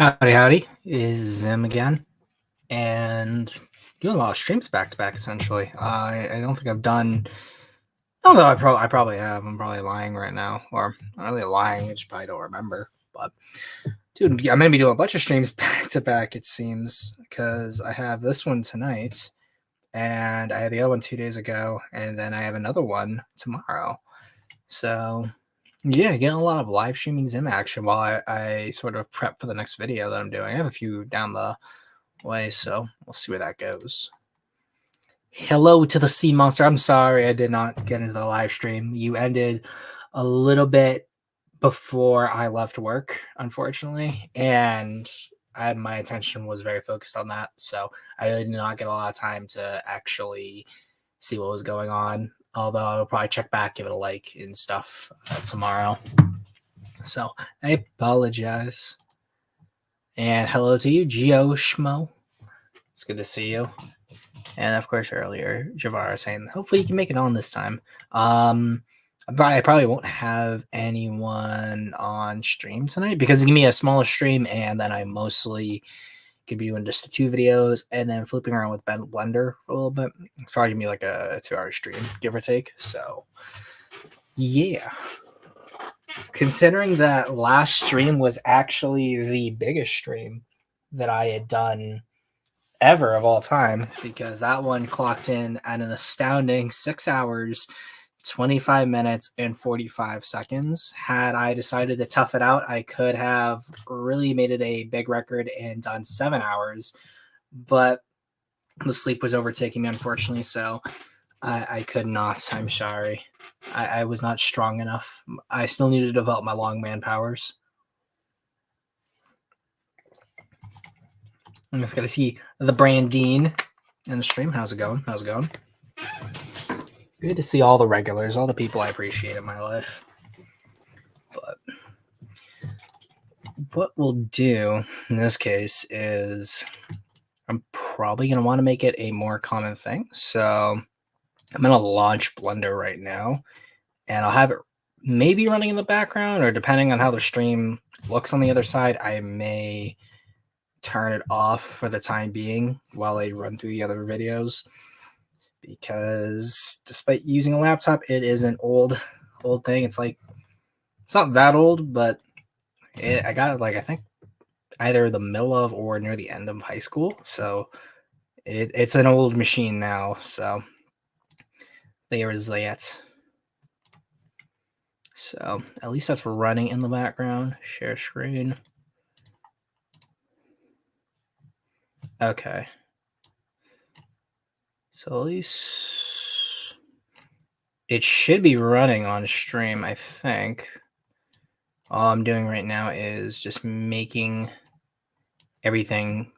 Howdy, howdy. Is Zim again, and doing a lot of streams back to back. Essentially, I don't think I've done. Although I probably have. I'm probably lying right now, or not really lying. I just probably don't remember. But dude, I'm gonna be doing a bunch of streams back to back. It seems because I have this one tonight, and I had the other one 2 days ago, and then I have another one tomorrow. So yeah, getting a lot of live streaming Zim action while I sort of prep for the next video that I'm doing. I have a few down the way, so we'll see where that goes. Hello to the sea monster. I'm sorry I did not get into the live stream. You ended a little bit before I left work, unfortunately, and my attention was very focused on that, so I really did not get a lot of time to actually see what was going on. Although I'll probably check back, give it a like and stuff tomorrow. So I apologize. And hello to you, Geo Schmo. It's good to see you. And of course, earlier, Javara saying, hopefully you can make it on this time. I probably won't have anyone on stream tonight because it's going to be a smaller stream, and then I mostly could be doing just the 2 videos and then flipping around with Blender for a little bit. It's probably going to be like a 2-hour stream, give or take. So, yeah. Considering that last stream was actually the biggest stream that I had done ever of all time, because that one clocked in at an astounding 6 hours, 25 minutes, and 45 seconds. Had I decided to tough it out, I could have really made it a big record and done 7 hours, but the sleep was overtaking me, unfortunately, so I could not. I'm sorry. I was not strong enough. I still need to develop my long man powers. I'm just going to see the Brandine in the stream. How's it going? How's it going? Good to see all the regulars, all the people I appreciate in my life. But what we'll do in this case is I'm probably going to want to make it a more common thing. So I'm going to launch Blender right now, and I'll have it maybe running in the background, or depending on how the stream looks on the other side, I may turn it off for the time being while I run through the other videos, because despite using a laptop, it is an old thing. It's not that old, but I got it like I think either the middle of or near the end of high school, so it's an old machine now. So there is that. So at least that's running in the background. Share screen. Okay. So at least it should be running on stream, I think. All I'm doing right now is just making everything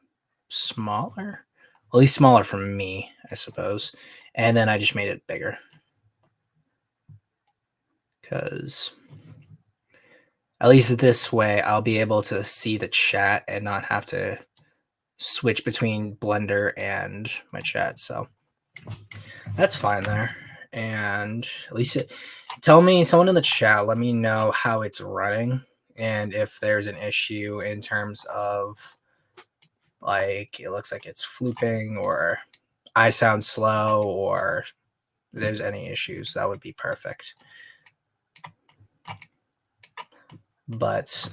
smaller. At least smaller for me, I suppose. And then I just made it bigger. Because at least this way I'll be able to see the chat and not have to switch between Blender and my chat. So that's fine there. And at least tell me, someone in the chat, let me know how it's running and if there's an issue in terms of like it looks like it's flooping or I sound slow or there's any issues. That would be perfect. But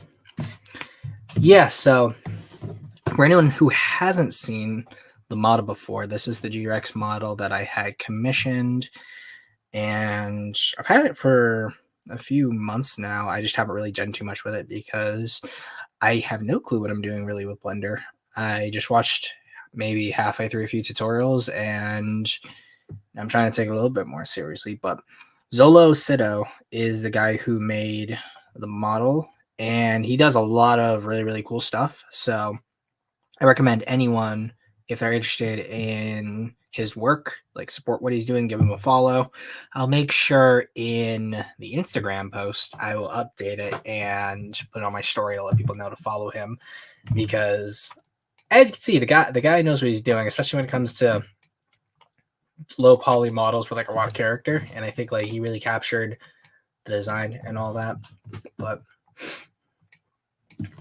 yeah, so for anyone who hasn't seen the model before, this is the G-Rex model that I had commissioned, and I've had it for a few months now. I just haven't really done too much with it because I have no clue what I'm doing really with Blender. I just watched maybe halfway through a few tutorials, and I'm trying to take it a little bit more seriously. But Zolo Sido is the guy who made the model, and he does a lot of really, really cool stuff. So I recommend anyone, if they're interested in his work, like support what he's doing, give him a follow. I'll make sure in the Instagram post, I will update it and put it on my story to let people know to follow him, because as you can see, the guy knows what he's doing, especially when it comes to low poly models with like a lot of character. And I think like he really captured the design and all that. But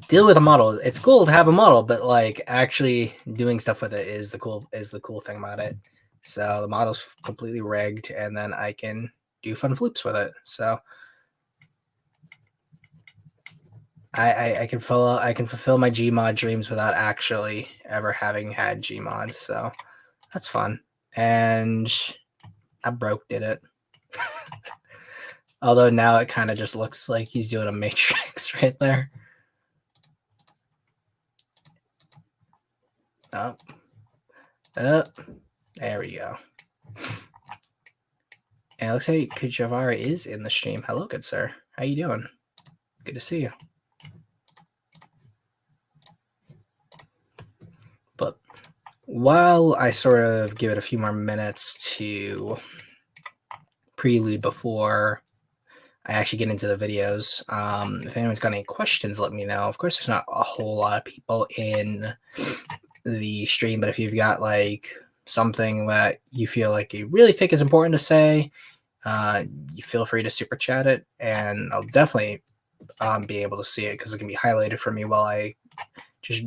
deal with a model. It's cool to have a model, but like actually doing stuff with it is the cool thing about it. So the model's completely rigged, and then I can do fun floops with it. So I can fulfill my Gmod dreams without actually ever having had Gmod. So that's fun. And I did it. Although now it kind of just looks like he's doing a matrix right there. Oh. There we go. And it looks like Kujavara is in the stream. Hello, good sir. How you doing? Good to see you. But while I sort of give it a few more minutes to prelude before I actually get into the videos, if anyone's got any questions, let me know. Of course, there's not a whole lot of people in the stream, but if you've got like something that you feel like you really think is important to say, you feel free to super chat it, and I'll definitely be able to see it because it can be highlighted for me while I just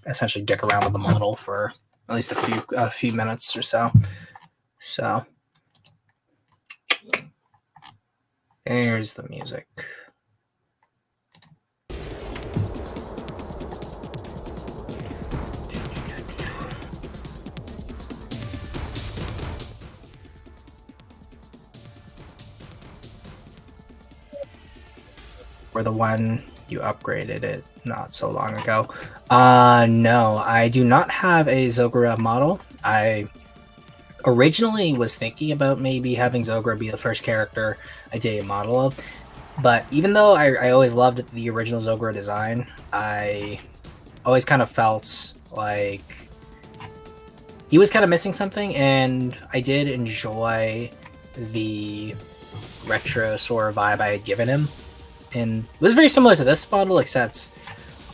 essentially dick around with the model for at least a few minutes or so. So there's the music. Or the one you upgraded it not so long ago. No, I do not have a Zogura model. I originally was thinking about maybe having Zogura be the first character I did a model of, but even though I always loved the original Zogura design, I always kind of felt like he was kind of missing something, and I did enjoy the retro sort of vibe I had given him. And it was very similar to this model, except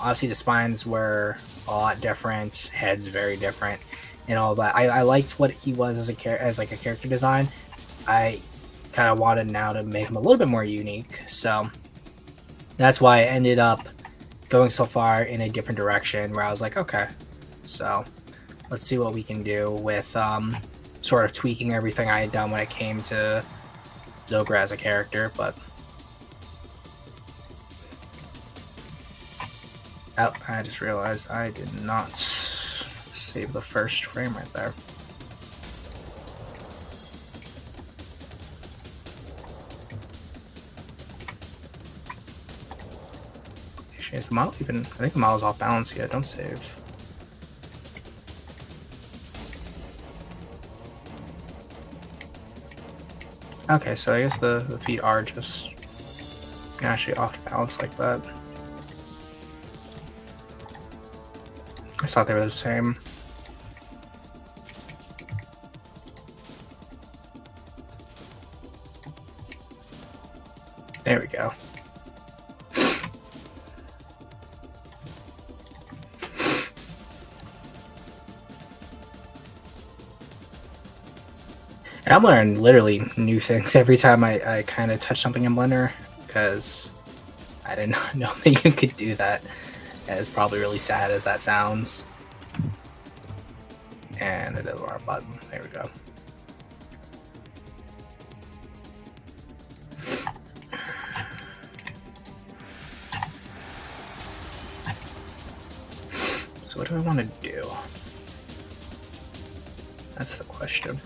obviously the spines were a lot different, heads very different, and all that. I liked what he was as a character design. I kind of wanted now to make him a little bit more unique, so that's why I ended up going so far in a different direction. Where I was like, okay, so let's see what we can do with sort of tweaking everything I had done when it came to Zogura as a character, but. Oh, I just realized I did not save the first frame right there. Actually, is the model even? I think the model's off balance yet. Don't save. Okay, so I guess the feet are just actually off balance like that. I thought they were the same. There we go. And I'm learning literally new things every time I kind of touch something in Blender, because I did not know that you could do that. As probably really sad as that sounds. And it is our button. There we go. So what do I want to do? That's the question.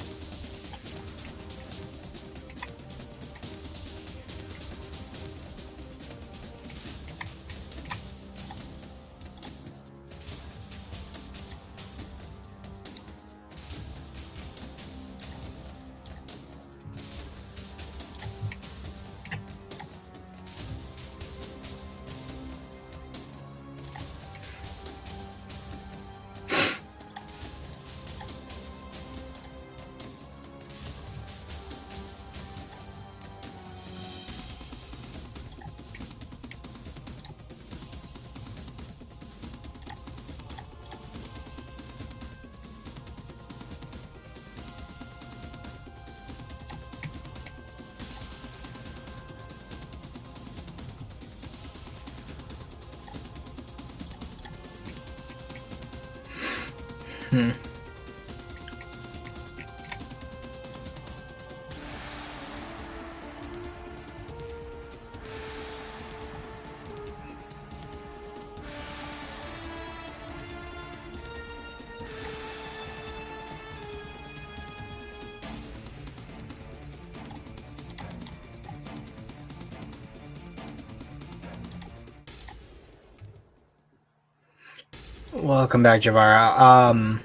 Welcome back, Javara.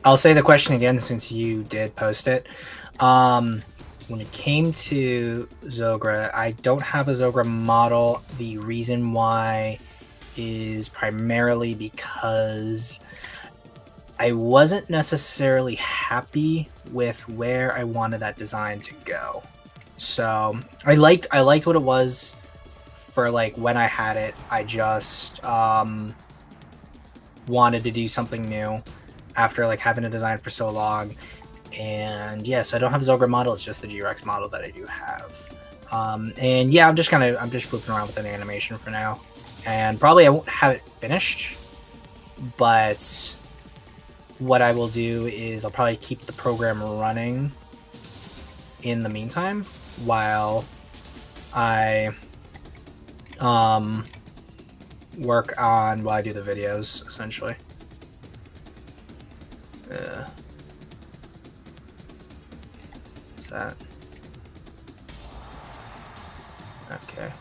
I'll say the question again since you did post it. When it came to Zogra, I don't have a Zogra model. The reason why is primarily because I wasn't necessarily happy with where I wanted that design to go. So I liked what it was for like when I had it. I just wanted to do something new after like having a design for so long. And yes, I don't have a Zogra model. It's just the G-Rex model that I do have. And yeah, I'm just flipping around with an animation for now. And probably I won't have it finished, but what I will do is I'll probably keep the program running in the meantime while I work on while I do the videos, essentially. Is that okay?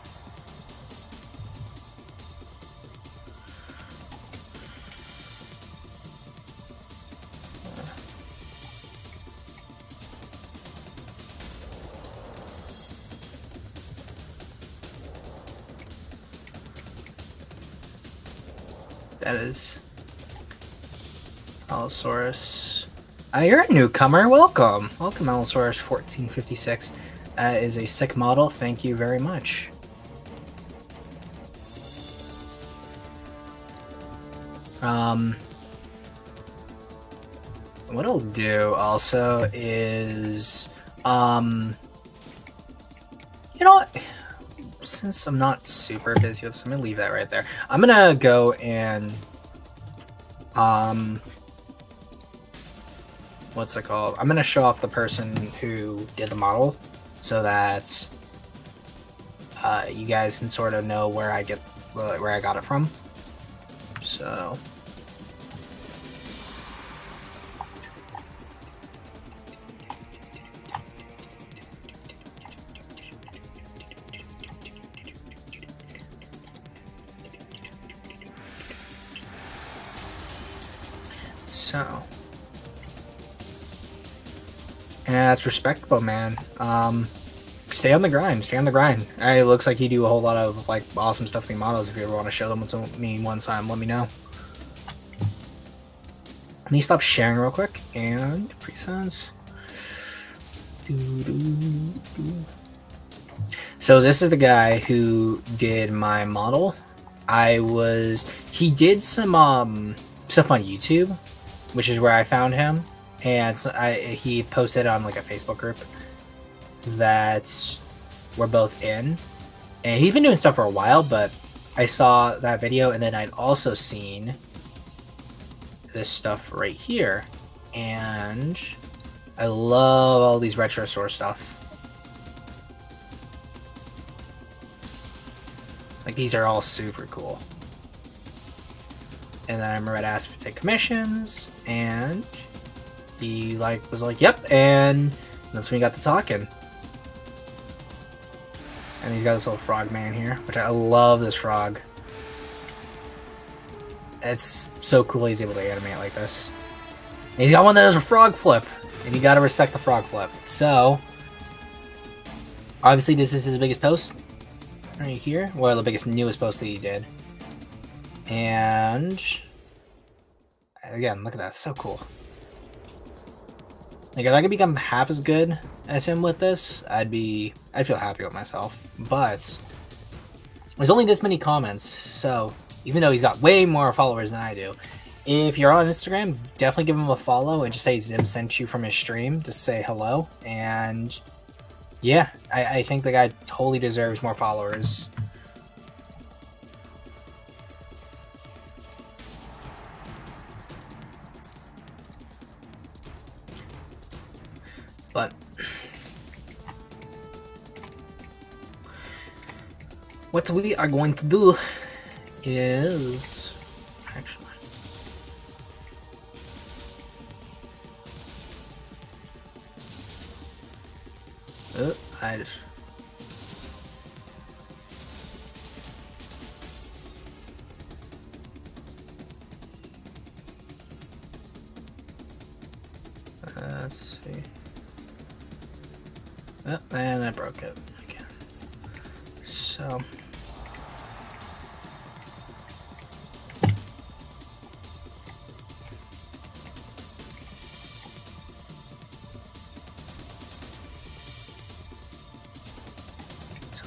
That is Allosaurus. You're a newcomer. Welcome. Welcome, Allosaurus 1456. That is a sick model. Thank you very much. What I'll do also is, you know what? Since I'm not super busy with this, I'm gonna leave that right there. I'm gonna go and what's it called? I'm gonna show off the person who did the model so that you guys can sort of know where I got it from. So and that's respectable, man. Stay on the grind. Stay on the grind. It looks like you do a whole lot of like awesome stuff with the models. If you ever want to show them to me one time, let me know. Let me stop sharing real quick and presets. So this is the guy who did my model. He did some stuff on YouTube, which is where I found him, and so he posted on like a Facebook group that we're both in, and he's been doing stuff for a while, but I saw that video, and then I'd also seen this stuff right here, and I love all these retro store stuff. Like, these are all super cool. And then I remember I'd asked if to take commissions, and he was like, yep, and that's when we got to talking. And he's got this little frog man here, which I love this frog. It's so cool he's able to animate like this. And he's got one that does a frog flip, and you gotta respect the frog flip. So, obviously this is his biggest post right here. Well, the biggest, newest post that he did. And again, look at that, it's so cool. Like, if I could become half as good as him with this, I'd feel happy with myself. But there's only this many comments, so even though he's got way more followers than I do, if you're on Instagram, definitely give him a follow and just say Zim sent you from his stream. Just say hello, and yeah, I think the guy totally deserves more followers. But what we are going to do is actually I just let's see. Oh, and I broke it again. So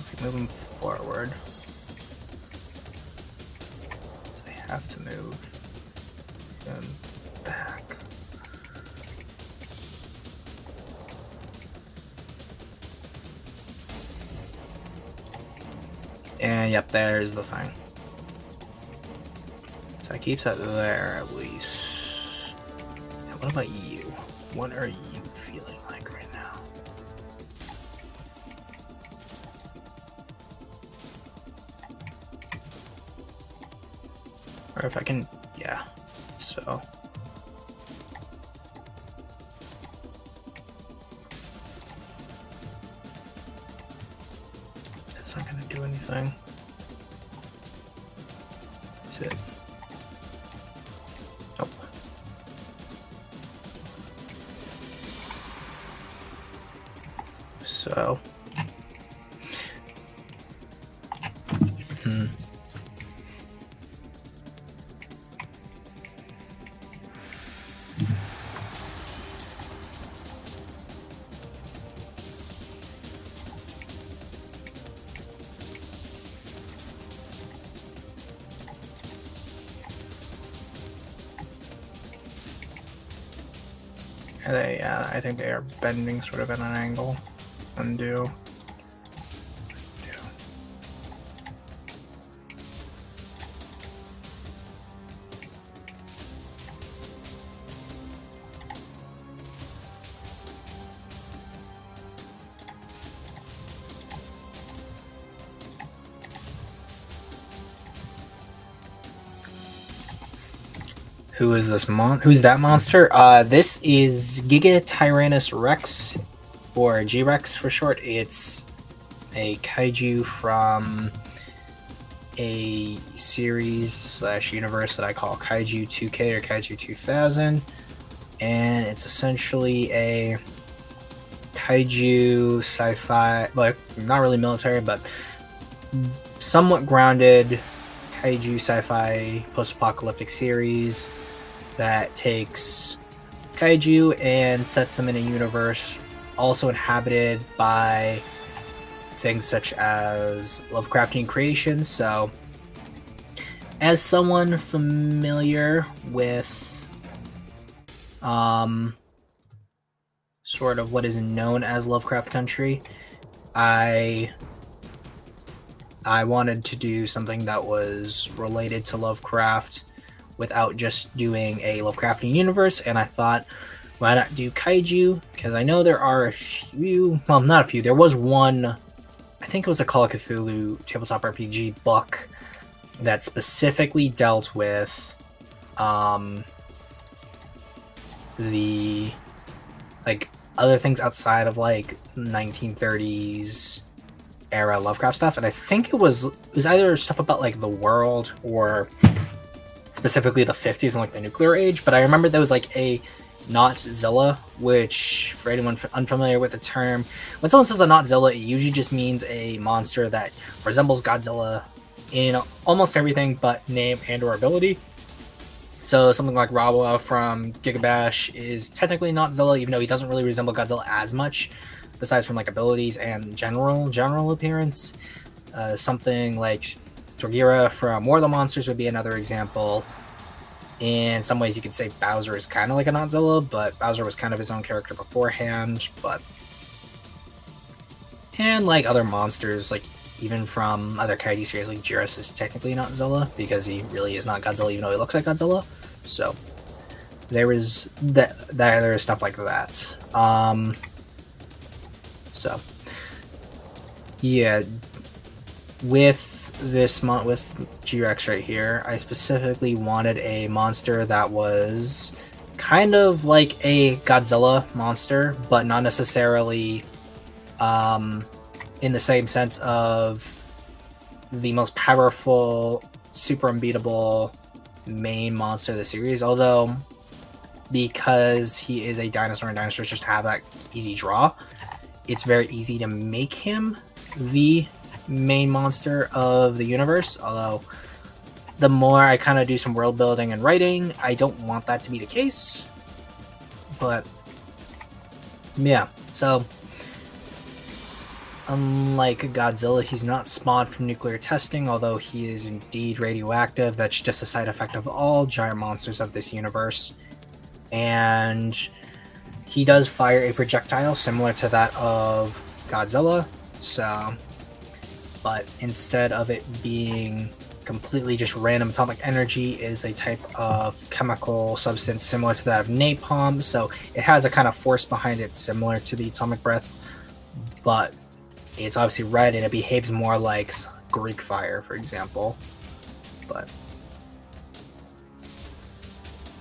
if you move them forward, so they have to move them back. And yep, there's the thing. So it keeps it there at least. And what about you? What are you feeling like right now? Or if I can, yeah. So. That's not gonna do anything. Is it? Nope. So. I think they are bending sort of at an angle. Undo. Who is this who's that monster? This is Giga Tyrannus Rex, or G-Rex for short. It's a kaiju from a series / universe that I call Kaiju 2K or Kaiju 2000. And it's essentially a kaiju sci-fi, like not really military, but somewhat grounded kaiju sci-fi post-apocalyptic series that takes kaiju and sets them in a universe also inhabited by things such as Lovecraftian creations. So, as someone familiar with sort of what is known as Lovecraft Country, I wanted to do something that was related to Lovecraft without just doing a Lovecraftian universe, and I thought, why not do kaiju? Because I know there are a few, well, not a few, there was one, I think it was a Call of Cthulhu tabletop RPG book that specifically dealt with the, like, other things outside of, like, 1930s era Lovecraft stuff, and I think it was either stuff about, like, the world or specifically the 50s and like the nuclear age, but I remember there was like a Godzilla, which for anyone unfamiliar with the term, when someone says a Godzilla, it usually just means a monster that resembles Godzilla in almost everything but name and or ability. So something like Rawa from Gigabash is technically not Godzilla, even though he doesn't really resemble Godzilla as much, besides from like abilities and general appearance. Something like Torgira from War of the Monsters would be another example. In some ways, you could say Bowser is kind of like a Godzilla, but Bowser was kind of his own character beforehand. And like other monsters, like even from other kaiju series, like Jiras is technically not Godzilla because he really is not Godzilla, even though he looks like Godzilla. So there is stuff like that. So, yeah, with with G-Rex right here, I specifically wanted a monster that was kind of like a Godzilla monster, but not necessarily in the same sense of the most powerful, super unbeatable main monster of the series. Although, because he is a dinosaur and dinosaurs just have that easy draw, it's very easy to make him the main monster of the universe. Although, the more I kind of do some world building and writing, I don't want that to be the case. But, yeah, so unlike Godzilla, he's not spawned from nuclear testing, although he is indeed radioactive. That's just a side effect of all giant monsters of this universe. And he does fire a projectile similar to that of Godzilla, so, but instead of it being completely just random atomic energy, it is a type of chemical substance similar to that of napalm, so it has a kind of force behind it similar to the atomic breath, but it's obviously red and it behaves more like Greek fire, for example. But,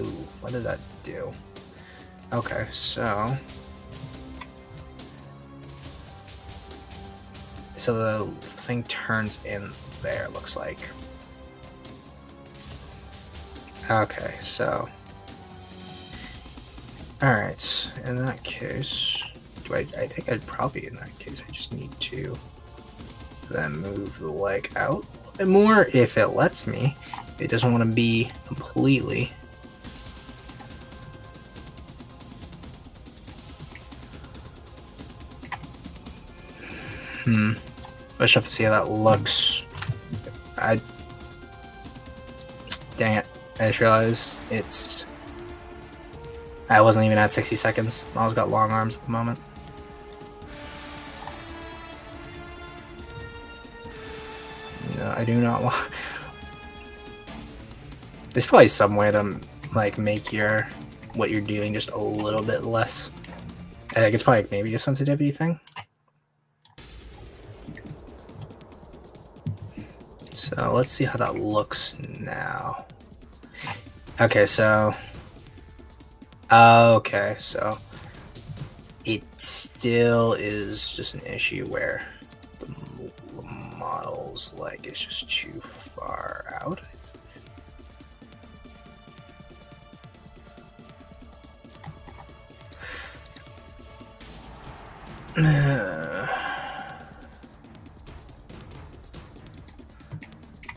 ooh, what did that do? Okay, so the thing turns in there, looks like. Okay, so alright, in that case, I think I'd probably, in that case, I just need to then move the leg out a little bit more if it lets me. It doesn't want to be completely. I just have to see how that looks. Dang it. I just realized I wasn't even at 60 seconds. I always got long arms at the moment. No, I do not want... There's probably some way to, like, make what you're doing just a little bit less. I think it's probably maybe a sensitivity thing. So let's see how that looks now. Okay, so it still is just an issue where the model's leg is just too far out.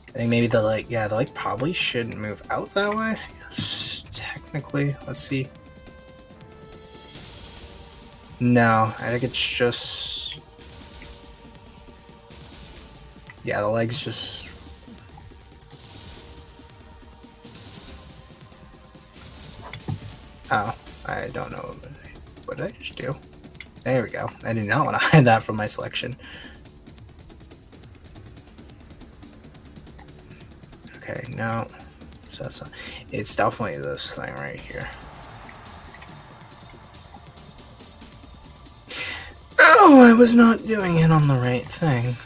I think maybe the leg probably shouldn't move out that way. Technically, let's see. No, I think it's just... Yeah, the leg's just... Oh, I don't know. What did I just do? There we go. I did not want to hide that from my selection. Okay, no. So that's not, it's definitely this thing right here. Oh, I was not doing it on the right thing.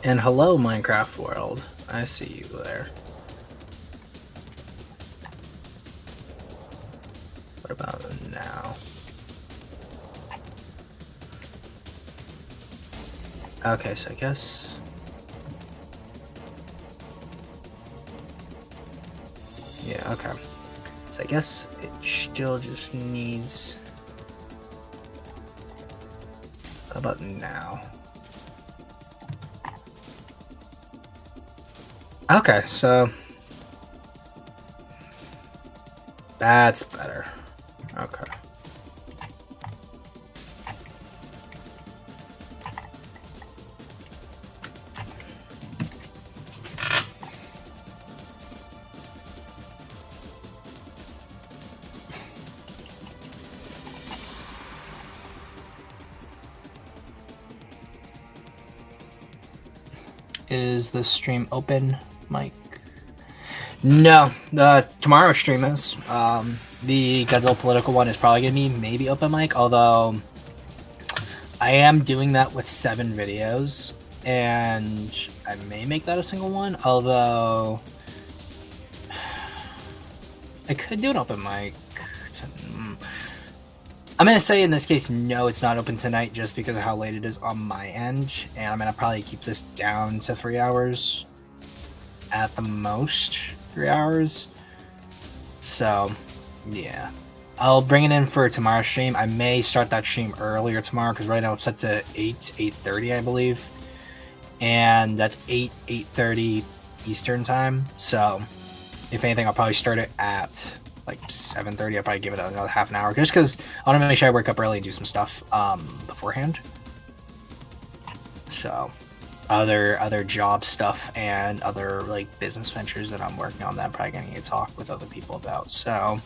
And hello, Minecraft world. I see you there. What about now? Okay, so I guess... Yeah, okay. So I guess it still just needs... How about now? Okay, so... That's better. Okay. Is the stream open, Mike? No, the tomorrow stream is. The Godzilla political one is probably gonna be maybe open mic, although I am doing that with 7 videos, and I may make that a single one, although I could do an open mic. I'm going to say in this case, no, it's not open tonight just because of how late it is on my end, and I'm going to probably keep this down to 3 hours at the most. 3 hours. So, yeah. I'll bring it in for tomorrow's stream. I may start that stream earlier tomorrow because right now it's set to 8:30, I believe. And that's 8:30 Eastern time. So, if anything, I'll probably start it at like 7:30. I'll probably give it another half an hour just because I want to make sure I wake up early and do some stuff beforehand. So, other job stuff and other like business ventures that I'm working on that I'm probably gonna need to talk with other people about. So,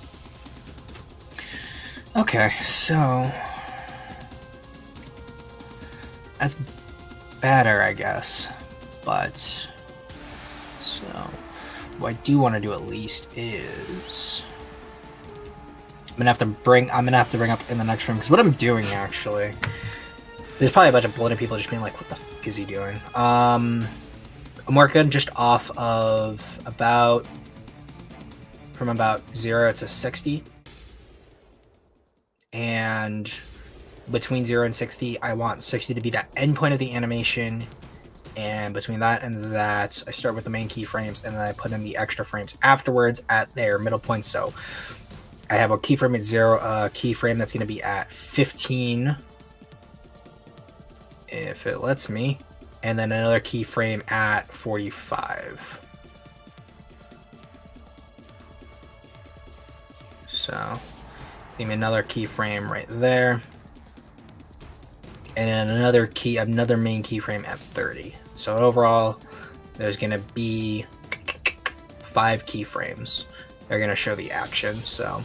okay, so that's better, I guess. But so what I do want to do at least is I'm gonna have to bring up in the next room because what I'm doing actually. There's probably a bunch of bloated people just being like, what the fuck is he doing? I'm working just off of from about 0 to 60. And between 0 and 60, I want 60 to be that endpoint of the animation. And between that and that, I start with the main keyframes and then I put in the extra frames afterwards at their middle points. So I have a keyframe at 0, a keyframe that's going to be at 15. If it lets me, and then another keyframe at 45. So, give me another keyframe right there, and then another main keyframe at 30. So overall, there's gonna be 5 keyframes. They're gonna show the action. So.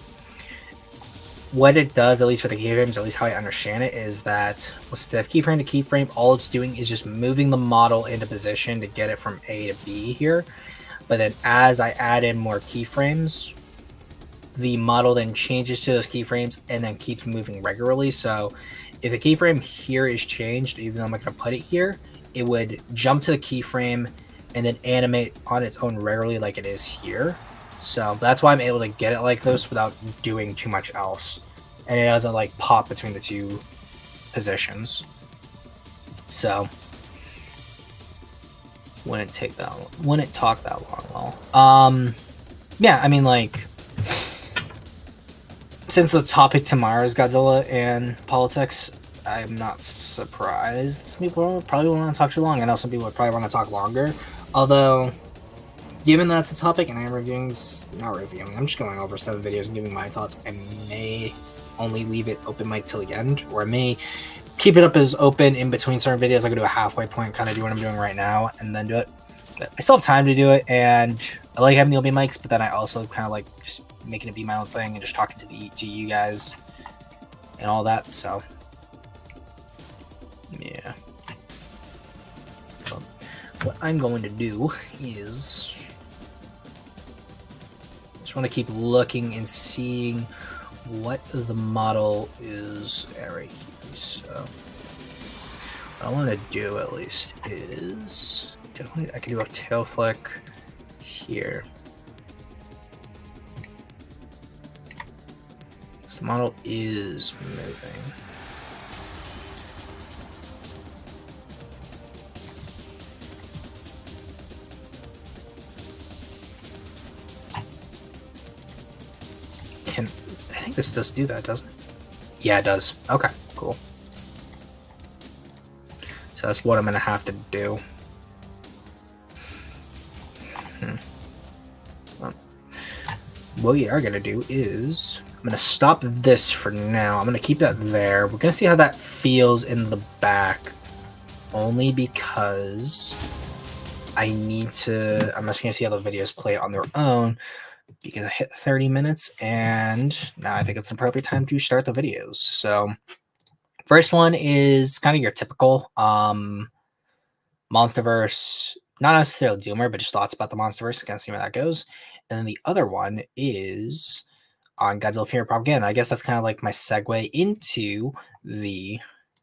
What it does, at least for the keyframes, at least how I understand it, is that instead of keyframe to keyframe, all it's doing is just moving the model into position to get it from A to B here. But then as I add in more keyframes, the model then changes to those keyframes and then keeps moving regularly. So if the keyframe here is changed, even though I'm not going to put it here, it would jump to the keyframe and then animate on its own regularly like it is here. So that's why I'm able to get it like this without doing too much else. And it doesn't like pop between the 2 positions. So wouldn't talk that long. Well, yeah, I mean, like, since the topic tomorrow is Godzilla and politics, I'm not surprised some people probably won't want to talk too long. I know some people would probably want to talk longer. Although, given that's a topic and I'm I'm just going over 7 videos and giving my thoughts. I may only leave it open mic till the end, or I may keep it up as open in between certain videos. I could do a halfway point, kind of do what I'm doing right now, and then do it. But I still have time to do it, and I like having the open mics, but then I also kind of like just making it be my own thing and just talking to you guys and all that. So, yeah. So, what I'm going to do is just want to keep looking and seeing what the model is right here. So what I want to do at least is I can do a tail flick here. This model is moving. I think this does do that, doesn't it? Yeah, it does. Okay, cool. So that's what I'm gonna have to do. Well, what we are gonna do is I'm gonna stop this for now. I'm gonna keep that there. We're gonna see how that feels in the back, only because I'm just gonna see how the videos play on their own, because I hit 30 minutes and now I think it's an appropriate time to start the videos. So first one is kind of your typical Monsterverse, not necessarily Doomer, but just thoughts about the Monsterverse. Gonna see where that goes. And then the other one is on Godzilla Fear Propaganda. I guess that's kind of like my segue into the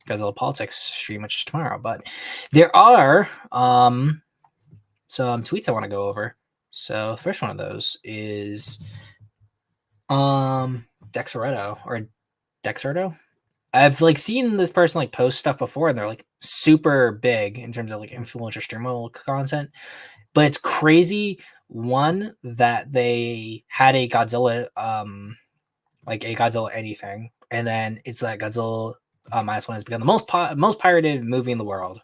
Godzilla Politics stream, which is tomorrow. But there are some tweets I want to go over. So the first one of those is Dexeretto or Dexerto. I've like seen this person like post stuff before, and they're like super big in terms of like influencer streamer content. But it's crazy, one, that they had a Godzilla like a Godzilla anything, and then it's that Godzilla minus one has become the most pirated movie in the world.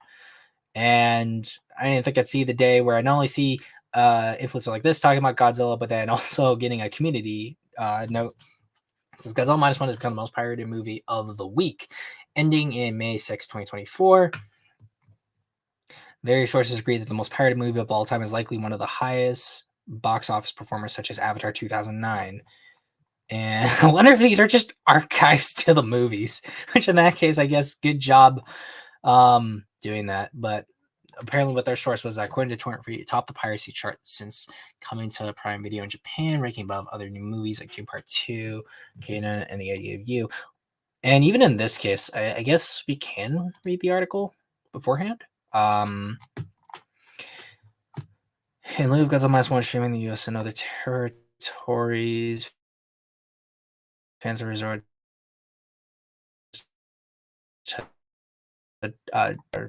And I didn't think I'd see the day where I not only see influencer like this talking about Godzilla, but then also getting a community note. It says Godzilla minus one has become the most pirated movie of the week, ending in May 6, 2024. Various sources agree that the most pirated movie of all time is likely one of the highest box office performers, such as Avatar 2009. And I wonder if these are just archives to the movies, which in that case, I guess, good job doing that. But apparently what their source was that according to Torrent Free, it topped the piracy chart since coming to Prime Video in Japan, ranking above other new movies like June Part 2, Kana, and The Idea of You. And even in this case, I guess we can read the article beforehand. In lieu of Godzilla minus one streaming in the US and other territories, fans have resorted to like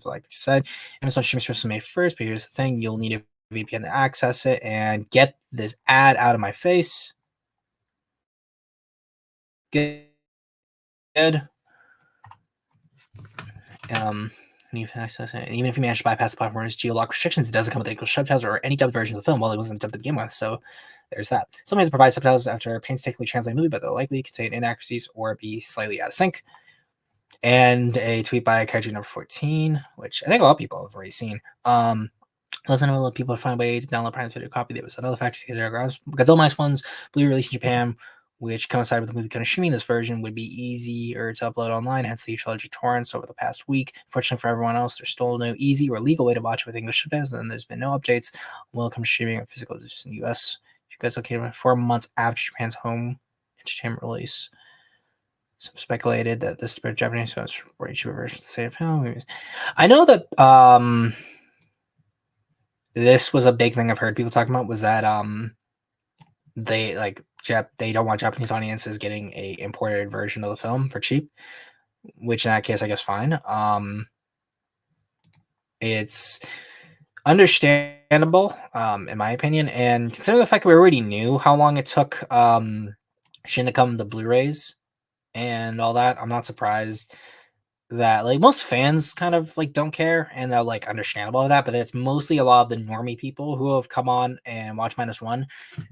I said, Amazon streaming service May 1st, but here's the thing, you'll need a VPN to access it. And get this ad out of my face. Good. You can access it. And even if you manage to bypass the platform's geolock restrictions, it doesn't come with English subtitles or any dubbed version of the film. Well, it wasn't dubbed to begin with, so there's that. Sometimes it provides subtitles after painstakingly translating movie, but they'll likely contain inaccuracies or be slightly out of sync. And a tweet by Kaiju number 14, which I think a lot of people have already seen. Less than a lot of people find a way to download Prime Video copy. There was another factor because Godzilla minus one's Blu-ray release in Japan, which coincided with the movie kind of streaming. This version would be easier to upload online, hence the trilogy torrents over the past week. Fortunately for everyone else, there's still no easy or legal way to watch it with English subtitles, and there's been no updates when it comes to streaming or physical in the US. You guys okay 4 months after Japan's home entertainment release. Some speculated that this is Japanese, so it's for cheaper versions of the same film. I know that this was a big thing I've heard people talking about, was that they they don't want Japanese audiences getting a imported version of the film for cheap, which in that case I guess fine. It's understandable in my opinion, and considering the fact that we already knew how long it took Shin to come to Blu-rays and all that, I'm not surprised that like most fans kind of like don't care, and they're like understandable of that, but it's mostly a lot of the normie people who have come on and watch minus one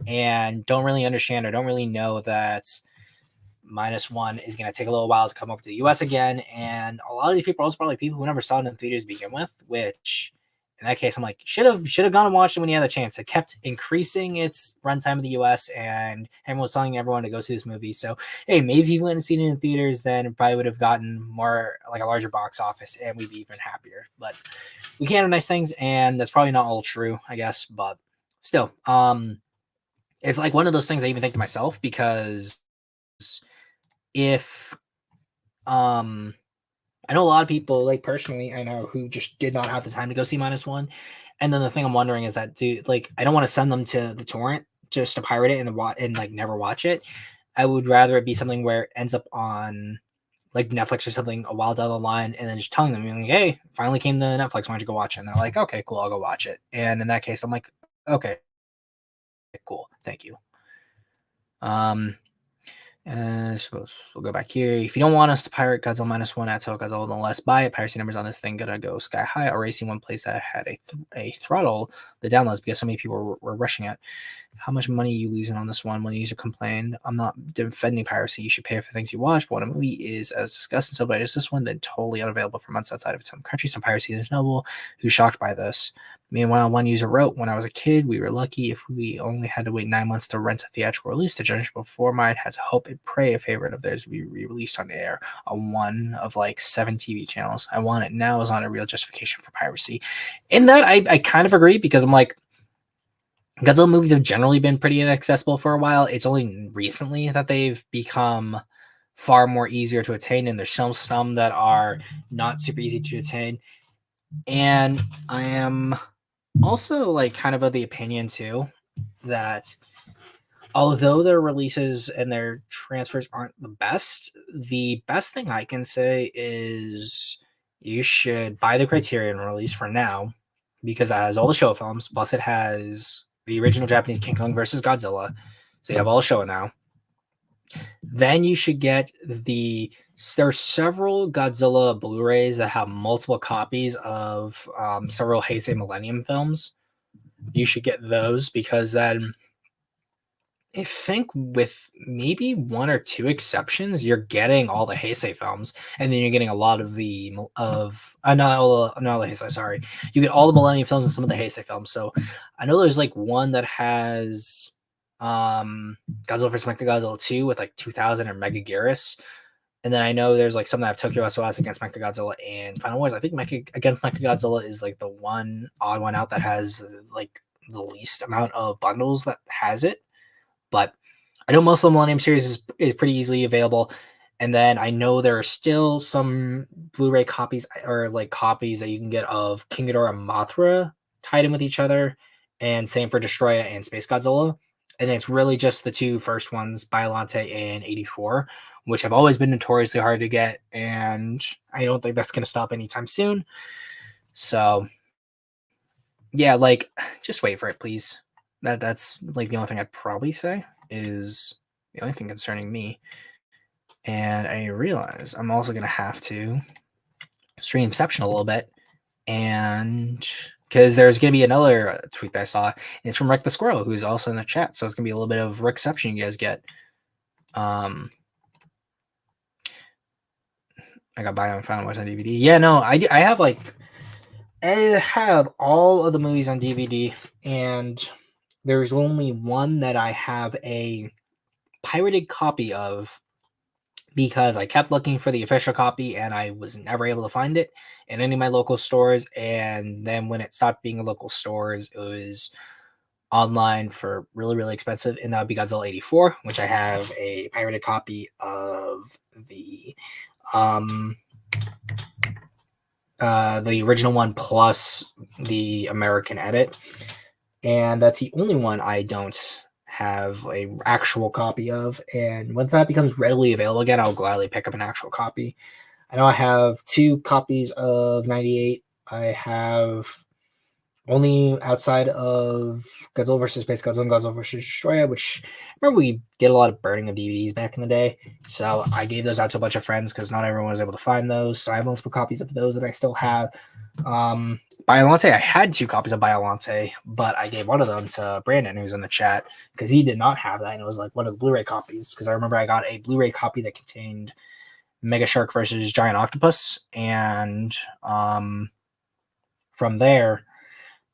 and don't really understand or don't really know that minus one is going to take a little while to come over to the US again. And a lot of these people are also probably people who never saw it in theaters to begin with, which in that case I'm like should have gone and watched it when you had the chance. It kept increasing its runtime in the US, and everyone was telling everyone to go see this movie. So hey, maybe if you went and seen it in theaters, then it probably would have gotten more like a larger box office and we'd be even happier. But we can't have nice things, and that's probably not all true, I guess. But still, it's like one of those things I even think to myself, because if I know a lot of people, like personally, I know who just did not have the time to go see minus one. And then the thing I'm wondering is that, dude, like, I don't want to send them to the torrent just to pirate it and like never watch it. I would rather it be something where it ends up on like Netflix or something a while down the line, and then just telling them, like, hey, finally came to Netflix, why don't you go watch it? And they're like, okay, cool, I'll go watch it. And in that case, I'm like, okay, cool, thank you. So we'll go back here. If you don't want us to pirate Godzilla minus one at Godzilla, nonetheless, buy it. Piracy numbers on this thing gonna go sky high. Already seen one place that had a throttle the downloads because so many people were rushing it. How much money are you losing on this one? When the user complained, I'm not defending piracy. You should pay for things you watch. But when a movie is as disgusting so bad as this one, then totally unavailable for months outside of its home country, some piracy is noble. Who's shocked by this? Meanwhile, one user wrote, when I was a kid, we were lucky if we only had to wait 9 months to rent a theatrical release. The generation before mine had to hope and pray a favorite of theirs would be re-released on air on one of like 7 TV channels. I want it now is not a real justification for piracy. In that, I kind of agree, because I'm like, Godzilla movies have generally been pretty inaccessible for a while. It's only recently that they've become far more easier to attain, and there's some that are not super easy to attain. And I am also like kind of the opinion too that although their releases and their transfers aren't the best thing I can say is you should buy the Criterion release for now because it has all the show films, plus it has the original Japanese King Kong versus Godzilla. So you have all the show now. Then you should get there's several Godzilla Blu-rays that have multiple copies of several Heisei Millennium films. You should get those because then I think with maybe one or two exceptions, you're getting all the Heisei films, and then you're getting a lot of not all the Heisei. Sorry, you get all the Millennium films and some of the Heisei films. So I know there's like one that has Godzilla vs Mechagodzilla 2 with like 2000 or Mega Garrus. And then I know there's like some that have Tokyo SOS against Mechagodzilla and Final Wars. I think against Mechagodzilla is like the one odd one out that has like the least amount of bundles that has it. But I know most of the Millennium series is pretty easily available. And then I know there are still some Blu-ray copies or like copies that you can get of King Ghidorah and Mothra tied in with each other. And same for Destroya and Space Godzilla. And it's really just the two first ones, Biollante and 84, which have always been notoriously hard to get. And I don't think that's going to stop anytime soon. So, yeah, like, just wait for it, please. That's like the only thing I'd probably say is the only thing concerning me. And I realize I'm also going to have to streamception a little bit. And because there's going to be another tweet that I saw, and it's from Rick the Squirrel, who's also in the chat. So it's going to be a little bit of Rickception you guys get. I got Bio and Found Wars on DVD. Yeah, no, I have like, I have all of the movies on DVD, and there's only one that I have a pirated copy of because I kept looking for the official copy and I was never able to find it in any of my local stores. And then when it stopped being in local stores, it was online for really, really expensive. And that would be Godzilla 84, which I have a pirated copy of the original one plus the American edit. And that's the only one I don't have a actual copy of. And when that becomes readily available again, I'll gladly pick up an actual copy. I know I have 2 copies of 98. I have only outside of Godzilla vs. Space Godzilla and Godzilla vs. Destroya, which I remember we did a lot of burning of DVDs back in the day. So I gave those out to a bunch of friends because not everyone was able to find those. So I have multiple copies of those that I still have. Biollante, I had 2 copies of Biollante, but I gave one of them to Brandon, who's in the chat, because he did not have that, and it was like one of the Blu-ray copies. Because I remember I got a Blu-ray copy that contained Mega Shark versus Giant Octopus, and from there,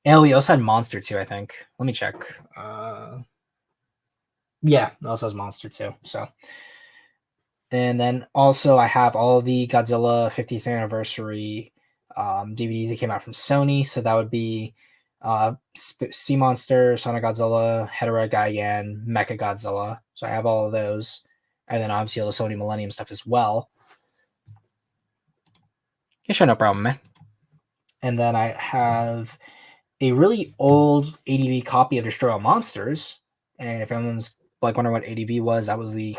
and we also had Monster 2, I think. Let me check. Yeah, it also has Monster 2. So, and then also I have all the Godzilla 50th anniversary DVDs that came out from Sony. So that would be Sea Monster, Sonic Godzilla, Hedorah Gigan, Mecha Godzilla. So I have all of those. And then obviously all the Sony Millennium stuff as well. Yeah, sure, no problem, man. And then I have a really old ADV copy of Destroy All Monsters. And if anyone's like wondering what ADV was, that was the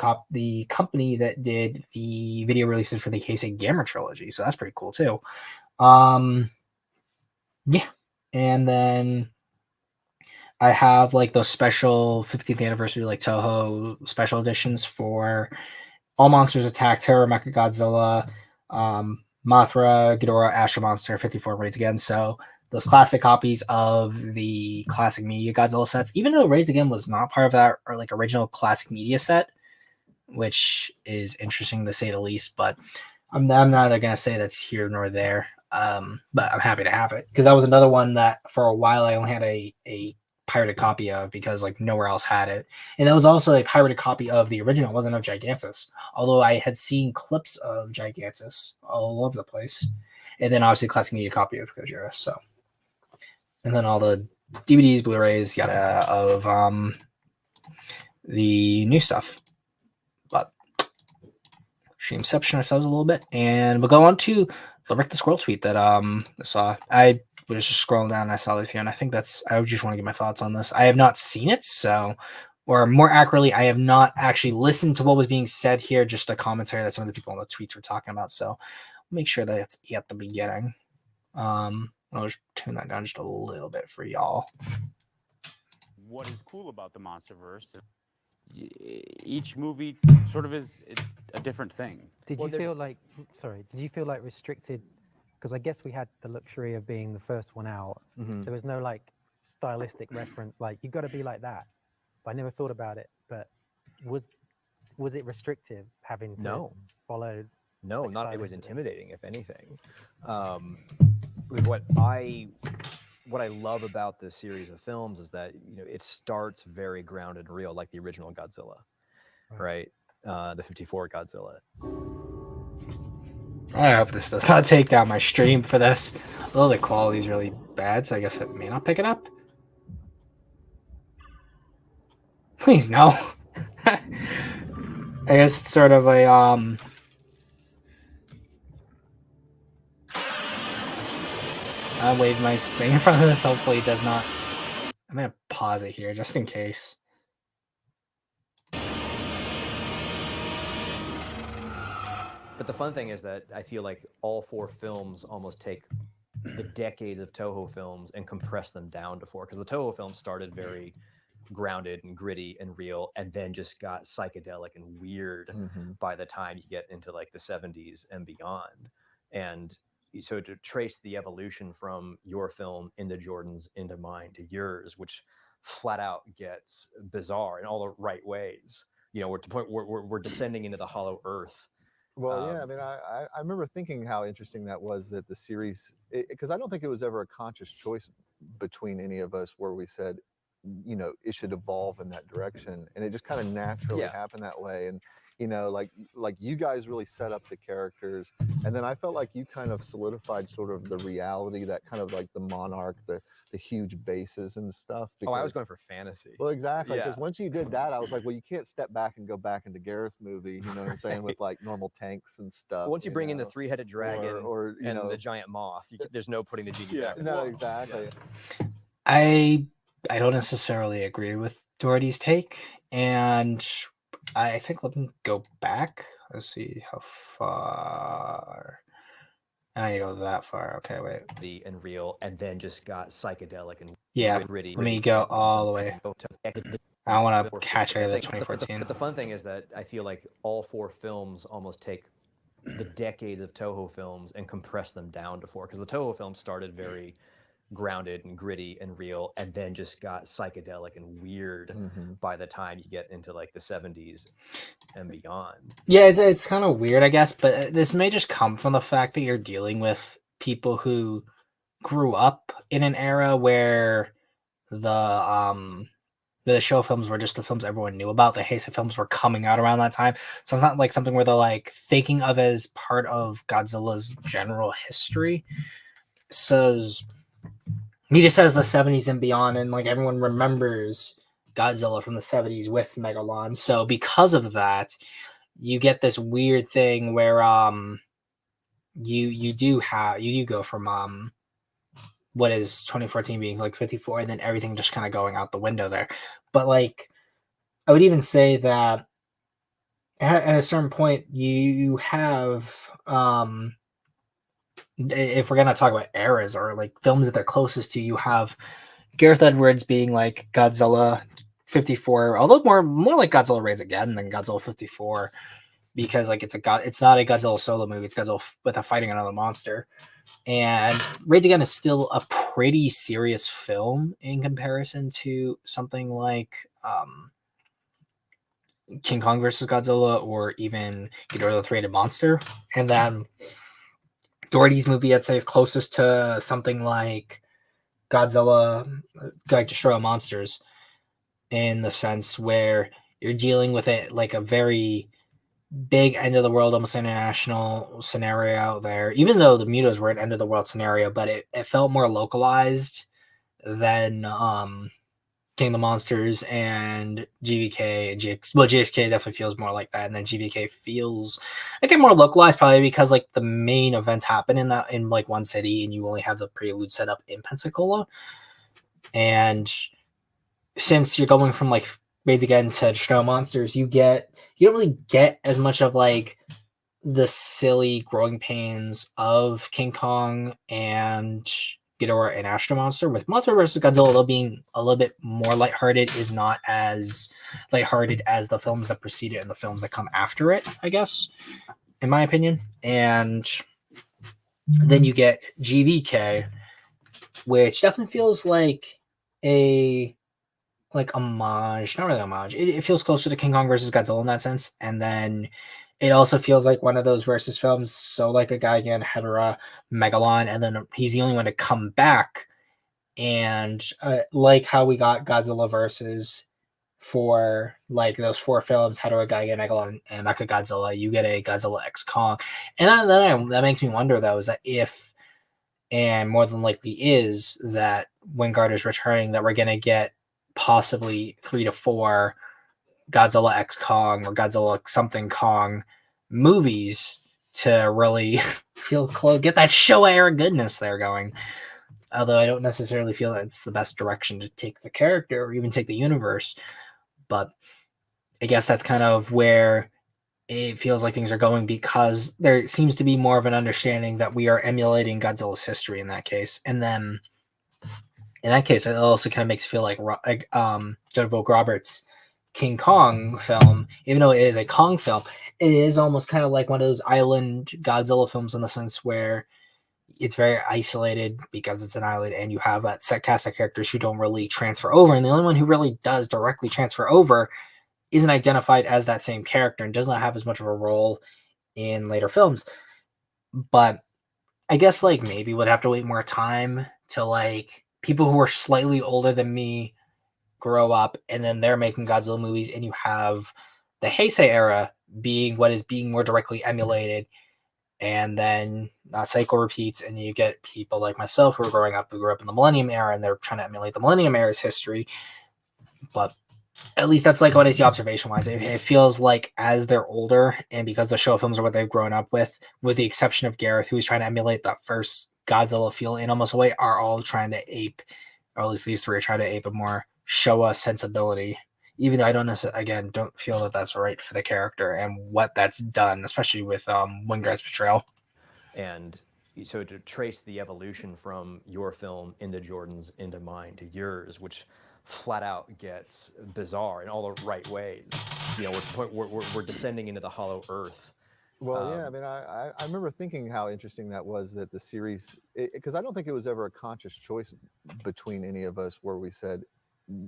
company that did the video releases for the Heisei Gamera trilogy. So that's pretty cool too. Yeah. And then I have like those special 50th anniversary like Toho special editions for All Monsters Attack, Terror Mechagodzilla, Mothra, Ghidorah, Astro Monster, 54 Raids Again. So those classic copies of the classic media Godzilla sets, even though Raids Again was not part of that or like original classic media set, which is interesting to say the least, but I'm neither going to say that's here nor there. But I'm happy to have it because that was another one that for a while I only had a pirated copy of because like nowhere else had it. And that was also a pirated copy of the original. It wasn't of Gigantus, although I had seen clips of Gigantus all over the place. And then obviously classic media copy of Gojira. So, and then all the DVDs, Blu-rays, yada of the new stuff. But streamception ourselves a little bit, and we'll go on to the Rick the Squirrel tweet that I saw. I was just scrolling down and I saw this here, and I think I just want to get my thoughts on this. I have not seen it, so, or more accurately, I have not actually listened to what was being said here, just a commentary that some of the people on the tweets were talking about. So make sure that it's at the beginning. I'll just tune that down just a little bit for y'all. What is cool about the Monsterverse? Each movie sort of is a different thing. Did you feel like restricted? Because I guess we had the luxury of being the first one out. So there was no like stylistic reference, like you got to be like that. But I never thought about it. But was it restrictive having to follow? No, like, not. It was stylistically? intimidating, if anything. What I love about this series of films is that it starts very grounded and real, like the original Godzilla, right? The '54 Godzilla. I hope this does not take down my stream for this. Although the quality is really bad, so I guess it may not pick it up. Please no. I guess it's sort of a I'll wave my thing in front of this. Hopefully it does not. I'm gonna pause it here just in case. But the fun thing is that I feel like all 4 films almost take the decades of Toho films and compress them down to 4, because the Toho films started very grounded and gritty and real, and then just got psychedelic and weird by the time you get into like the 70s and beyond. And so to trace the evolution from your film into Jordan's into mine to yours, which flat out gets bizarre in all the right ways, we're to the point where we're descending into the hollow earth. Well, yeah, I mean, I remember thinking how interesting that was, that the series, because I don't think it was ever a conscious choice between any of us where we said, it should evolve in that direction, and it just kind of naturally happened that way. And like you guys really set up the characters, and then I felt like you kind of solidified sort of the reality, that kind of like the monarch, the huge bases and stuff. Because, I was going for fantasy. Well, exactly, because once you did that, I was like, well, you can't step back and go back into Gareth's movie, you know what I'm saying, with like normal tanks and stuff. Once you bring in the 3-headed dragon or the giant moth, there's no putting the genie back. No, exactly. I don't necessarily agree with Doherty's take, and I think let me go back. Let's see how far. I need to go that far. Okay, wait. And real, and then just got psychedelic and gritty. Let me go all the way. I want to catch it at 2014. But the fun thing is that I feel like all 4 films almost take the decades of Toho films and compress them down to 4, because the Toho films started very grounded and gritty and real, and then just got psychedelic and weird by the time you get into like the 70s and beyond. Yeah, it's kind of weird, I guess, but this may just come from the fact that you're dealing with people who grew up in an era where the show films were just the films everyone knew about. The Heisei films were coming out around that time, so it's not like something where they're like thinking of as part of Godzilla's general history. He just says the 70s and beyond, and like everyone remembers Godzilla from the 70s with Megalon. So because of that, you get this weird thing where you do go from what is 2014 being like 54, and then everything just kind of going out the window there. But like I would even say that at a certain point you have if we're gonna talk about eras or like films that they're closest to, you have Gareth Edwards being like Godzilla 54, although more like Godzilla Raids Again than Godzilla 54, because like it's not a Godzilla solo movie, it's Godzilla with a fighting another monster. And Raids Again is still a pretty serious film in comparison to something like King Kong versus Godzilla, or even Ghidorah the Three-Headed Monster. And then Doherty's movie, I'd say, is closest to something like Godzilla, like Destroy All Monsters, in the sense where you're dealing with it like a very big end of the world, almost international scenario out there. Even though the Mutos were an end of the world scenario, but it felt more localized. than King of the Monsters and GVK and GX. Well, GXK definitely feels more like that, and then GVK feels like more localized, probably because like the main events happen in like one city, and you only have the prelude set up in Pensacola. And since you're going from like Raids Again to Snow Monsters, you don't really get as much of like the silly growing pains of King Kong and Ghidorah and Astro Monster. With Mothra vs. Godzilla being a little bit more lighthearted, is not as lighthearted as the films that precede it and the films that come after it, I guess, in my opinion. And then you get GVK, which definitely feels like a homage, not really homage. It feels closer to King Kong versus Godzilla in that sense. And then it also feels like one of those versus films. So like a guy again, Hedorah, Megalon, and then he's the only one to come back. And like how we got Godzilla versus for like those 4 films, Hedorah, Gigan, Megalon, and Mechagodzilla, you get a Godzilla X Kong. And that makes me wonder though, is that if, and more than likely is, that Wingard is returning, that we're going to get possibly 3 to 4 Godzilla X Kong or Godzilla something Kong movies to really feel close, get that Showa era goodness there going. Although I don't necessarily feel that it's the best direction to take the character or even take the universe. But I guess that's kind of where it feels like things are going, because there seems to be more of an understanding that we are emulating Godzilla's history in that case. And then in that case, it also kind of makes it feel like Judd Volk Roberts' King Kong film, even though it is a Kong film, it is almost kind of like one of those island Godzilla films in the sense where it's very isolated because it's an island and you have that set cast of characters who don't really transfer over. And the only one who really does directly transfer over isn't identified as that same character and does not have as much of a role in later films. But I guess like maybe would have to wait more time to like people who are slightly older than me grow up, and then they're making Godzilla movies, and you have the Heisei era being what is being more directly emulated, and then cycle repeats, and you get people like myself who are growing up, who grew up in the Millennium era, and they're trying to emulate the Millennium era's history. But at least that's like what I see observation wise. It feels like as they're older, and because the Showa films are what they've grown up with the exception of Gareth, who's trying to emulate that first Godzilla feel in almost a way, are all trying to ape, or at least these 3 are trying to ape a more Showa sensibility. Even though I don't necessarily, again, don't feel that that's right for the character and what that's done, especially with Wingard's portrayal. And so to trace the evolution from your film into Jordan's into mine to yours, which flat out gets bizarre in all the right ways. You know, we're descending into the hollow earth. Well, yeah, I mean, I remember thinking how interesting that was, that the series, because I don't think it was ever a conscious choice between any of us where we said,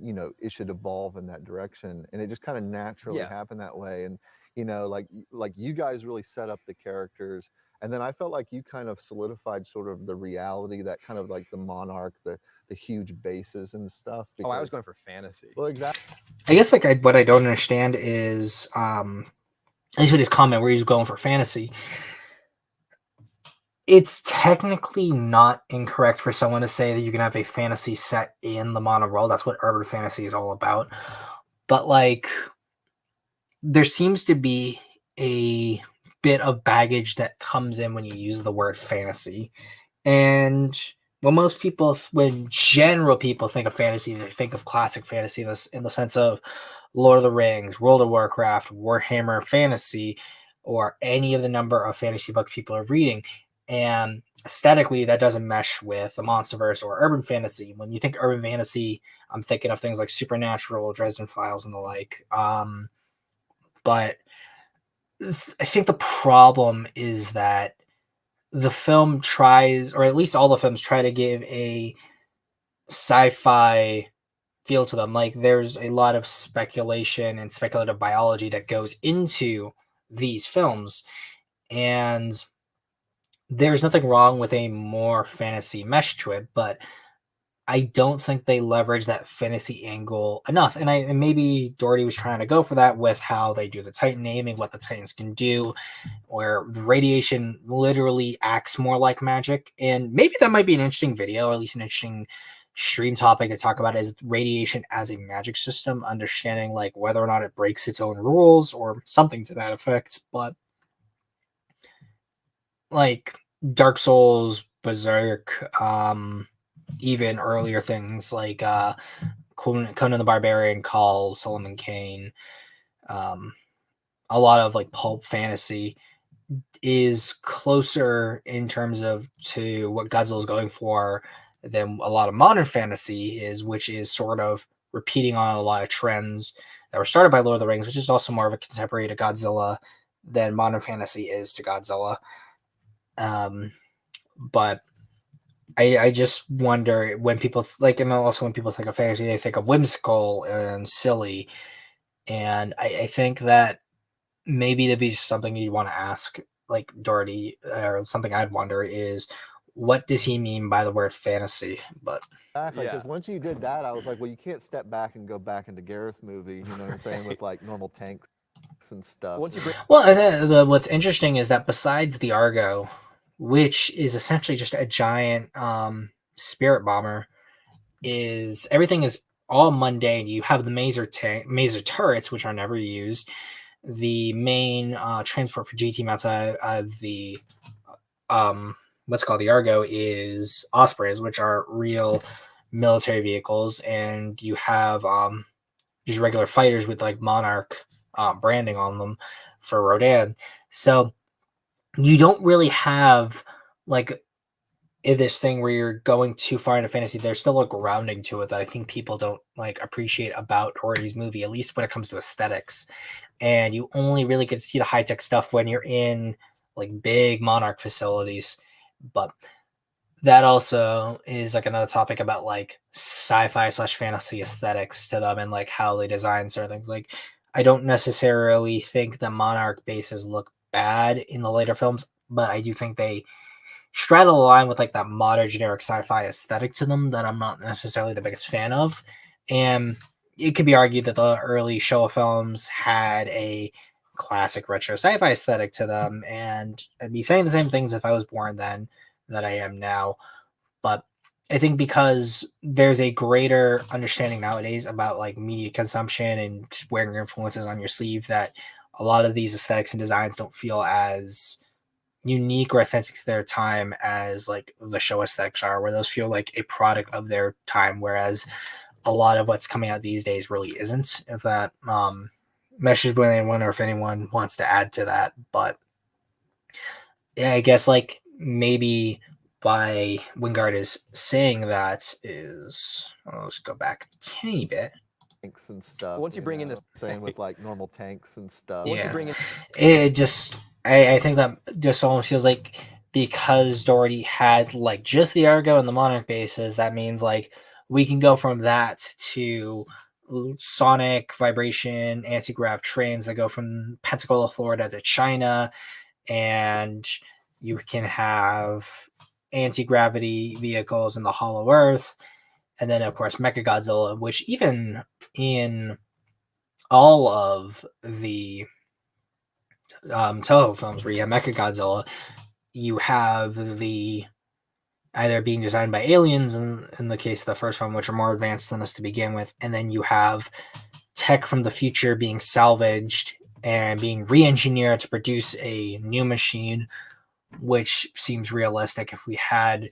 you know, it should evolve in that direction, and it just kind of naturally happened that way. And you know, like you guys really set up the characters, and then I felt like you kind of solidified sort of the reality, that kind of like the monarch, the huge bases and stuff. Because, I was going for fantasy. Well, exactly. I guess like what I don't understand is at least with his comment where he's going for fantasy. It's technically not incorrect for someone to say that you can have a fantasy set in the mono world. That's what urban fantasy is all about. But like, there seems to be a bit of baggage that comes in when you use the word fantasy. And when general people think of fantasy, they think of classic fantasy in the sense of Lord of the Rings, World of Warcraft, Warhammer Fantasy, or any of the number of fantasy books people are reading. And aesthetically, that doesn't mesh with the Monsterverse or urban fantasy. When you think urban fantasy, I'm thinking of things like Supernatural, Dresden Files, and the like. But I think the problem is that the film tries, or at least all the films try to give a sci-fi feel to them. Like there's a lot of speculation and speculative biology that goes into these films. And there's nothing wrong with a more fantasy mesh to it, but I don't think they leverage that fantasy angle enough. And maybe Doherty was trying to go for that with how they do the Titan naming, what the Titans can do, where the radiation literally acts more like magic. And maybe that might be an interesting video, or at least an interesting stream topic to talk about is radiation as a magic system, understanding like whether or not it breaks its own rules or something to that effect. But like Dark Souls, Berserk, even earlier things like Conan the Barbarian, Call, Solomon Kane, a lot of like pulp fantasy is closer in terms of to what Godzilla is going for than a lot of modern fantasy is, which is sort of repeating on a lot of trends that were started by Lord of the Rings, which is also more of a contemporary to Godzilla than modern fantasy is to Godzilla. But I just wonder when people like, and also when people think of fantasy, they think of whimsical and silly. And I think that maybe that'd be something you'd want to ask like Doherty, or something I'd wonder is, what does he mean by the word fantasy? But Exactly, Yeah. because once you did that, I was like, well, you can't step back and go back into Gareth's movie, you know what I'm saying, with like normal tanks and stuff. Once you bring well, what's interesting is that besides the Argo, which is essentially just a giant spirit bomber, is everything is all mundane. You have the maser turrets, which are never used. The main transport for GT outside of the what's called the Argo is Ospreys, which are real military vehicles, and you have just regular fighters with like Monarch branding on them for Rodan. So you don't really have like this thing where you're going too far into fantasy. There's still a grounding to it that I think people don't like appreciate about Doherty's movie, at least when it comes to aesthetics. And you only really get to see the high tech stuff when you're in like big Monarch facilities. But that also is like another topic about like sci-fi / fantasy aesthetics to them and like how they design certain things. Like, I don't necessarily think the Monarch bases look bad in the later films, but I do think they straddle the line with like that modern generic sci-fi aesthetic to them that I'm not necessarily the biggest fan of. And it could be argued that the early Showa films had a classic retro sci-fi aesthetic to them, and I'd be saying the same things if I was born then that I am now. But I think because there's a greater understanding nowadays about like media consumption and just wearing your influences on your sleeve, that a lot of these aesthetics and designs don't feel as unique or authentic to their time as like the show aesthetics are, where those feel like a product of their time, whereas a lot of what's coming out these days really isn't. If that meshes with anyone, or if anyone wants to add to that. But yeah, I guess like maybe why Wingard is saying that is, let's go back a tiny bit. Tanks and stuff. Once you bring in know, the same with like normal tanks and stuff. once Yeah. you bring in It just, I think that just almost feels like because Doherty had like just the Argo and the Monarch bases, that means like we can go from that to sonic vibration anti-grav trains that go from Pensacola, Florida to China, and you can have anti-gravity vehicles in the Hollow Earth, and then of course Mechagodzilla, which even in all of the Toho films where you have Mechagodzilla, you have the either being designed by aliens in the case of the first one, which are more advanced than us to begin with, and then you have tech from the future being salvaged and being re-engineered to produce a new machine, which seems realistic if we had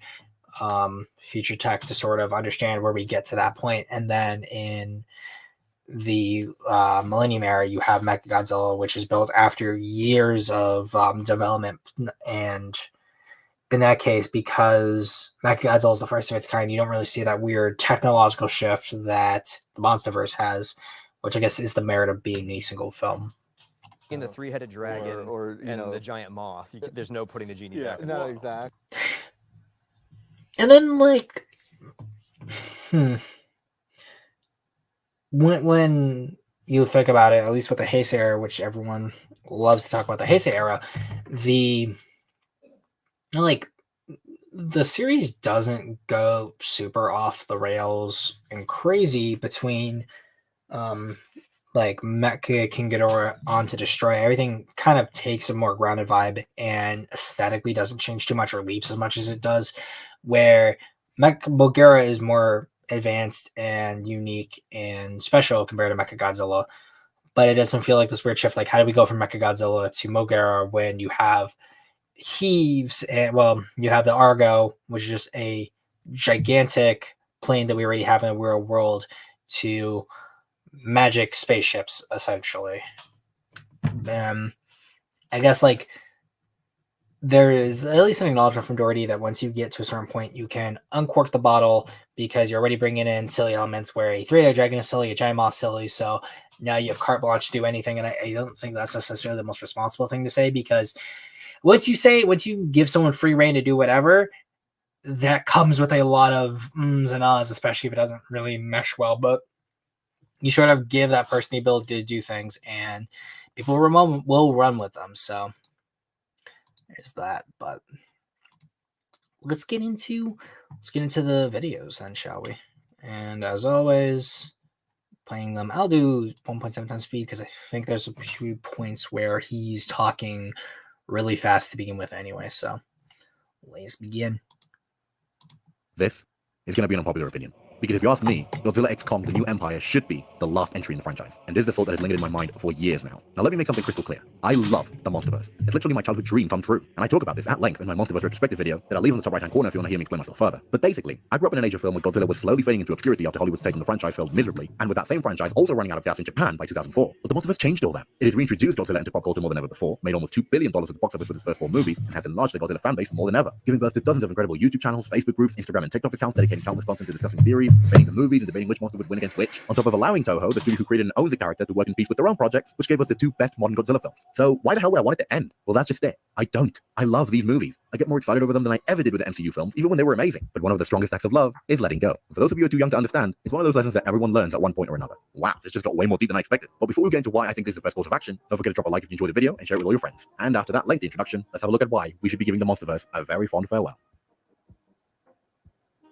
future tech to sort of understand where we get to that point. And then in the Millennium Era, you have Mechagodzilla, which is built after years of development. And in that case, because Mechagodzilla is the first of its kind, you don't really see that weird technological shift that the Monsterverse has, which I guess is the merit of being a single film. in the three-headed dragon or you and know, the giant moth, there's no putting the genie Yeah. back in no, the bottle. exactly. And then like when you think about it, at least with the Heisei era, which everyone loves to talk about the Heisei era, the like the series doesn't go super off the rails and crazy between like Mecha King Ghidorah on to Destroy. Everything kind of takes a more grounded vibe and aesthetically doesn't change too much or leaps as much as it does, where Mech Bulgara is more advanced and unique and special compared to Mechagodzilla. But it doesn't feel like this weird shift. Like, how do we go from Mechagodzilla to Mogera when you have Heaves and, well, you have the Argo, which is just a gigantic plane that we already have in the real world, to magic spaceships, essentially. I guess, like, there is at least an acknowledgement from Doherty that once you get to a certain point, you can uncork the bottle because you're already bringing in silly elements where a three-eyed dragon is silly, a giant moth silly, so now you have carte blanche to do anything, and I don't think that's necessarily the most responsible thing to say, because once you give someone free reign to do whatever, that comes with a lot of ums and ahs, especially if it doesn't really mesh well, but you sort of give that person the ability to do things, and people will run with them, so there's that. But let's get into the videos then, shall we? And as always, playing them, I'll do 1.7 times speed because I think there's a few points where he's talking really fast to begin with anyway. So let's begin. This is going to be an unpopular opinion. Because if you ask me, Godzilla x Kong: The New Empire should be the last entry in the franchise. And this is a thought that has lingered in my mind for years now. Now let me make something crystal clear. I love the Monsterverse. It's literally my childhood dream come true. And I talk about this at length in my Monsterverse retrospective video that I'll leave on the top right hand corner if you want to hear me explain myself further. But basically, I grew up in an age of film where Godzilla was slowly fading into obscurity after Hollywood's take on the franchise failed miserably, and with that same franchise also running out of gas in Japan by 2004. But the Monsterverse changed all that. It has reintroduced Godzilla into pop culture more than ever before, made almost $2 billion at the box office with its first 4 movies, and has enlarged the Godzilla fanbase more than ever, giving birth to dozens of incredible YouTube channels, Facebook groups, Instagram and TikTok accounts dedicating countless content to discussing theories, debating the movies, and debating which monster would win against which, on top of allowing Toho, the studio who created and owns the character, to work in peace with their own projects, which gave us the 2 best modern Godzilla films. So why the hell would I want it to end? Well, that's just it. I don't. I love these movies. I get more excited over them than I ever did with the MCU films, even when they were amazing. But one of the strongest acts of love is letting go. And for those of you who are too young to understand, it's one of those lessons that everyone learns at one point or another. Wow, this just got way more deep than I expected. But before we get into why I think this is the best course of action, don't forget to drop a like if you enjoyed the video and share it with all your friends. And after that lengthy introduction, let's have a look at why we should be giving the Monsterverse a very fond farewell.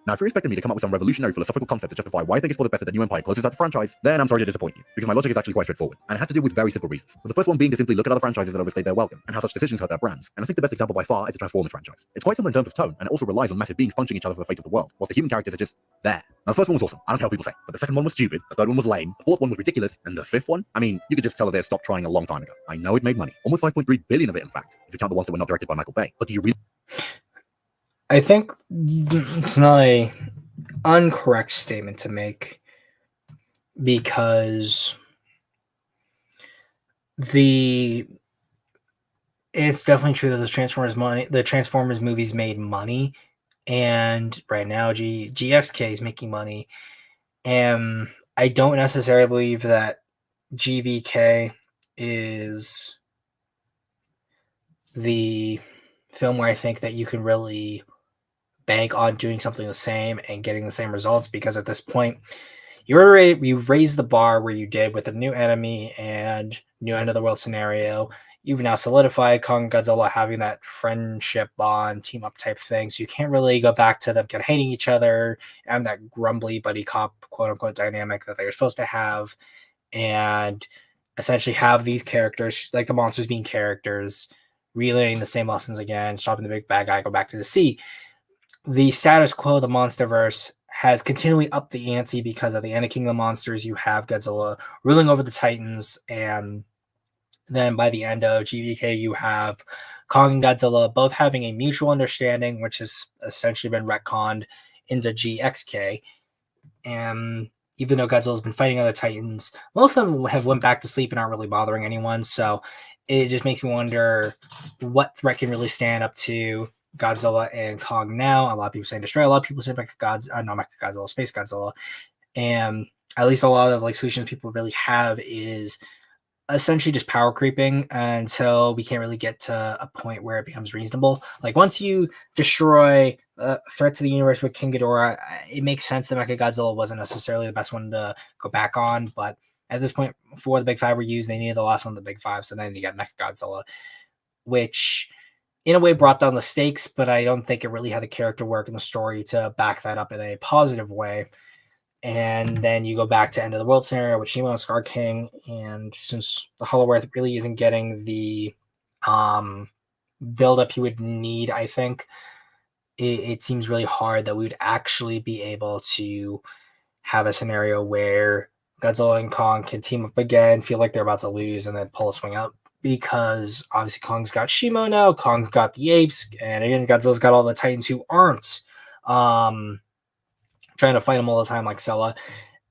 Now, if you're expecting me to come up with some revolutionary philosophical concept to justify why I think it's for the best that the new Empire closes out the franchise, then I'm sorry to disappoint you, because my logic is actually quite straightforward, and it has to do with very simple reasons. But the first one being to simply look at other franchises that overstayed their welcome, and how such decisions hurt their brands. And I think the best example by far is the Transformers franchise. It's quite simple in terms of tone, and it also relies on massive beings punching each other for the fate of the world, whilst the human characters are just there. Now, the first one was awesome, I don't care what people say, but the second one was stupid, the third one was lame, the fourth one was ridiculous, and the fifth one, I mean, you could just tell that they had stopped trying a long time ago. I know it made money, almost 5.3 billion of it in fact, if you count the ones that were not directed by Michael Bay. But do you really? I think it's not a incorrect statement to make, because it's definitely true that the Transformers movies made money, and right now GXK is making money, and I don't necessarily believe that GVK is the film where I think that you can really bank on doing something the same and getting the same results, because at this point you raised the bar where you did with a new enemy and new end of the world scenario. You've now solidified Kong and Godzilla having that friendship bond, team up type thing, so you can't really go back to them kind of hating each other and that grumbly buddy cop quote unquote dynamic that they were supposed to have, and essentially have these characters, like the monsters being characters, relearning the same lessons again, stopping the big bad guy, go back to the sea. The status quo of the Monsterverse has continually upped the ante because of the End of Kingdom monsters. You have Godzilla ruling over the Titans, and then by the end of GVK, you have Kong and Godzilla both having a mutual understanding, which has essentially been retconned into GXK. And even though Godzilla's been fighting other Titans, most of them have went back to sleep and aren't really bothering anyone. So it just makes me wonder what threat can really stand up to Godzilla and Kong now. A lot of people saying destroy. A lot of people saying Mechagodzilla, Space Godzilla, and at least a lot of like solutions people really have is essentially just power creeping until we can't really get to a point where it becomes reasonable. Like once you destroy a threat to the universe with King Ghidorah, it makes sense that Mechagodzilla wasn't necessarily the best one to go back on, but at this point, before the big five were used, they needed the last one of the big five, so then you got Mechagodzilla, which in a way brought down the stakes, but I don't think it really had the character work in the story to back that up in a positive way. And then you go back to End of the World scenario with Shima and Scar King, and since the Hollow Earth really isn't getting the build-up he would need, I think, it seems really hard that we would actually be able to have a scenario where Godzilla and Kong can team up again, feel like they're about to lose, and then pull a swing out. Because obviously Kong's got Shimo now, Kong's got the apes, and again, Godzilla's got all the Titans who aren't trying to fight him all the time like Sella.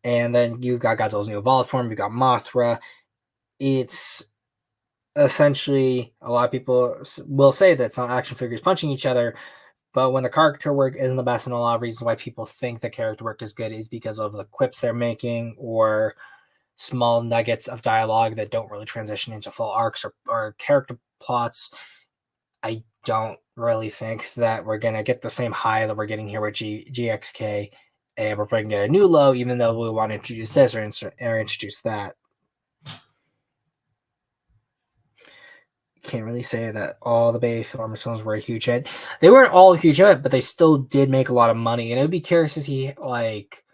And then you've got Godzilla's new evolved form, you've got Mothra. It's essentially, a lot of people will say that it's not action figures punching each other, but when the character work isn't the best, and a lot of reasons why people think the character work is good is because of the quips they're making or small nuggets of dialogue that don't really transition into full arcs or character plots. I don't really think that we're going to get the same high that we're getting here with GXK, and we're going to get a new low, even though we want to introduce this or introduce that. Can't really say that all the Transformers films were a huge hit. They weren't all a huge hit, but they still did make a lot of money, and it would be curious to see like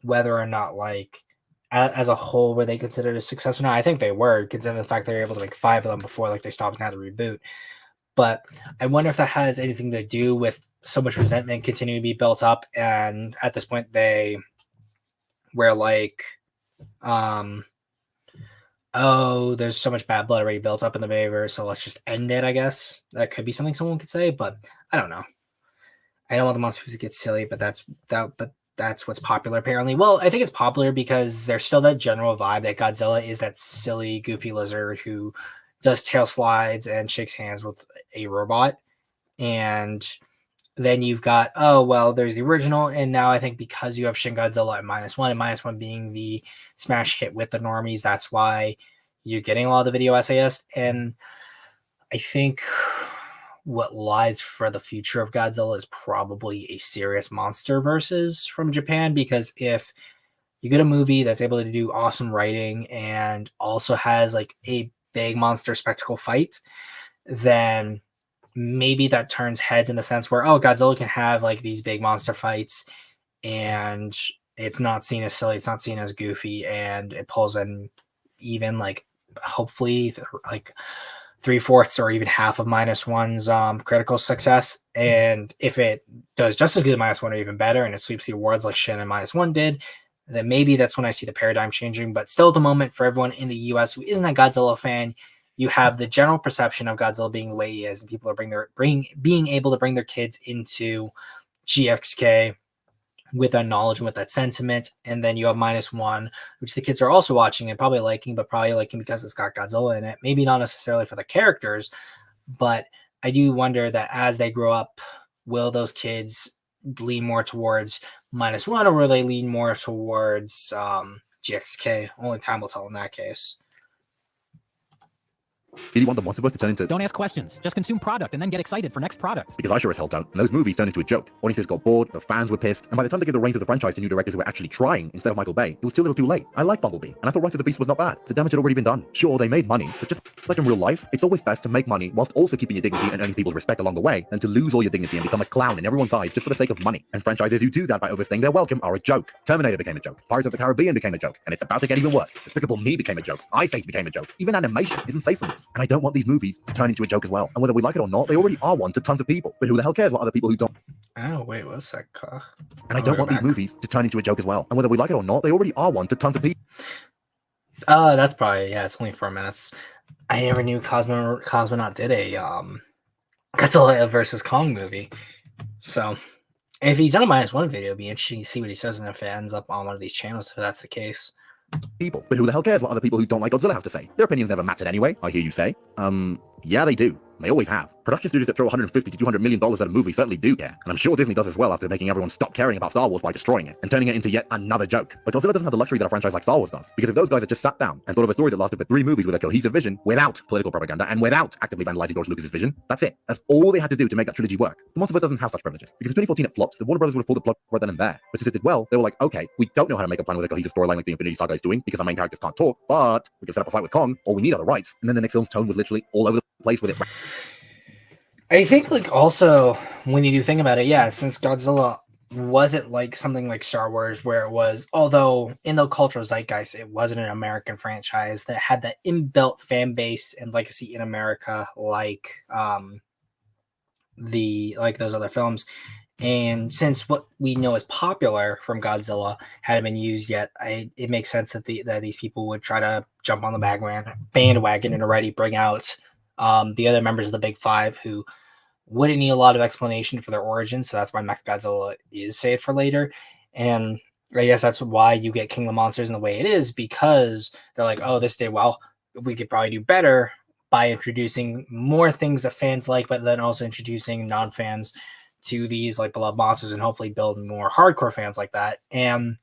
whether or not like as a whole were they considered a success or not. I think they were, considering the fact they were able to make 5 of them before like they stopped and had to reboot. But I wonder if that has anything to do with so much resentment continuing to be built up, and at this point they were like oh, there's so much bad blood already built up in the Bayverse, so let's just end it, I guess. That could be something someone could say, but I don't know. I don't want the monsters to get silly, but that's what's popular apparently. Well, I think it's popular because there's still that general vibe that Godzilla is that silly, goofy lizard who does tail slides and shakes hands with a robot. And then you've got, oh, well, there's the original, and now I think because you have Shin Godzilla at -1, and -1 being the smash hit with the normies, that's why you're getting a lot of the video essayists. And I think what lies for the future of Godzilla is probably a serious Monsterverse from Japan, because if you get a movie that's able to do awesome writing and also has like a big monster spectacle fight, then maybe that turns heads in the sense where, oh, Godzilla can have like these big monster fights and it's not seen as silly, it's not seen as goofy, and it pulls in even like hopefully like 3/4 or even half of -1's critical success. And if it does just as good as -1 or even better, and it sweeps the awards like Shin and -1 did, then maybe that's when I see the paradigm changing. But still, at the moment, for everyone in the US who isn't a Godzilla fan, you have the general perception of Godzilla being the way he is, and people are being able to bring their kids into GXK with that knowledge and with that sentiment. And then you have -1, which the kids are also watching and probably liking, but probably liking because it's got Godzilla in it. Maybe not necessarily for the characters, but I do wonder that as they grow up, will those kids lean more towards -1, or will they lean more towards GXK? Only time will tell in that case. Really want the Monsterverse to turn into... Don't ask questions. Just consume product and then get excited for next products. Because I sure as hell don't. And those movies turned into a joke. Audiences got bored, the fans were pissed, and by the time they gave the reins of the franchise to new directors who were actually trying instead of Michael Bay, it was too little too late. I like Bumblebee, and I thought Rise of the Beast was not bad. The damage had already been done. Sure, they made money, but just like in real life, it's always best to make money whilst also keeping your dignity and earning people's respect along the way, than to lose all your dignity and become a clown in everyone's eyes just for the sake of money. And franchises who do that by overstaying their welcome are a joke. Terminator became a joke. Pirates of the Caribbean became a joke, and it's about to get even worse. Despicable Me became a joke. Ice Age became a joke. Even animation isn't safe from this. And I don't want these movies to turn into a joke as well. And whether we like it or not, they already are one to tons of people. But who the hell cares what other people who don't? Oh, wait, what's that? And I don't want these movies to turn into a joke as well. And whether we like it or not, they already are one to tons of people. That's probably, yeah, it's only 4 minutes. I never knew Cosmonaut did a Godzilla versus Kong movie. So if he's done a -1 video, it'd be interesting to see what he says, and if it ends up on one of these channels, if that's the case. People. But who the hell cares what other people who don't like Godzilla have to say? Their opinions never mattered anyway, I hear you say. Yeah, they do. They always have. Production studios that throw $150 to $200 million at a movie certainly do care. And I'm sure Disney does as well after making everyone stop caring about Star Wars by destroying it and turning it into yet another joke. But Godzilla doesn't have the luxury that a franchise like Star Wars does. Because if those guys had just sat down and thought of a story that lasted for 3 movies with a cohesive vision, without political propaganda and without actively vandalizing George Lucas' vision, that's it. That's all they had to do to make that trilogy work. The Monsterverse doesn't have such privileges. Because in 2014 it flopped, the Warner Brothers would have pulled the plug right then and there. But since it did well, they were like, okay, we don't know how to make a plan with a cohesive storyline like the Infinity Saga is doing, because our main characters can't talk, but we can set up a fight with Kong, or we need other rights. And then the next film's tone was literally all over the place with it. I think, like, also, when you do think about it, yeah, since Godzilla wasn't like something like Star Wars, where it was, although in the cultural zeitgeist, it wasn't an American franchise that had that inbuilt fan base and legacy in America, like those other films. And since what we know is popular from Godzilla hadn't been used yet, it makes sense that these people would try to jump on the bandwagon and already bring out the other members of the Big Five who wouldn't need a lot of explanation for their origins. So that's why Mechagodzilla is saved for later. And I guess that's why you get King of the Monsters in the way it is, because they're like, oh, this did well. We could probably do better by introducing more things that fans like, but then also introducing non-fans to these like beloved monsters and hopefully build more hardcore fans like that. And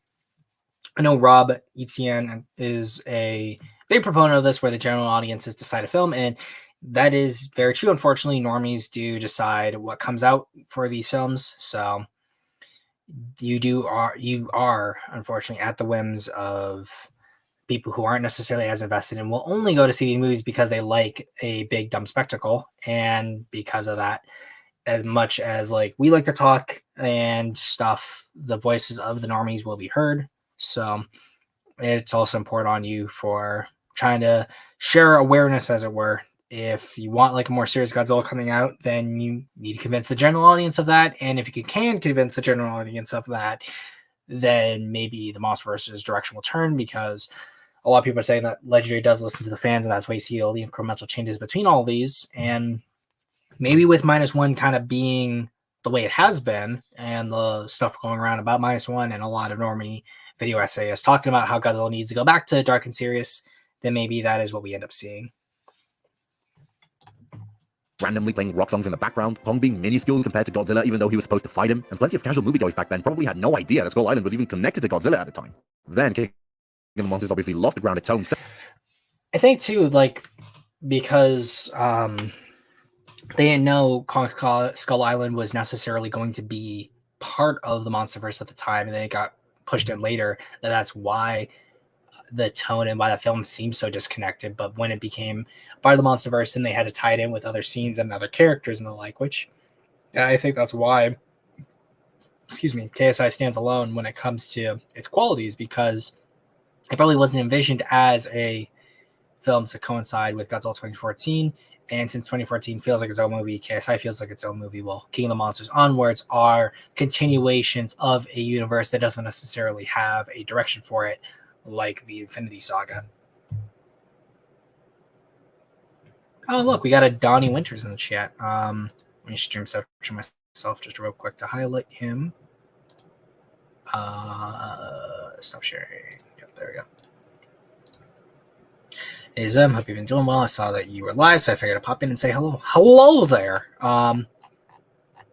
I know Rob Etienne is a big proponent of this, where the general audiences decide a film, and that is very true. Unfortunately, normies do decide what comes out for these films, so you are unfortunately at the whims of people who aren't necessarily as invested and will only go to see these movies because they like a big dumb spectacle, and because of that, as much as like we like to talk and stuff, the voices of the normies will be heard. So it's also important on you for trying to share awareness, as it were. If you want like a more serious Godzilla coming out, then you need to convince the general audience of that. And if you can convince the general audience of that, then maybe the Monsterverse's direction will turn, because a lot of people are saying that Legendary does listen to the fans, and that's why you see all the incremental changes between all these. And maybe with -1 kind of being the way it has been, and the stuff going around about -1 and a lot of normie video essayists talking about how Godzilla needs to go back to dark and serious, then maybe that is what we end up seeing. Randomly playing rock songs in the background, Kong being minuscule compared to Godzilla even though he was supposed to fight him, and plenty of casual moviegoers back then probably had no idea that Skull Island was even connected to Godzilla at the time. Then King of the Monsters obviously lost the ground its own. I think too, like, because they didn't know Skull Island was necessarily going to be part of the Monsterverse at the time, and then it got pushed in later. That's why the tone and why that film seems so disconnected. But when it became part of the Monsterverse, and they had to tie it in with other scenes and other characters and the like, which I think that's why, KSI stands alone when it comes to its qualities, because it probably wasn't envisioned as a film to coincide with Godzilla 2014. And since 2014 feels like its own movie, KSI feels like its own movie. Well, King of the Monsters onwards are continuations of a universe that doesn't necessarily have a direction for it, like the Infinity Saga. Oh, look, we got a Donnie Winters in the chat. Let me stream section myself just real quick to highlight him. Stop sharing. Yep, there we go. Hey, Zim, hope you've been doing well. I saw that you were live, so I figured I'd pop in and say hello. Hello there.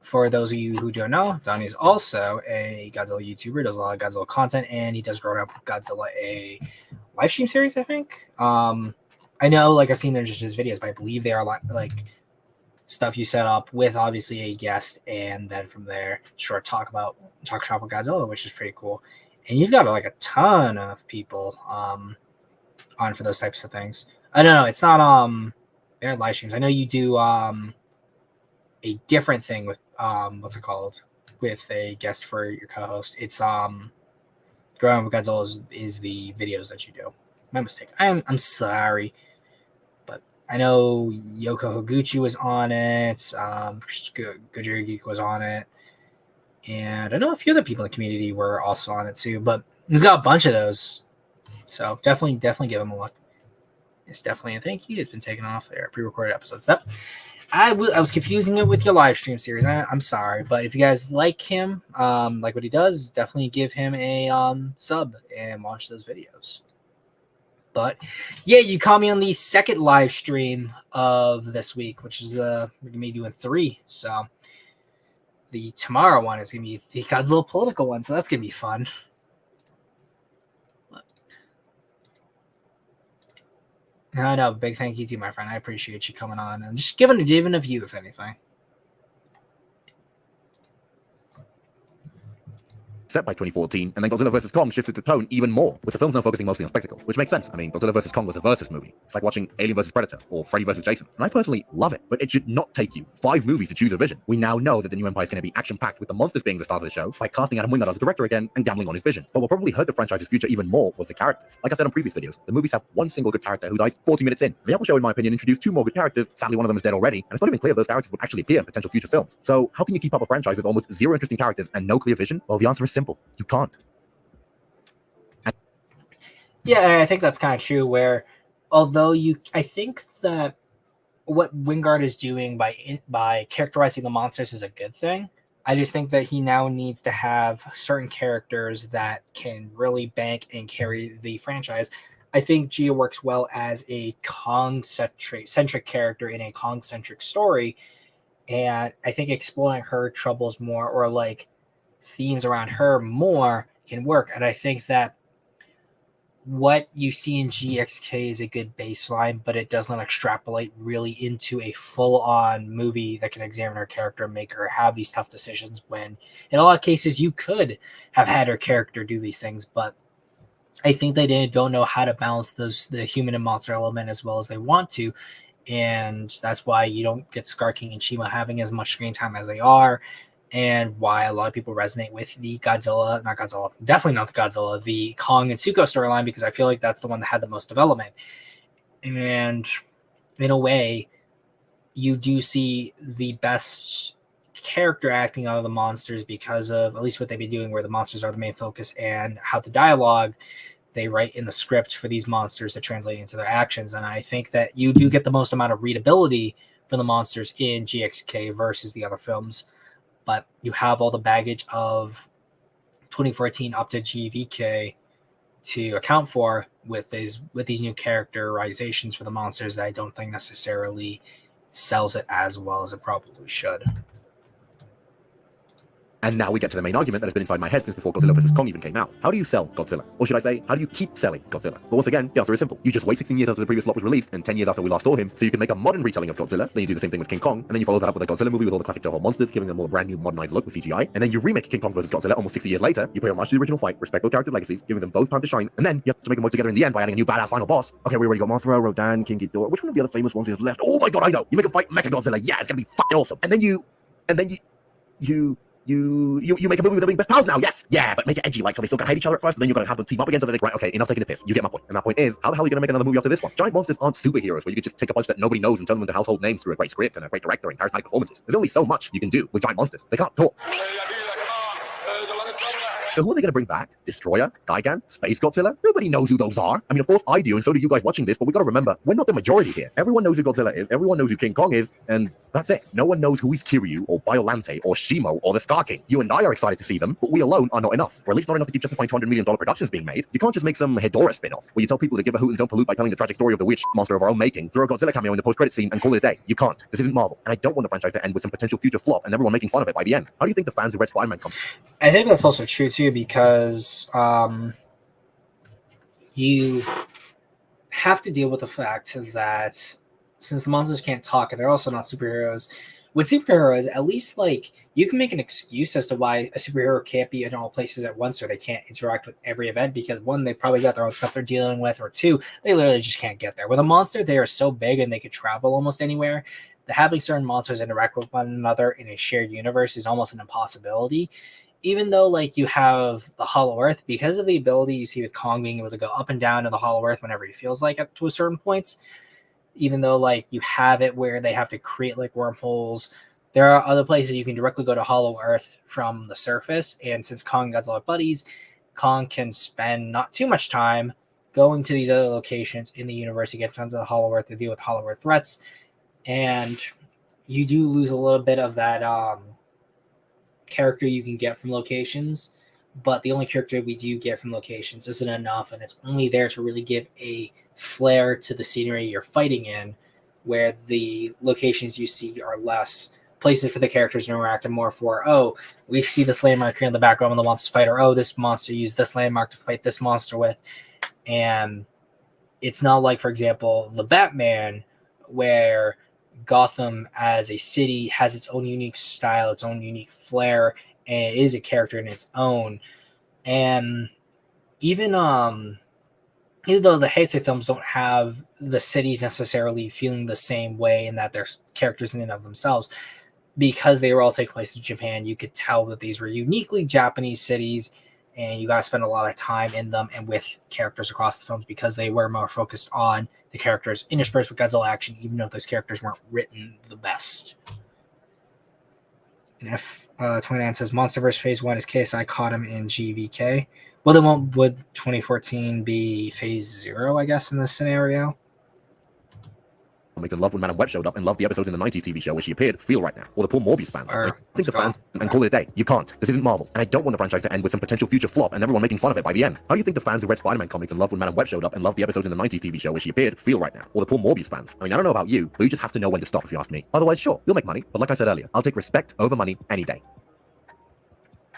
For those of you who don't know, Donnie's also a Godzilla YouTuber, does a lot of Godzilla content, and he does Growing Up with Godzilla, a live stream series, I think. I know, like, I've seen their just his videos, but I believe they are like stuff you set up with obviously a guest, and then from there, talk shop with Godzilla, which is pretty cool. And you've got like a ton of people on for those types of things. I don't know, it's not they're live streams. I know you do a different thing with what's it called, with a guest for your co-host. It's Growing Up with Godzilla is the videos that you do. My mistake. I'm sorry, but I know Yoko Higuchi was on it. Gojira Geek was on it, and I know a few other people in the community were also on it too. But he's got a bunch of those, so definitely give him a look. It's definitely a thank you. It's been taken off there. Pre-recorded episodes. Yep. I was confusing it with your live stream series. I'm sorry, but if you guys like him, like what he does, definitely give him a sub and watch those videos. But yeah, you caught me on the second live stream of this week, which is we're gonna be doing 3. So the tomorrow one is gonna be the Godzilla political one, so that's gonna be fun. I know, big thank you to you, my friend. I appreciate you coming on and just giving a view, if anything. set by 2014, and then Godzilla vs. Kong shifted the tone even more, with the films now focusing mostly on spectacle, which makes sense. I mean, Godzilla vs. Kong was a versus movie. It's like watching Alien vs. Predator or Freddy vs. Jason. And I personally love it, but it should not take you 5 movies to choose a vision. We now know that the new Empire is going to be action-packed, with the monsters being the stars of the show, by casting Adam Wingard as a director again and gambling on his vision. But what probably hurt the franchise's future even more was the characters. Like I said on previous videos, the movies have one single good character who dies 40 minutes in. The Apple show, in my opinion, introduced 2 more good characters. Sadly, one of them is dead already, and it's not even clear if those characters would actually appear in potential future films. So how can you keep up a franchise with almost 0 interesting characters and no clear vision? Well, the answer is simple. You can't. Yeah, I think that's kind of true. Where, although I think that what Wingard is doing by characterizing the monsters is a good thing. I just think that he now needs to have certain characters that can really bank and carry the franchise. I think Gia works well as a Kong-centric character in a Kong-centric story, and I think exploring her troubles more, or like themes around her more, can work. And I think that what you see in GXK is a good baseline, but it doesn't extrapolate really into a full-on movie that can examine her character and make her have these tough decisions, when in a lot of cases you could have had her character do these things. But I think they don't know how to balance the human and monster element as well as they want to, and that's why you don't get Scar King and Shima having as much screen time as they are, and why a lot of people resonate with the definitely not the Godzilla, the Kong and Tsuko storyline, because I feel like that's the one that had the most development. And in a way, you do see the best character acting out of the monsters because of at least what they've been doing, where the monsters are the main focus, and how the dialogue they write in the script for these monsters to translate into their actions. And I think that you do get the most amount of readability for the monsters in GXK versus the other films. But you have all the baggage of 2014 up to GVK to account for with these new characterizations for the monsters that I don't think necessarily sells it as well as it probably should. And now we get to the main argument that has been inside my head since before Godzilla vs. Kong even came out. How do you sell Godzilla? Or should I say, how do you keep selling Godzilla? But once again, the answer is simple. You just wait 16 years after the previous lot was released, and 10 years after we last saw him, so you can make a modern retelling of Godzilla. Then you do the same thing with King Kong, and then you follow that up with a Godzilla movie with all the classic Toho monsters, giving them all a brand new modernized look with CGI. And then you remake King Kong vs. Godzilla almost 60 years later. You pay homage to the original fight, respect both characters' legacies, giving them both time to shine, and then you have to make them work together in the end by adding a new badass final boss. Okay, we already got Mothra, Rodan, King Ghidorah. Which one of the other famous ones is left? Oh my god, I know! You make them fight Mechagodzilla. Yeah, it's gonna be fucking awesome. And then you make a movie with them being best pals now, yes, yeah, but make it edgy, like, so they still gotta hate each other at first, but then you're gonna have them team up again, so they're like, right, okay, enough taking the piss, you get my point. And that point is, how the hell are you gonna make another movie after this one? Giant monsters aren't superheroes where you could just take a bunch that nobody knows and turn them into household names through a great script and a great director and charismatic performances. There's only so much you can do with giant monsters. They can't talk. So who are they going to bring back? Destroyer? Gigan? Space Godzilla? Nobody knows who those are. I mean, of course I do, and so do you guys watching this, but we got to remember, we're not the majority here. Everyone knows who Godzilla is, everyone knows who King Kong is, and that's it. No one knows who is Kiryu, or Biolante, or Shimo, or the Scar King. You and I are excited to see them, but we alone are not enough. Or at least not enough to keep justifying $200 million productions being made. You can't just make some Hedorah spin-off, where you tell people to give a hoot and don't pollute by telling the tragic story of the witch monster of our own making, throw a Godzilla cameo in the post-credit scene, and call it a day. You can't. This isn't Marvel, and I don't want the franchise to end with some potential future flop and everyone making fun of it by the end. How do you think the fans who read Spider-Man come? I think that's also true too, because you have to deal with the fact that since the monsters can't talk and they're also not superheroes, with superheroes, at least like you can make an excuse as to why a superhero can't be in all places at once, or they can't interact with every event, because one, they probably got their own stuff they're dealing with, or two, they literally just can't get there. With a monster, they are so big and they could travel almost anywhere that having certain monsters interact with one another in a shared universe is almost an impossibility. Even though, like, you have the Hollow Earth, because of the ability you see with Kong being able to go up and down in the Hollow Earth whenever he feels like it to a certain point, even though, like, you have it where they have to create, like, wormholes, there are other places you can directly go to Hollow Earth from the surface, and since Kong and Godzilla are buddies, Kong can spend not too much time going to these other locations in the universe to get onto the Hollow Earth to deal with Hollow Earth threats, and you do lose a little bit of that, character you can get from locations, but the only character we do get from locations isn't enough, and it's only there to really give a flair to the scenery you're fighting in, where the locations you see are less places for the characters to interact and more for, oh, we see this landmark here in the background when the monsters fight, or oh, this monster used this landmark to fight this monster with. And it's not like, for example, the Batman, where Gotham as a city has its own unique style, its own unique flair, and it is a character in its own. And even even though the Heisei films don't have the cities necessarily feeling the same way and that they're characters in and of themselves, because they were all taking place in Japan, you could tell that these were uniquely Japanese cities, and you got to spend a lot of time in them and with characters across the films because they were more focused on the characters interspersed with Godzilla action, even though those characters weren't written the best. And if 29 says Monsterverse Phase 1 is KSI caught him in GVK, well, then would 2014 be Phase 0, I guess, in this scenario? Comics and loved when Madame Web showed up and loved the episodes in the 90s TV show where she appeared feel right now. Or the poor Morbius fans. Or, think the fans and call it a day. You can't. This isn't Marvel. And I don't want the franchise to end with some potential future flop and everyone making fun of it by the end. How do you think the fans who read Spider-Man comics and loved when Madame Web showed up and loved the episodes in the 90s TV show where she appeared feel right now? Or the poor Morbius fans. I mean, I don't know about you, but you just have to know when to stop if you ask me. Otherwise, sure, you'll make money. But like I said earlier, I'll take respect over money any day.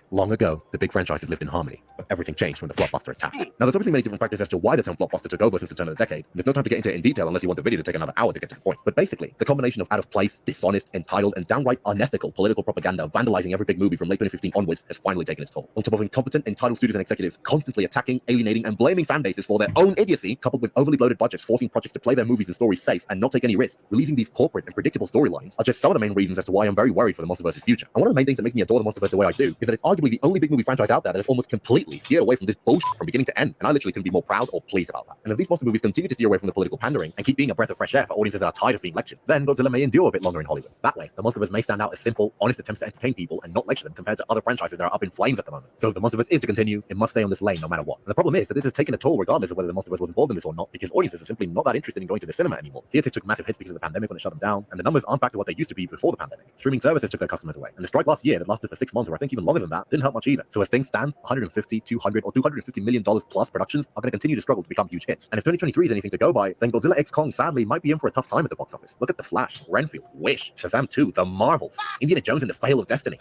Long ago, the big franchises lived in harmony, but everything changed when the Flopbuster attacked. Now, there's obviously many different factors as to why the term Flopbuster took over since the turn of the decade. There's no time to get into it in detail unless you want the video to take another hour to get to the point. But basically, the combination of out-of-place, dishonest, entitled, and downright unethical political propaganda vandalizing every big movie from late 2015 onwards has finally taken its toll. On top of incompetent, entitled studios and executives constantly attacking, alienating, and blaming fan bases for their own idiocy, coupled with overly bloated budgets forcing projects to play their movies and stories safe and not take any risks, releasing these corporate and predictable storylines are just some of the main reasons as to why I'm very worried for the Monsterverse's future. And one of the main things that makes me adore the Monsterverse the way I do is that it's arguably the only big movie franchise out there that has almost completely steered away from this bullshit from beginning to end, and I literally couldn't be more proud or pleased about that. And if these monster movies continue to steer away from the political pandering and keep being a breath of fresh air for audiences that are tired of being lectured, then Godzilla may endure a bit longer in Hollywood. That way, the Monsterverse may stand out as simple, honest attempts to entertain people and not lecture them compared to other franchises that are up in flames at the moment. So if the Monsterverse is to continue, it must stay on this lane no matter what. And the problem is that this has taken a toll regardless of whether the Monsterverse was involved in this or not, because audiences are simply not that interested in going to the cinema anymore. Theaters took massive hits because of the pandemic when it shut them down, and the numbers aren't back to what they used to be before the pandemic. Streaming services took their customers away, and the strike last year that lasted for 6 months, or I think even longer than that, didn't help much either. So as things stand, 150, 200, or $250 million plus productions are going to continue to struggle to become huge hits. And if 2023 is anything to go by, then Godzilla X Kong sadly might be in for a tough time at the box office. Look at The Flash, Renfield, Wish, Shazam 2, The Marvels, Indiana Jones and the Fail of Destiny.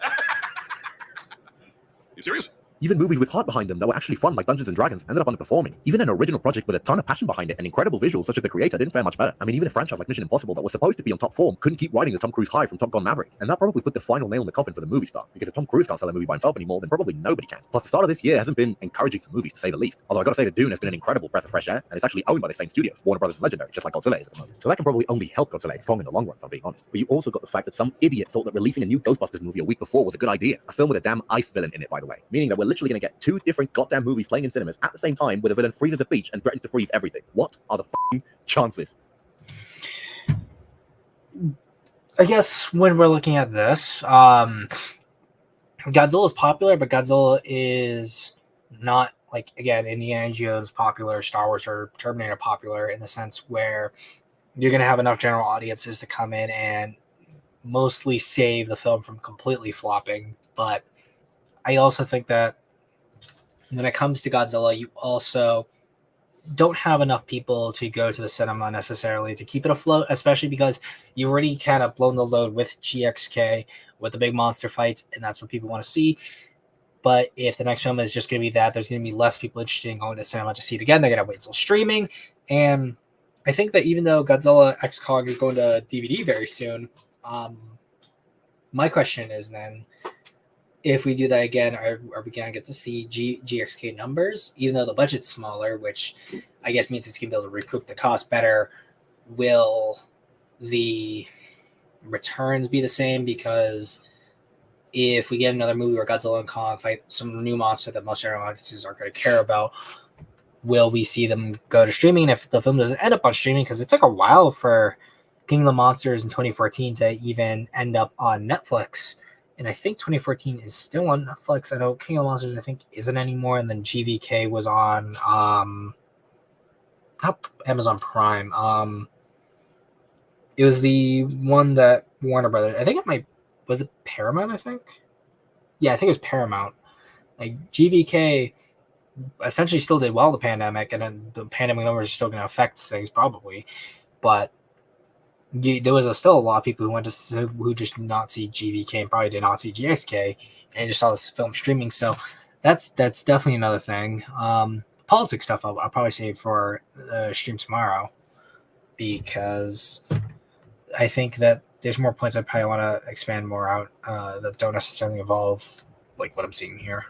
You serious? Even movies with heart behind them that were actually fun, like Dungeons & Dragons, ended up underperforming. Even an original project with a ton of passion behind it and incredible visuals such as The Creator didn't fare much better. I mean, even a franchise like Mission Impossible that was supposed to be on top form couldn't keep riding the Tom Cruise high from Top Gun Maverick. And that probably put the final nail in the coffin for the movie star, because if Tom Cruise can't sell a movie by himself anymore, then probably nobody can. Plus, the start of this year hasn't been encouraging for movies, to say the least. Although I gotta say that Dune has been an incredible breath of fresh air, and it's actually owned by the same studio, Warner Brothers and Legendary, just like Godzilla is at the moment. So that can probably only help Godzilla X Kong in the long run, if I'm being honest. But you also got the fact that some idiot thought that releasing a new Ghostbusters movie a week before was a good idea. A film with a damn ice villain in it, by the way. Meaning that we're literally gonna get 2 different goddamn movies playing in cinemas at the same time with a villain freezes a beach and threatens to freeze everything. What are the f***ing chances? I guess when we're looking at this, Godzilla is popular, but Godzilla is not, like, again, Indiana Jones popular, Star Wars or Terminator popular, in the sense where you're going to have enough general audiences to come in and mostly save the film from completely flopping. But I also think that when it comes to Godzilla, you also don't have enough people to go to the cinema necessarily to keep it afloat, especially because you've already kind of blown the load with GXK, with the big monster fights, and that's what people want to see. But if the next film is just going to be that, there's going to be less people interested in going to cinema to see it again. They're going to wait until streaming. And I think that even though Godzilla X Kong is going to DVD very soon, my question is then, if we do that again, are we going to get to see GXK numbers, even though the budget's smaller, which I guess means it's going to be able to recoup the cost better? Will the returns be the same? Because if we get another movie where Godzilla and Kong fight some new monster that most general audiences aren't going to care about, will we see them go to streaming? And if the film doesn't end up on streaming, because it took a while for King of the Monsters in 2014 to even end up on Netflix, and I think 2014 is still on Netflix. I know King of the Monsters, I think, isn't anymore. And then GVK was on not Amazon Prime. It was the one that Warner Brothers, I think was it Paramount, I think? Yeah, I think it was Paramount. Like, GVK essentially still did well the pandemic, and then the pandemic numbers are still going to affect things probably. But there was still a lot of people who who just did not see GVK and probably did not see GXK and just saw this film streaming. So that's definitely another thing. Politics stuff I'll probably save for stream tomorrow, because I think that there's more points I probably want to expand more out that don't necessarily involve like what I'm seeing here.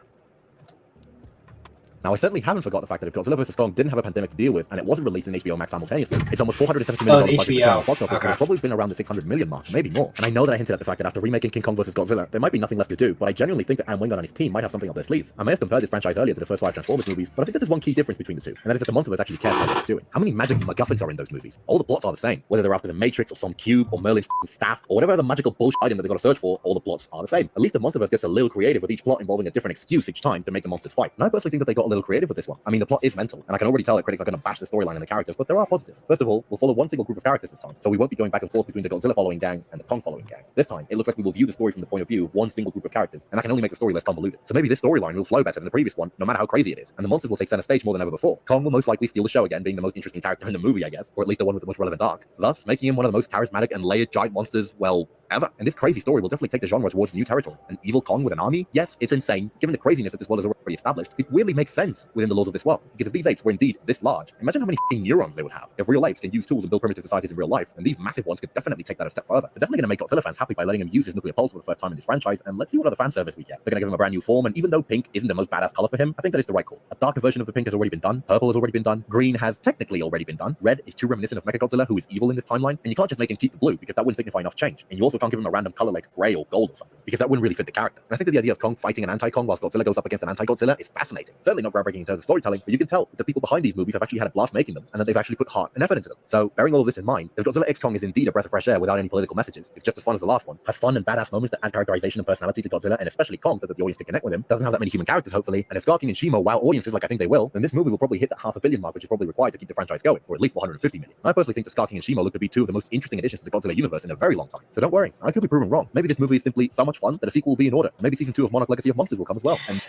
Now, I certainly haven't forgot the fact that if Godzilla vs. Kong didn't have a pandemic to deal with, and it wasn't released in HBO Max simultaneously, it's almost $470 million it's budget HBO. at box office, Okay. would have probably been around the 600 million mark, maybe more. And I know that I hinted at the fact that after remaking King Kong vs. Godzilla, there might be nothing left to do, but I genuinely think that Anne Wingard and his team might have something up their sleeves. I may have compared this franchise earlier to the first 5 Transformers movies, but I think that there's one key difference between the two, and that is that the Monsterverse actually cares about what it's doing. How many magic MacGuffins are in those movies? All the plots are the same. Whether they're after the Matrix or some cube or Merlin's staff or whatever other magical bullshit item that they got to search for, all the plots are the same. At least the Monsterverse gets a little creative with each plot involving a different excuse each time to make the monsters fight. And I personally think that they got a little creative with this one. I mean, the plot is mental, and I can already tell that critics are going to bash the storyline and the characters, but there are positives. First of all, we'll follow one single group of characters this time, so we won't be going back and forth between the Godzilla following gang and the Kong following gang. This time, it looks like we will view the story from the point of view of one single group of characters, and that can only make the story less convoluted. So maybe this storyline will flow better than the previous one, no matter how crazy it is, and the monsters will take center stage more than ever before. Kong will most likely steal the show again, being the most interesting character in the movie, I guess, or at least the one with the most relevant arc, thus making him one of the most charismatic and layered giant monsters, well, ever. And this crazy story will definitely take the genre towards new territory. An evil Kong with an army? Yes, it's insane. Given the craziness that this world is already established, it weirdly makes sense within the laws of this world. Because if these apes were indeed this large, imagine how many neurons they would have. If real apes can use tools and build primitive societies in real life, and these massive ones could definitely take that a step further. They're definitely going to make Godzilla fans happy by letting him use his nuclear pulse for the first time in this franchise, and let's see what other fan service we get. They're going to give him a brand new form, and even though pink isn't the most badass color for him, I think that is the right call. A darker version of the pink has already been done, purple has already been done, green has technically already been done, red is too reminiscent of Mechagodzilla, who is evil in this timeline, and you can't just make him keep the blue, because that wouldn't signify enough change. And you also can't give him a random color like gray or gold or something, because that wouldn't really fit the character. And I think that the idea of Kong fighting an anti-Kong whilst Godzilla goes up against an anti-Godzilla is fascinating. Certainly not groundbreaking in terms of storytelling, but you can tell that the people behind these movies have actually had a blast making them, and that they've actually put heart and effort into them. So, bearing all of this in mind, if Godzilla X Kong is indeed a breath of fresh air without any political messages, it's just as fun as the last one, has fun and badass moments that add characterization and personality to Godzilla, and especially Kong, so that the audience can connect with him, doesn't have that many human characters hopefully, and if Scar King and Shimo wow audiences like I think they will, then this movie will probably hit that $500 million mark, which is probably required to keep the franchise going, or at least $450 million. I personally think that Scar King and Shimo look to be two of the most interesting additions to the Godzilla universe in a very long time. So don't worry, I could be proven wrong. Maybe this movie is simply so much fun that a sequel will be in order. Maybe season 2 of Monarch Legacy of Monsters will come as well. And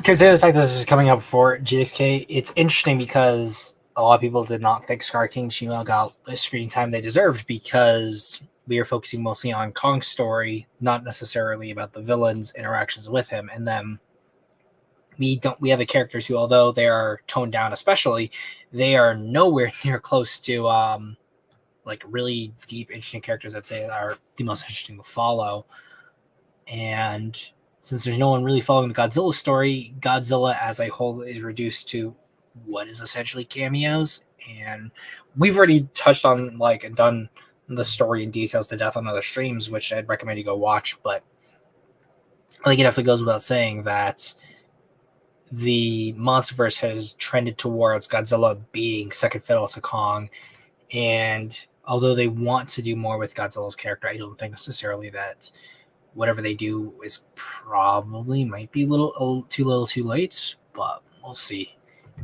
consider the fact that this is coming up before GXK, it's interesting because a lot of people did not think Scar King Shimo got the screen time they deserved because we are focusing mostly on Kong's story, not necessarily about the villains' interactions with him. And then we have the characters who, although they are toned down, especially, they are nowhere near close to like really deep, interesting characters that say are the most interesting to follow. And since there's no one really following the Godzilla story, Godzilla as a whole is reduced to what is essentially cameos. And we've already touched on and done the story in details to death on other streams, which I'd recommend you go watch. But I think it definitely goes without saying that the Monsterverse has trended towards Godzilla being second fiddle to Kong. And although they want to do more with Godzilla's character, I don't think necessarily that whatever they do is probably might be a little too late, but we'll see.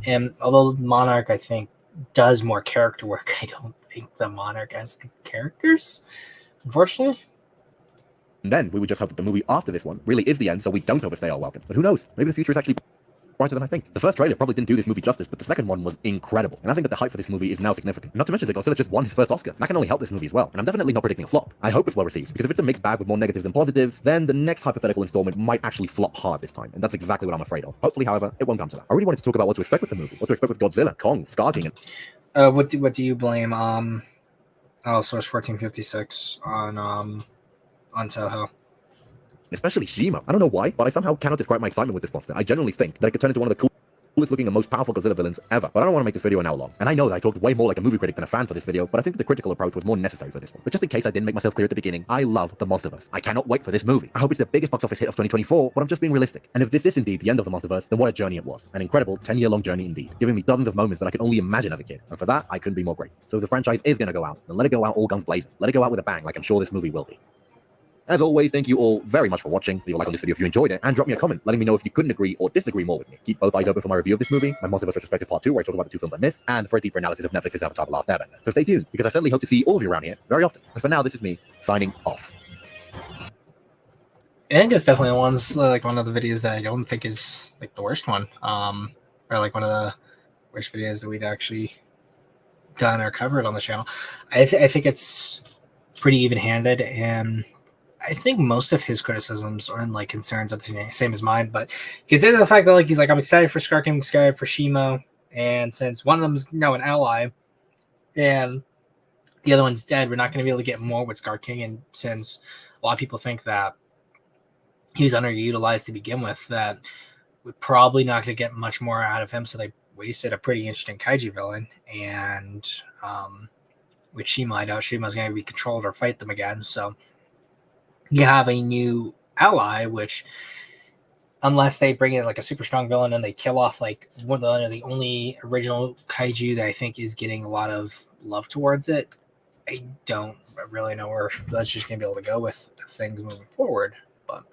And although Monarch, I think, does more character work, I don't think the Monarch has good characters, unfortunately. And then we would just hope that the movie after this one really is the end, so we don't overstay our welcome. But who knows? Maybe the future is actually brighter than I think. The first trailer probably didn't do this movie justice, but the second one was incredible. And I think that the hype for this movie is now significant. Not to mention that Godzilla just won his first Oscar. That can only help this movie as well. And I'm definitely not predicting a flop. I hope it's well received, because if it's a mixed bag with more negatives than positives, then the next hypothetical installment might actually flop hard this time. And that's exactly what I'm afraid of. Hopefully, however, it won't come to that. I really wanted to talk about what to expect with the movie, what to expect with Godzilla, Kong, Scar King, and What do you blame Source 1456 on Toho? especially Shimo. I don't know why, but I somehow cannot describe my excitement with this monster. I genuinely think that it could turn into one of the coolest looking and most powerful Godzilla villains ever. But I don't want to make this video an hour long. And I know that I talked way more like a movie critic than a fan for this video, but I think that the critical approach was more necessary for this one. But just in case I didn't make myself clear at the beginning, I love the Monsterverse. I cannot wait for this movie. I hope it's the biggest box office hit of 2024, but I'm just being realistic. And if this is indeed the end of the Monsterverse, then what a journey it was. An incredible 10-year-long journey indeed, giving me dozens of moments that I could only imagine as a kid. And for that, I couldn't be more grateful. So if the franchise is going to go out, then let it go out all guns blazing. Let it go out with a bang, like I'm sure this movie will be. As always, thank you all very much for watching. Leave a like on this video if you enjoyed it, and drop me a comment letting me know if you couldn't agree or disagree more with me. Keep both eyes open for my review of this movie, my Monsterverse Retrospective Part 2, where I talk about the 2 films I missed, and for a deeper analysis of Netflix's Avatar: The Last Airbender. So stay tuned, because I certainly hope to see all of you around here very often. And for now, this is me, signing off. I think it's definitely one of the videos that I don't think is like the worst one, or like one of the worst videos that we'd actually done or covered on the channel. I think it's pretty even-handed, and I think most of his criticisms or concerns are the same as mine. But consider the fact that he's like, I'm excited for Scar King, excited for Shimo, and since one of them is an ally, and the other one's dead, we're not going to be able to get more with Scar King. And since a lot of people think that he was underutilized to begin with, that we're probably not going to get much more out of him, so they wasted a pretty interesting kaiju villain. And with Shima, I doubt Shima's going to be controlled or fight them again. So you have a new ally, which, unless they bring in like a super strong villain and they kill off like one of the only original kaiju that I think is getting a lot of love towards it, I don't really know where that's just going to be able to go with things moving forward. But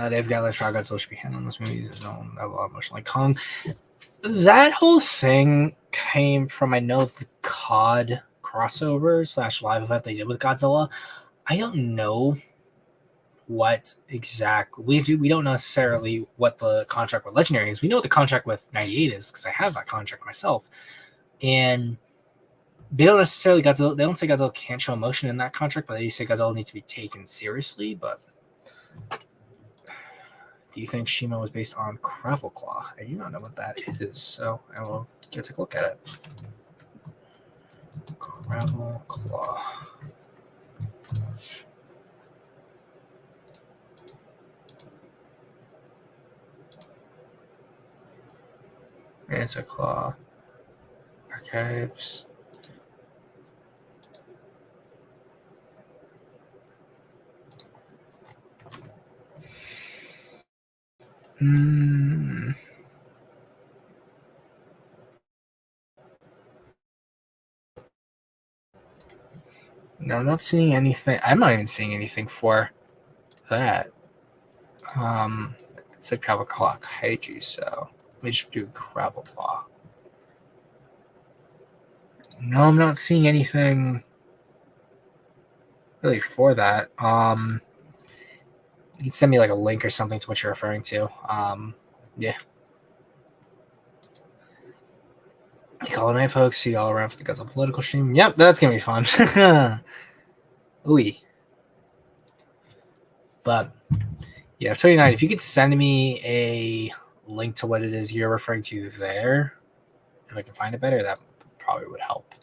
they've got like Godzilla should be handling this movie. There's no a lot of emotion like Kong. That whole thing came from, I know, the COD crossover / live event they did with Godzilla. I don't know what exact we don't necessarily what the contract with Legendary is. We know what the contract with 98 is because I have that contract myself, and they don't necessarily Godzilla. They don't say Godzilla can't show emotion in that contract, but they say Godzilla needs to be taken seriously. But do you think Shima was based on Gravelclaw? I do not know what that is, so I will go take a look at it. Gravelclaw. Manticlaw. Archives. No, I'm not seeing anything. I'm not even seeing anything for that. It's a Gravelclaw Kaiju, so we should do Gravelclaw. No, I'm not seeing anything really for that. You can send me like a link or something to what you're referring to. Yeah. Call night, folks. See you all around for the Godzilla political stream. Yep, that's gonna be fun. Ooh. But yeah, 29. If you could send me a link to what it is you're referring to there, if I can find it better, that probably would help.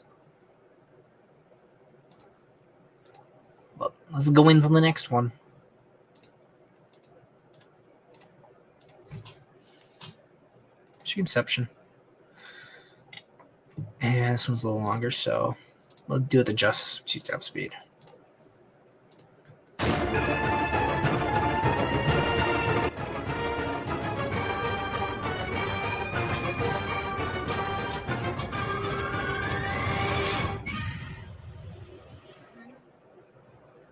But let's go into the next one. Streamception. And this one's a little longer, so we'll do it the justice of 2-tap speed.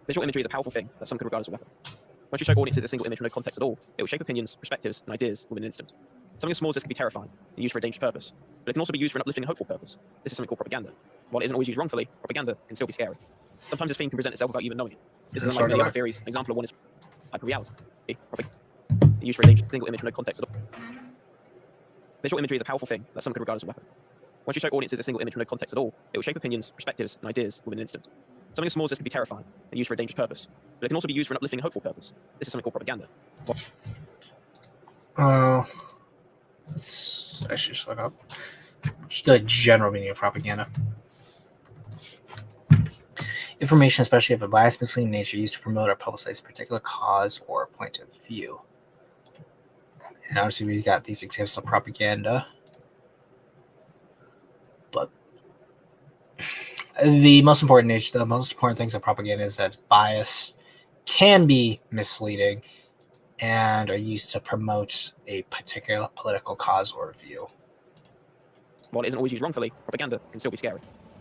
Visual imagery is a powerful thing that some could regard as a weapon. Once you show audiences a single image with no context at all, it will shape opinions, perspectives, and ideas within an instant. Something as small as this can be terrifying and used for a dangerous purpose, but it can also be used for an uplifting and hopeful purpose. This is something called propaganda. While it isn't always used wrongfully, propaganda can still be scary. Sometimes this theme can present itself without even knowing it. This is unlike many other theories. An example of one is hyperreality. Used for a dangerous single image with no context at all. Visual imagery is a powerful thing that some could regard as a weapon. Once you show audiences a single image with no context at all, it will shape opinions, perspectives, and ideas within an instant. Something as small as this can be terrifying and used for a dangerous purpose, but it can also be used for an uplifting and hopeful purpose. This is something called propaganda. I should just look up just the general meaning of propaganda. Information, especially of a biased, misleading nature, used to promote or publicize a particular cause or point of view. And obviously, we got these examples of propaganda. But the most important things of propaganda is that it's biased, can be misleading, and are used to promote a particular political cause or view. While it isn't always used wrongfully, propaganda can still be scary.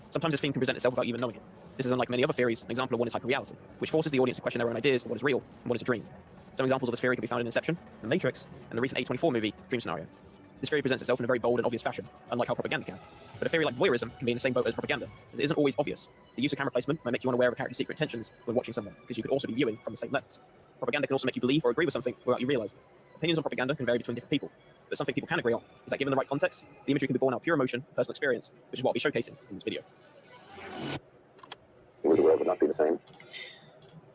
Sometimes this theme can present itself without even knowing it. This is unlike many other theories. An example of one is hyperreality, which forces the audience to question their own ideas of what is real and what is a dream. Some examples of this theory can be found in Inception, The Matrix, and the recent A24 movie, Dream Scenario. This theory presents itself in a very bold and obvious fashion, unlike how propaganda can. But a theory like voyeurism can be in the same boat as propaganda, as it isn't always obvious. The use of camera placement might make you unaware of a character's secret intentions when watching someone, because you could also be viewing from the same lens. Propaganda can also make you believe or agree with something without you realizing. Opinions on propaganda can vary between different people, but something people can agree on is that given the right context, the imagery can be born out of pure emotion, personal experience, which is what I'll be showcasing in this video. The world would not be the same.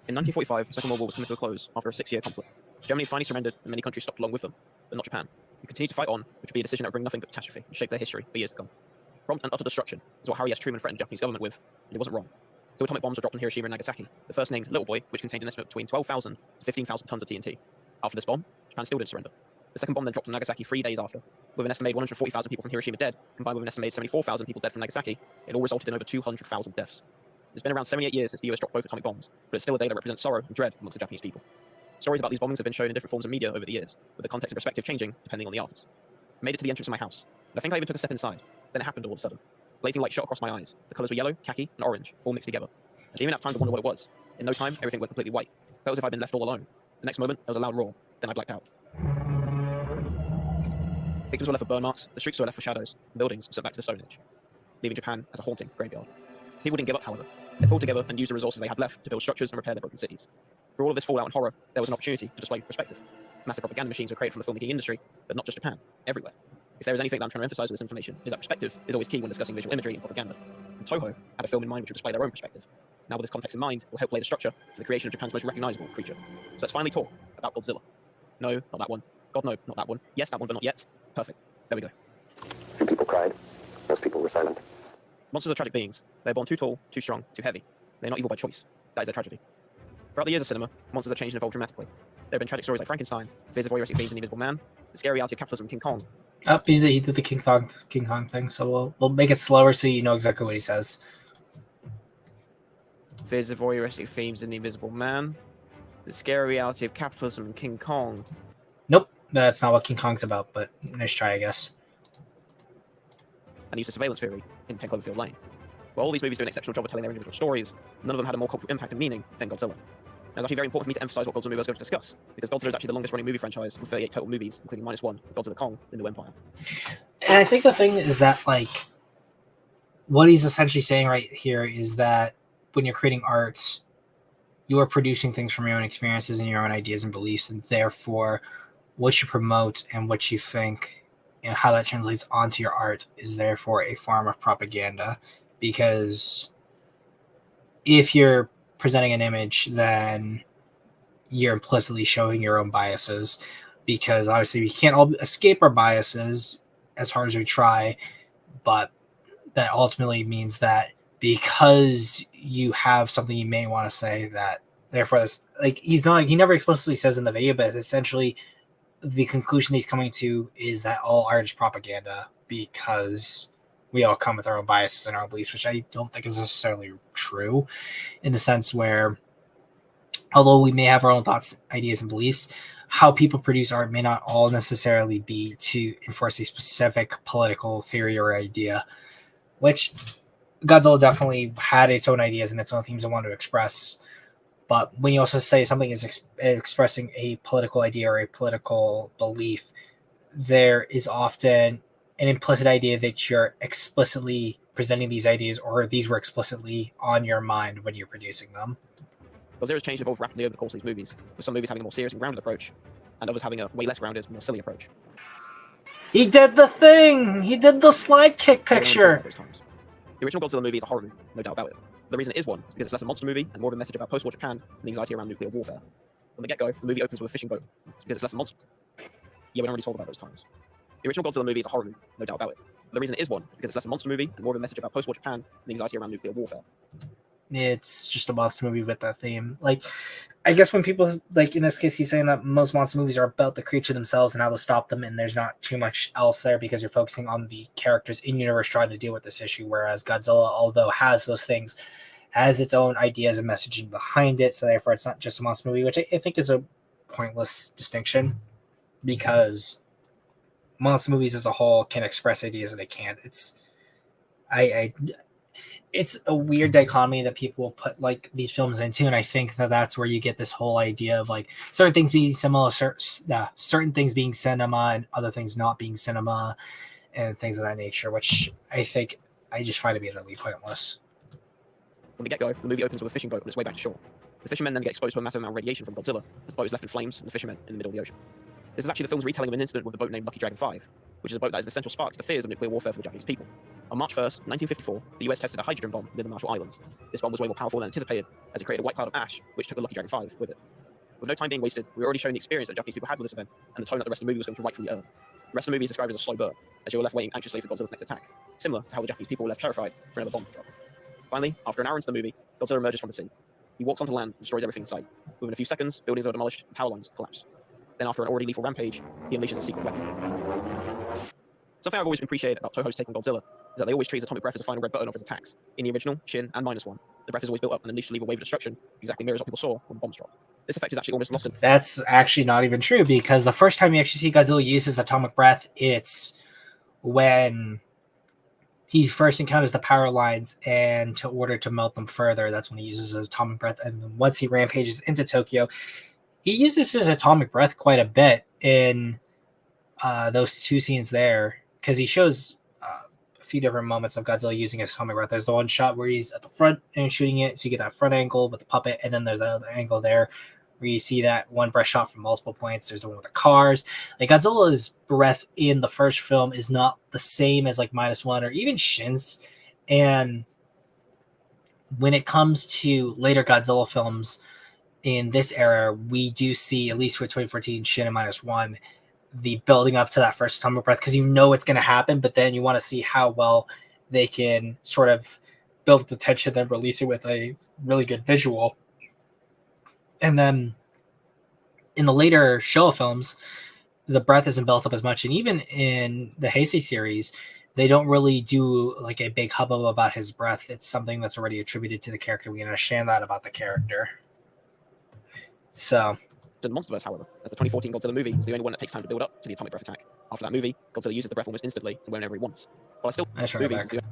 In 1945, the Second World War was coming to a close after a 6-year conflict. Germany finally surrendered, and many countries stopped along with them, but not Japan, who continued to fight on, which would be a decision that would bring nothing but catastrophe and shape their history for years to come. Prompt and utter destruction is what Harry S. Truman threatened the Japanese government with, and it wasn't wrong. Two atomic bombs were dropped on Hiroshima and Nagasaki. The first named Little Boy, which contained an estimate between 12,000 and 15,000 tons of TNT. After this bomb, Japan still didn't surrender. The second bomb then dropped on Nagasaki 3 days after. With an estimated 140,000 people from Hiroshima dead, combined with an estimated 74,000 people dead from Nagasaki, it all resulted in over 200,000 deaths. It's been around 78 years since the US dropped both atomic bombs, but it's still a day that represents sorrow and dread amongst the Japanese people. Stories about these bombings have been shown in different forms of media over the years, with the context and perspective changing depending on the artist. I made it to the entrance of my house, and I think I even took a step inside. Then it happened all of a sudden. Blazing light shot across my eyes. The colours were yellow, khaki, and orange, all mixed together. I didn't even have time to wonder what it was. In no time, everything went completely white. Felt as if I'd been left all alone. The next moment, there was a loud roar. Then I blacked out. Victims were left for burn marks, the streets were left for shadows, and buildings were sent back to the Stone Age, leaving Japan as a haunting graveyard. People didn't give up, however. They pulled together and used the resources they had left to build structures and repair their broken cities. Through all of this fallout and horror, there was an opportunity to display perspective. Massive propaganda machines were created from the filmmaking industry, but not just Japan, everywhere. If there is anything that I'm trying to emphasize with this information, is that perspective is always key when discussing visual imagery and propaganda. And Toho had a film in mind which would display their own perspective. Now with this context in mind, we'll help lay the structure for the creation of Japan's most recognizable creature. So let's finally talk about Godzilla. No, not that one. God, no, not that one. Yes, that one, but not yet. Perfect. There we go. Few people cried. Most people were silent. Monsters are tragic beings. They're born too tall, too strong, too heavy. They're not evil by choice. That is their tragedy. Throughout the years of cinema, monsters have changed and evolved dramatically. There have been tragic stories like Frankenstein, fears of voyeuristic themes in The Invisible Man, the scary reality of capitalism in King Kong. He did the King Kong thing, so we'll make it slower so you know exactly what he says. Fears of voyeuristic themes in The Invisible Man, the scary reality of capitalism in King Kong. Nope, that's not what King Kong's about, but nice try, I guess. And use of surveillance theory in 10 Cloverfield Lane. While all these movies do an exceptional job of telling their individual stories, none of them had a more cultural impact and meaning than Godzilla. It's actually very important for me to emphasize what Godzilla movie I was going to discuss, because Godzilla is actually the longest running movie franchise with 38 total movies, including -1, Godzilla Kong, The New Empire. And I think the thing is that, like, what he's essentially saying right here is that when you're creating art, you are producing things from your own experiences and your own ideas and beliefs, and therefore what you promote and what you think and how that translates onto your art is therefore a form of propaganda. Because if you're presenting an image, then you're implicitly showing your own biases, because obviously we can't all escape our biases as hard as we try, but that ultimately means that because you have something you may want to say, that therefore this, like, he never explicitly says in the video, but essentially the conclusion he's coming to is that all art is propaganda, because we all come with our own biases and our own beliefs, which I don't think is necessarily true, in the sense where, although we may have our own thoughts, ideas, and beliefs, how people produce art may not all necessarily be to enforce a specific political theory or idea, which Godzilla definitely had its own ideas and its own themes it wanted to express. But when you also say something is expressing a political idea or a political belief, there is often an implicit idea that you're explicitly presenting these ideas, or these were explicitly on your mind when you're producing them. Godzilla's changed and evolved rapidly over the course of these movies, with some movies having a more serious and grounded approach, and others having a way less grounded, more silly approach. He did the thing! He did the slide kick picture! The original Godzilla movie is a horror movie, no doubt about it. The reason it is one is because it's less a monster movie and more of a message about post-war Japan and the anxiety around nuclear warfare. From the get-go, the movie opens with a fishing boat. It's because it's less a monster. Yeah, we already talked about those times. The original Godzilla movie is a horror movie, no doubt about it. The reason it is one is because it's less a monster movie and more of a message about post-war Japan and the anxiety around nuclear warfare. It's just a monster movie with that theme. Like, I guess when people, like in this case, he's saying that most monster movies are about the creature themselves and how to stop them, and there's not too much else there because you're focusing on the characters in universe trying to deal with this issue. Whereas Godzilla, although has those things, has its own ideas and messaging behind it, so therefore it's not just a monster movie, which I think is a pointless distinction, because monster movies as a whole can express ideas that they can't. It's a weird dichotomy that people will put like these films into, and I think that that's where you get this whole idea of like certain things being similar, certain things being cinema and other things not being cinema, and things of that nature, which I think I just find to be utterly pointless. From the get-go, the movie opens with a fishing boat on its way back to shore. The fishermen then get exposed to a massive amount of radiation from Godzilla, as the boat is left in flames and the fishermen in the middle of the ocean. This is actually the film's retelling of an incident with a boat named Lucky Dragon 5, which is a boat that is the central spark to the fears of nuclear warfare for the Japanese people. On March 1st, 1954, the US tested a hydrogen bomb near the Marshall Islands. This bomb was way more powerful than anticipated, as it created a white cloud of ash, which took the Lucky Dragon 5 with it. With no time being wasted, we were already showing the experience that Japanese people had with this event, and the tone that the rest of the movie was going to rightfully earn. The rest of the movie is described as a slow burn, as you were left waiting anxiously for Godzilla's next attack, similar to how the Japanese people were left terrified for another bomb to drop. Finally, after an hour into the movie, Godzilla emerges from the sea. He walks onto land and destroys everything in sight. Within a few seconds, buildings are demolished and power lines collapse. Then after an already lethal rampage, he unleashes a secret weapon. Something I've always appreciated about Toho's take on Godzilla is that they always treat atomic breath as a final red button of his attacks. In the original, Shin, and -1, the breath is always built up and unleashed to leave a wave of destruction, exactly mirrors what people saw when the bombs dropped. This effect is actually almost lost in... That's actually not even true, because the first time you actually see Godzilla use his atomic breath, it's when he first encounters the power lines, and to order to melt them further, that's when he uses his atomic breath. And then once he rampages into Tokyo, he uses his atomic breath quite a bit in those two scenes there, because he shows a few different moments of Godzilla using his atomic breath. There's the one shot where he's at the front and shooting it, so you get that front angle with the puppet, and then there's that other angle there where you see that one breath shot from multiple points. There's the one with the cars. Like, Godzilla's breath in the first film is not the same as like -1 or even Shin's. And when it comes to later Godzilla films in this era, we do see, at least for 2014, Shin and -1, the building up to that first atomic breath, because you know it's going to happen, but then you want to see how well they can sort of build the tension, then release it with a really good visual. And then in the later Showa films, the breath isn't built up as much. And even in the Heisei series, they don't really do like a big hubbub about his breath. It's something that's already attributed to the character. We understand that about the character. So... The Monsterverse, however, as the 2014 Godzilla movie is the only one that takes time to build up to the atomic breath attack. After that movie, Godzilla uses the breath almost instantly and whenever he wants. While I still nice movie is the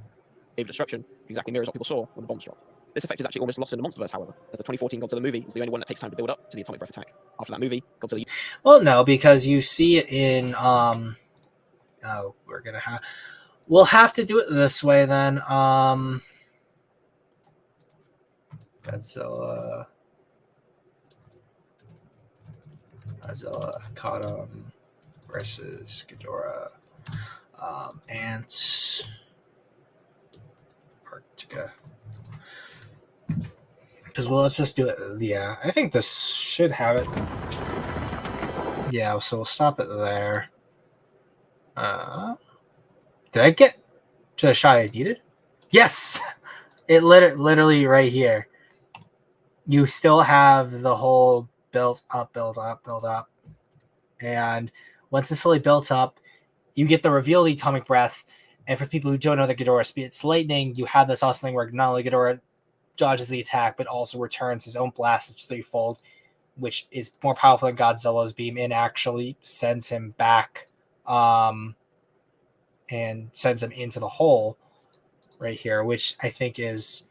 wave of destruction, exactly mirrors what people saw when the bombs dropped. This effect is actually almost lost in the Monsterverse, however, as the 2014 Godzilla movie is the only one that takes time to build up to the atomic breath attack. After that movie, Godzilla... Well, no, because you see it in we'll have to do it this way then. Godzilla Kadam versus Ghidorah, Ant Arctica. Because, well, let's just do it. Yeah, I think this should have it. Yeah, so we'll stop it there. Did I get to the shot I needed? Yes! It literally right here. You still have the whole build up. And once it's fully built up, you get the reveal of the atomic breath. And for people who don't know the Ghidorah spits lightning, you have this awesome thing where not only Ghidorah dodges the attack, but also returns his own blast threefold, which is more powerful than Godzilla's beam, and actually sends him back and sends him into the hole right here, which I think is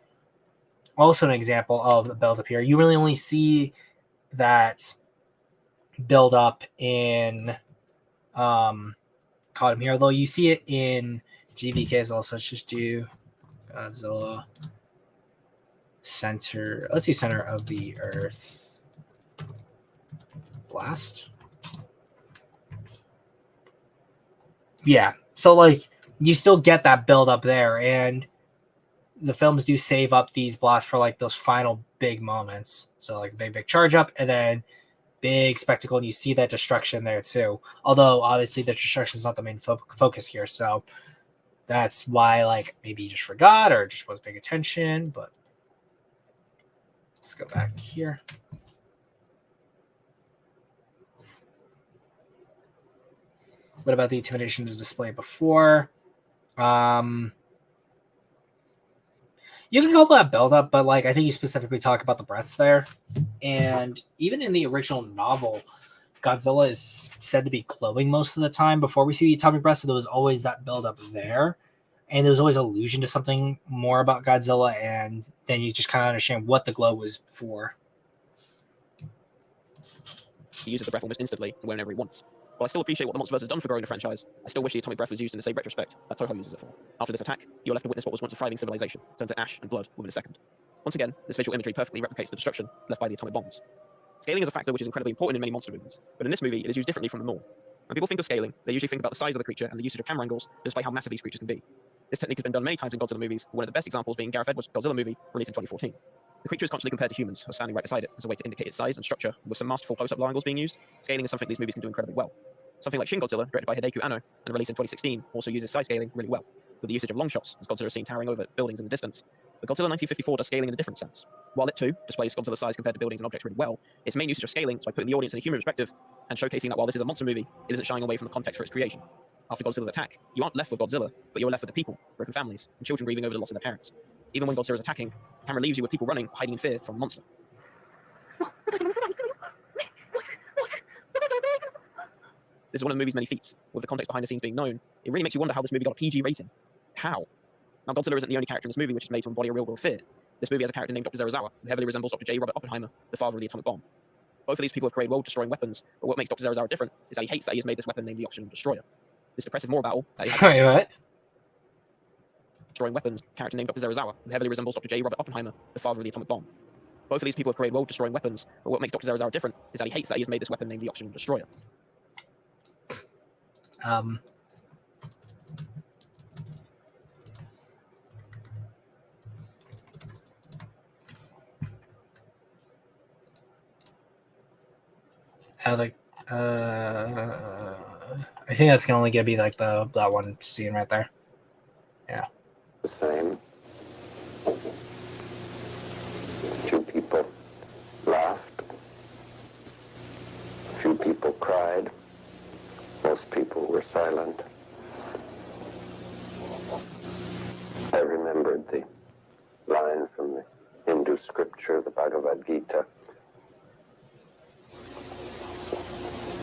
also an example of the build up here. You really only see that build up in Caught Him Here, although you see it in GVK as well. So let's just do Godzilla center. Let's see, center of the earth blast. Yeah, so like you still get that build up there, and the films do save up these blasts for like those final big moments. So like big charge up, and then big spectacle, and you see that destruction there too. Although obviously the destruction is not the main focus here, so that's why like maybe you just forgot or just wasn't paying attention. But let's go back here. What about the intimidation display before? You can call that build up, but like I think you specifically talk about the breaths there. And even in the original novel, Godzilla is said to be glowing most of the time before we see the atomic breath, so there was always that build up there. And there was always allusion to something more about Godzilla, and then you just kind of understand what the glow was for. He uses the breath almost instantly and whenever he wants. While I still appreciate what the Monsterverse has done for growing the franchise, I still wish the atomic breath was used in the same retrospect that Toho uses it for. After this attack, you're left to witness what was once a thriving civilization turn to ash and blood within a second. Once again, this visual imagery perfectly replicates the destruction left by the atomic bombs. Scaling is a factor which is incredibly important in many monster movies, but in this movie it is used differently from the norm. When people think of scaling, they usually think about the size of the creature and the usage of camera angles to display how massive these creatures can be. This technique has been done many times in Godzilla movies, one of the best examples being Gareth Edwards' Godzilla movie, released in 2014. The creature is constantly compared to humans, who are standing right beside it as a way to indicate its size and structure, with some masterful close-up low angles being used. Scaling is something these movies can do incredibly well. Something like Shin Godzilla, directed by Hideki Anno and released in 2016, also uses size scaling really well, with the usage of long shots as Godzilla is seen towering over buildings in the distance, But Godzilla 1954 does scaling in a different sense. While it too displays Godzilla's size compared to buildings and objects really well, its main usage of scaling is by putting the audience in a human perspective and showcasing that while this is a monster movie, it isn't shying away from the context for its creation. After Godzilla's attack, you aren't left with Godzilla, but you're left with the people, broken families, and children grieving over the loss of their parents. Even when Godzilla is attacking, the camera leaves you with people running, hiding in fear from a monster. This is one of the movie's many feats. With the context behind the scenes being known, it really makes you wonder how this movie got a PG rating. How? Now, Godzilla isn't the only character in this movie which is made to embody a real world fear. This movie has a character named Dr. Zerazawa, who heavily resembles Dr. J. Robert Oppenheimer, the father of the atomic bomb. Both of these people have created world-destroying weapons, but what makes Dr. Zerazawa different is that he hates that he has made this weapon named the Oxygen Destroyer. This depressive moral battle that he has Wait, what? destroying weapons, character named Dr. Zerazawa, who heavily resembles Dr. J. Robert Oppenheimer, the father of the atomic bomb. Both of these people have created world-destroying weapons, but what makes Dr. Zerazawa different is that he hates that he has made this weapon named the Oxygen Destroyer. I think that's only gonna be like that one scene right there. Yeah. The same. Few people laughed. Few people cried. Most people were silent. I remembered the line from the Hindu scripture, the Bhagavad Gita.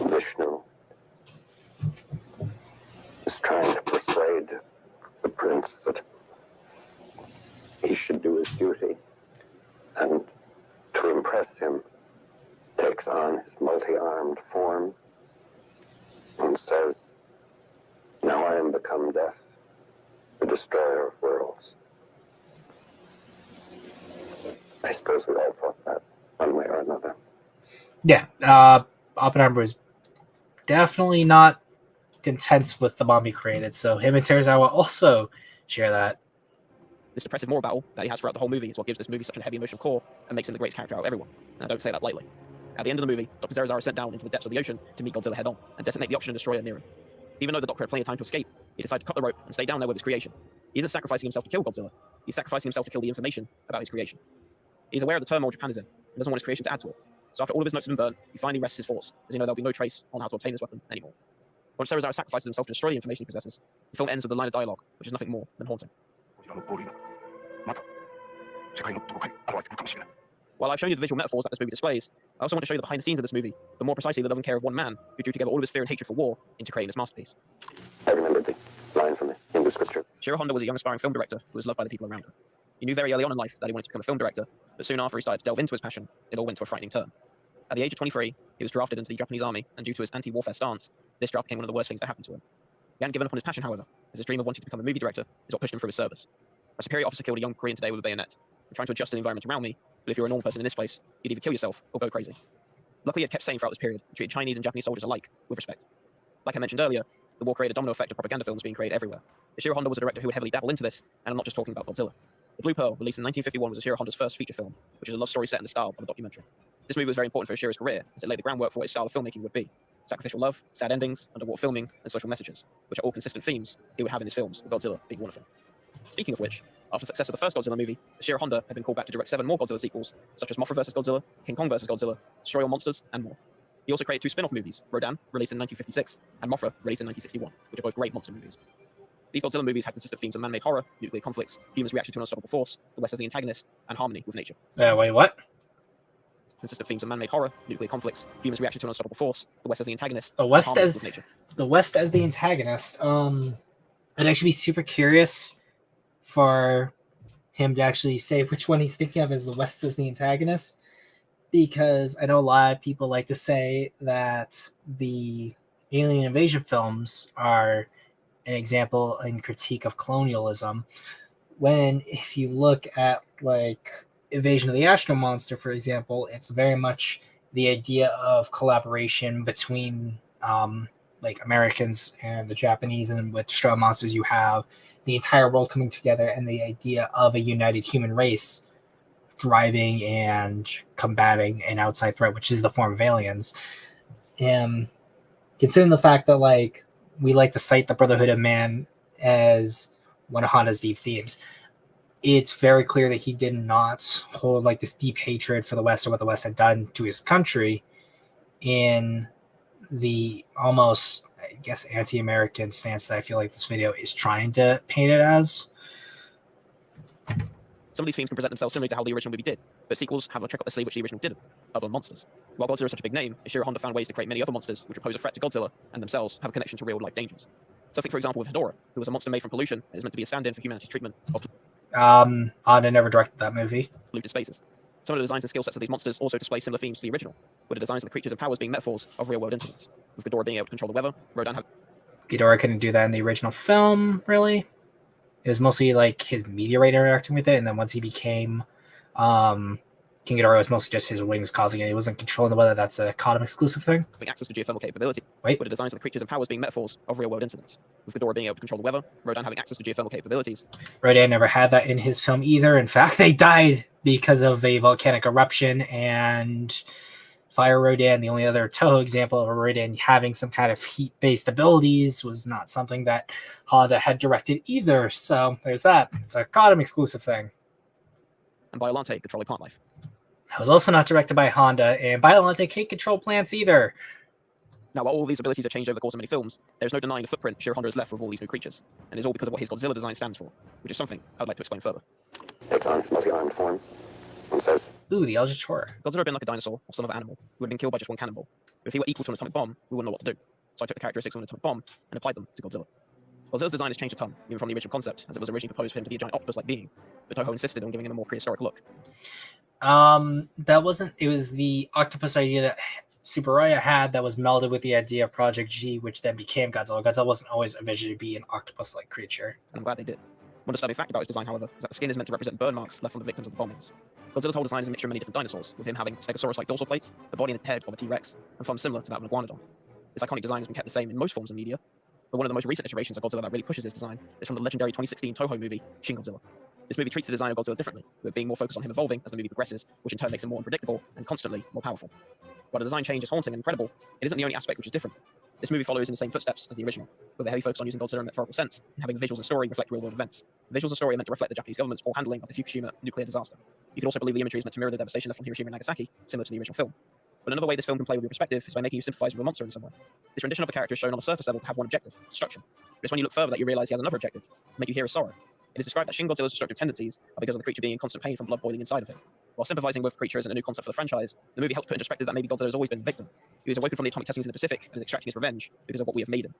Vishnu is trying to persuade the prince that he should do his duty, and to impress him takes on his multi-armed form and says, "Now I am become death, the destroyer of worlds." I suppose we all thought that one way or another. Yeah, Oppenheimer was definitely not content with the bomb he created, so him and Serizawa also share that. This depressive moral battle that he has throughout the whole movie is what gives this movie such a heavy emotional core and makes him the greatest character out of everyone. And I don't say that lightly. At the end of the movie, Dr. Zerazawa is sent down into the depths of the ocean to meet Godzilla head-on and detonate the Oxygen Destroyer near him. Even though the Doctor had plenty of time to escape, he decided to cut the rope and stay down there with his creation. He isn't sacrificing himself to kill Godzilla, he's sacrificing himself to kill the information about his creation. He's aware of the turmoil Japan is in and doesn't want his creation to add to it. So after all of his notes have been burnt, he finally rests his force, as he knows there'll be no trace on how to obtain this weapon anymore. Once Serizawa sacrifices himself to destroy the information he possesses, the film ends with a line of dialogue, which is nothing more than haunting. While I've shown you the visual metaphors that this movie displays, I also want to show you the behind the scenes of this movie, but more precisely the love and care of one man who drew together all of his fear and hatred for war into creating this masterpiece. I remembered the line from the Hindu scripture. Shiro Honda was a young aspiring film director who was loved by the people around him. He knew very early on in life that he wanted to become a film director, but soon after he started to delve into his passion, it all went to a frightening turn. At the age of 23, he was drafted into the Japanese army, and due to his anti-warfare stance, this draft became one of the worst things that happened to him. He hadn't given up on his passion, however, as his dream of wanting to become a movie director is what pushed him through his service. A superior officer killed a young Korean today with a bayonet. I'm trying to adjust to the environment around me, but if you're a normal person in this place, you'd either kill yourself or go crazy. Luckily, he had kept saying throughout this period, he treated Chinese and Japanese soldiers alike with respect. Like I mentioned earlier, the war created a domino effect of propaganda films being created everywhere. Ishiro Honda was a director who would heavily dabble into this, and I'm not just talking about Godzilla. The Blue Pearl, released in 1951, was Ishiro Honda's first feature film, which is a love story set in the style of a documentary. This movie was very important for Ishiro's career, as it laid the groundwork for what his style of filmmaking would be. Sacrificial love, sad endings, underwater filming, and social messages, which are all consistent themes he would have in his films, with Godzilla being one of them. Speaking of which, after the success of the first Godzilla movie, Ishiro Honda had been called back to direct 7 more Godzilla sequels, such as Mothra vs. Godzilla, King Kong vs. Godzilla, Destroy All Monsters, and more. He also created 2 spin-off movies, Rodan, released in 1956, and Mothra, released in 1961, which are both great monster movies. These Godzilla movies had consistent themes of man-made horror, nuclear conflicts, humans' reaction to an unstoppable force, the West as the antagonist, and harmony with nature. Wait, what? Consistent themes of man-made horror, nuclear conflicts, humans' reaction to an unstoppable force, the West as the antagonist, The and West harmony as with nature. the West as the antagonist. I'd actually be super curious for him to actually say which one he's thinking of as the West as the antagonist, because I know a lot of people like to say that the alien invasion films are an example and critique of colonialism, when if you look at like Invasion of the Astro Monster, for example, it's very much the idea of collaboration between like Americans and the Japanese, and with Destroy All Monsters you have the entire world coming together and the idea of a united human race thriving and combating an outside threat, which is the form of aliens. And considering the fact that like we like to cite the Brotherhood of Man as one of Honda's deep themes, it's very clear that he did not hold like this deep hatred for the West or what the West had done to his country in the almost, I guess, anti-American stance that I feel like this video is trying to paint it as. Some of these themes can present themselves similarly to how the original movie did, but sequels have a trick up the sleeve which the original didn't, other monsters. While Godzilla is such a big name, Ishiro Honda found ways to create many other monsters which would pose a threat to Godzilla and themselves have a connection to real-life dangers. So think, for example, with Hedorah, who was a monster made from pollution and is meant to be a stand-in for humanity's treatment of Honda never directed that movie. polluted spaces. Some of the designs and skill sets of these monsters also display similar themes to the original, with the designs of the creatures and powers being metaphors of real-world incidents, with Ghidorah being able to control the weather, Rodan having Ghidorah couldn't do that in the original film, really. It was mostly like his meteorite interacting with it, and then once he became King Ghidorah, it was mostly just his wings causing it. He wasn't controlling the weather. That's a Condom exclusive thing. access to geothermal capability, Wait. with the designs of the creatures and powers being metaphors of real-world incidents, with Ghidorah being able to control the weather, Rodan having access to geothermal capabilities. Rodan never had that in his film either. In fact, they died because of a volcanic eruption and Fire Rodan. The only other Toho example of a Rodan having some kind of heat-based abilities was not something that Honda had directed either. So there's that. It's a Condom exclusive thing. And Biolante controlling plant life. That was also not directed by Honda, and Biolante can't control plants either. Now, while all these abilities have changed over the course of many films, there's no denying the footprint Ishiro Honda has left with all these new creatures, and it's all because of what his Godzilla design stands for, which is something I'd like to explain further. Takes on his multi-armed form and says, Ooh, the Eldritch Horror. Godzilla had been like a dinosaur or some other animal who had been killed by just one cannonball. But if he were equal to an atomic bomb, we wouldn't know what to do. So I took the characteristics of an atomic bomb and applied them to Godzilla. Godzilla's design has changed a ton, even from the original concept, as it was originally proposed for him to be a giant octopus-like being, but Toho insisted on giving him a more prehistoric look. That wasn't, it was the octopus idea that Tsuburaya had that was melded with the idea of Project G, which then became Godzilla. Godzilla wasn't always envisioned to be an octopus-like creature. And I'm glad they did. One disturbing fact about his design, however, is that the skin is meant to represent burn marks left from the victims of the bombings. Godzilla's whole design is a mixture of many different dinosaurs, with him having Stegosaurus-like dorsal plates, the body and head of a T-Rex, and forms similar to that of an iguanodon. This iconic design has been kept the same in most forms of media, but one of the most recent iterations of Godzilla that really pushes this design is from the legendary 2016 Toho movie, Shin Godzilla. This movie treats the design of Godzilla differently, with it being more focused on him evolving as the movie progresses, which in turn makes him more unpredictable and constantly more powerful. While the design change is haunting and incredible, it isn't the only aspect which is different. This movie follows in the same footsteps as the original, with a heavy focus on using Godzilla in a metaphorical sense, and having the visuals and story reflect real-world events. The visuals and story are meant to reflect the Japanese government's poor handling of the Fukushima nuclear disaster. You could also believe the imagery is meant to mirror the devastation left on Hiroshima and Nagasaki, similar to the original film. But another way this film can play with your perspective is by making you sympathize with a monster in some way. This rendition of a character is shown on the surface level to have one objective, destruction. But it's when you look further that you realize he has another objective, to make you hear his sorrow. It is described that Shin Godzilla's destructive tendencies are because of the creature being in constant pain from blood boiling inside of him. While sympathizing with the creature isn't a new concept for the franchise, the movie helps put in perspective that maybe Godzilla has always been the victim. He was awakened from the atomic testings in the Pacific and is extracting his revenge because of what we have made him.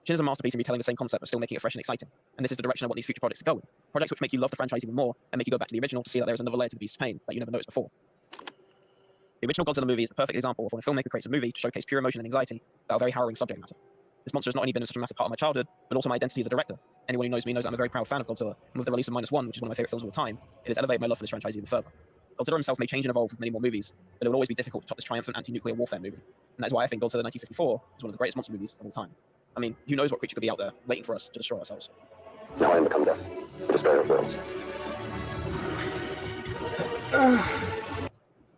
Shin is a masterpiece in retelling the same concept but still making it fresh and exciting, and this is the direction I want these future projects to go in. Projects which make you love the franchise even more and make you go back to the original to see that there is another layer to the beast's pain that you never noticed before. The original Godzilla movie is the perfect example of when a filmmaker creates a movie to showcase pure emotion and anxiety about a very harrowing subject matter. This monster has not only been such a massive part of my childhood, but also my identity as a director. Anyone who knows me knows that I'm a very proud fan of Godzilla, and with the release of -1, which is one of my favorite films of all time, it has elevated my love for this franchise even further. Godzilla himself may change and evolve with many more movies, but it will always be difficult to top this triumphant anti-nuclear warfare movie. And that is why I think Godzilla 1954 is one of the greatest monster movies of all time. I mean, who knows what creature could be out there waiting for us to destroy ourselves. now I am become death, the destroyer of worlds.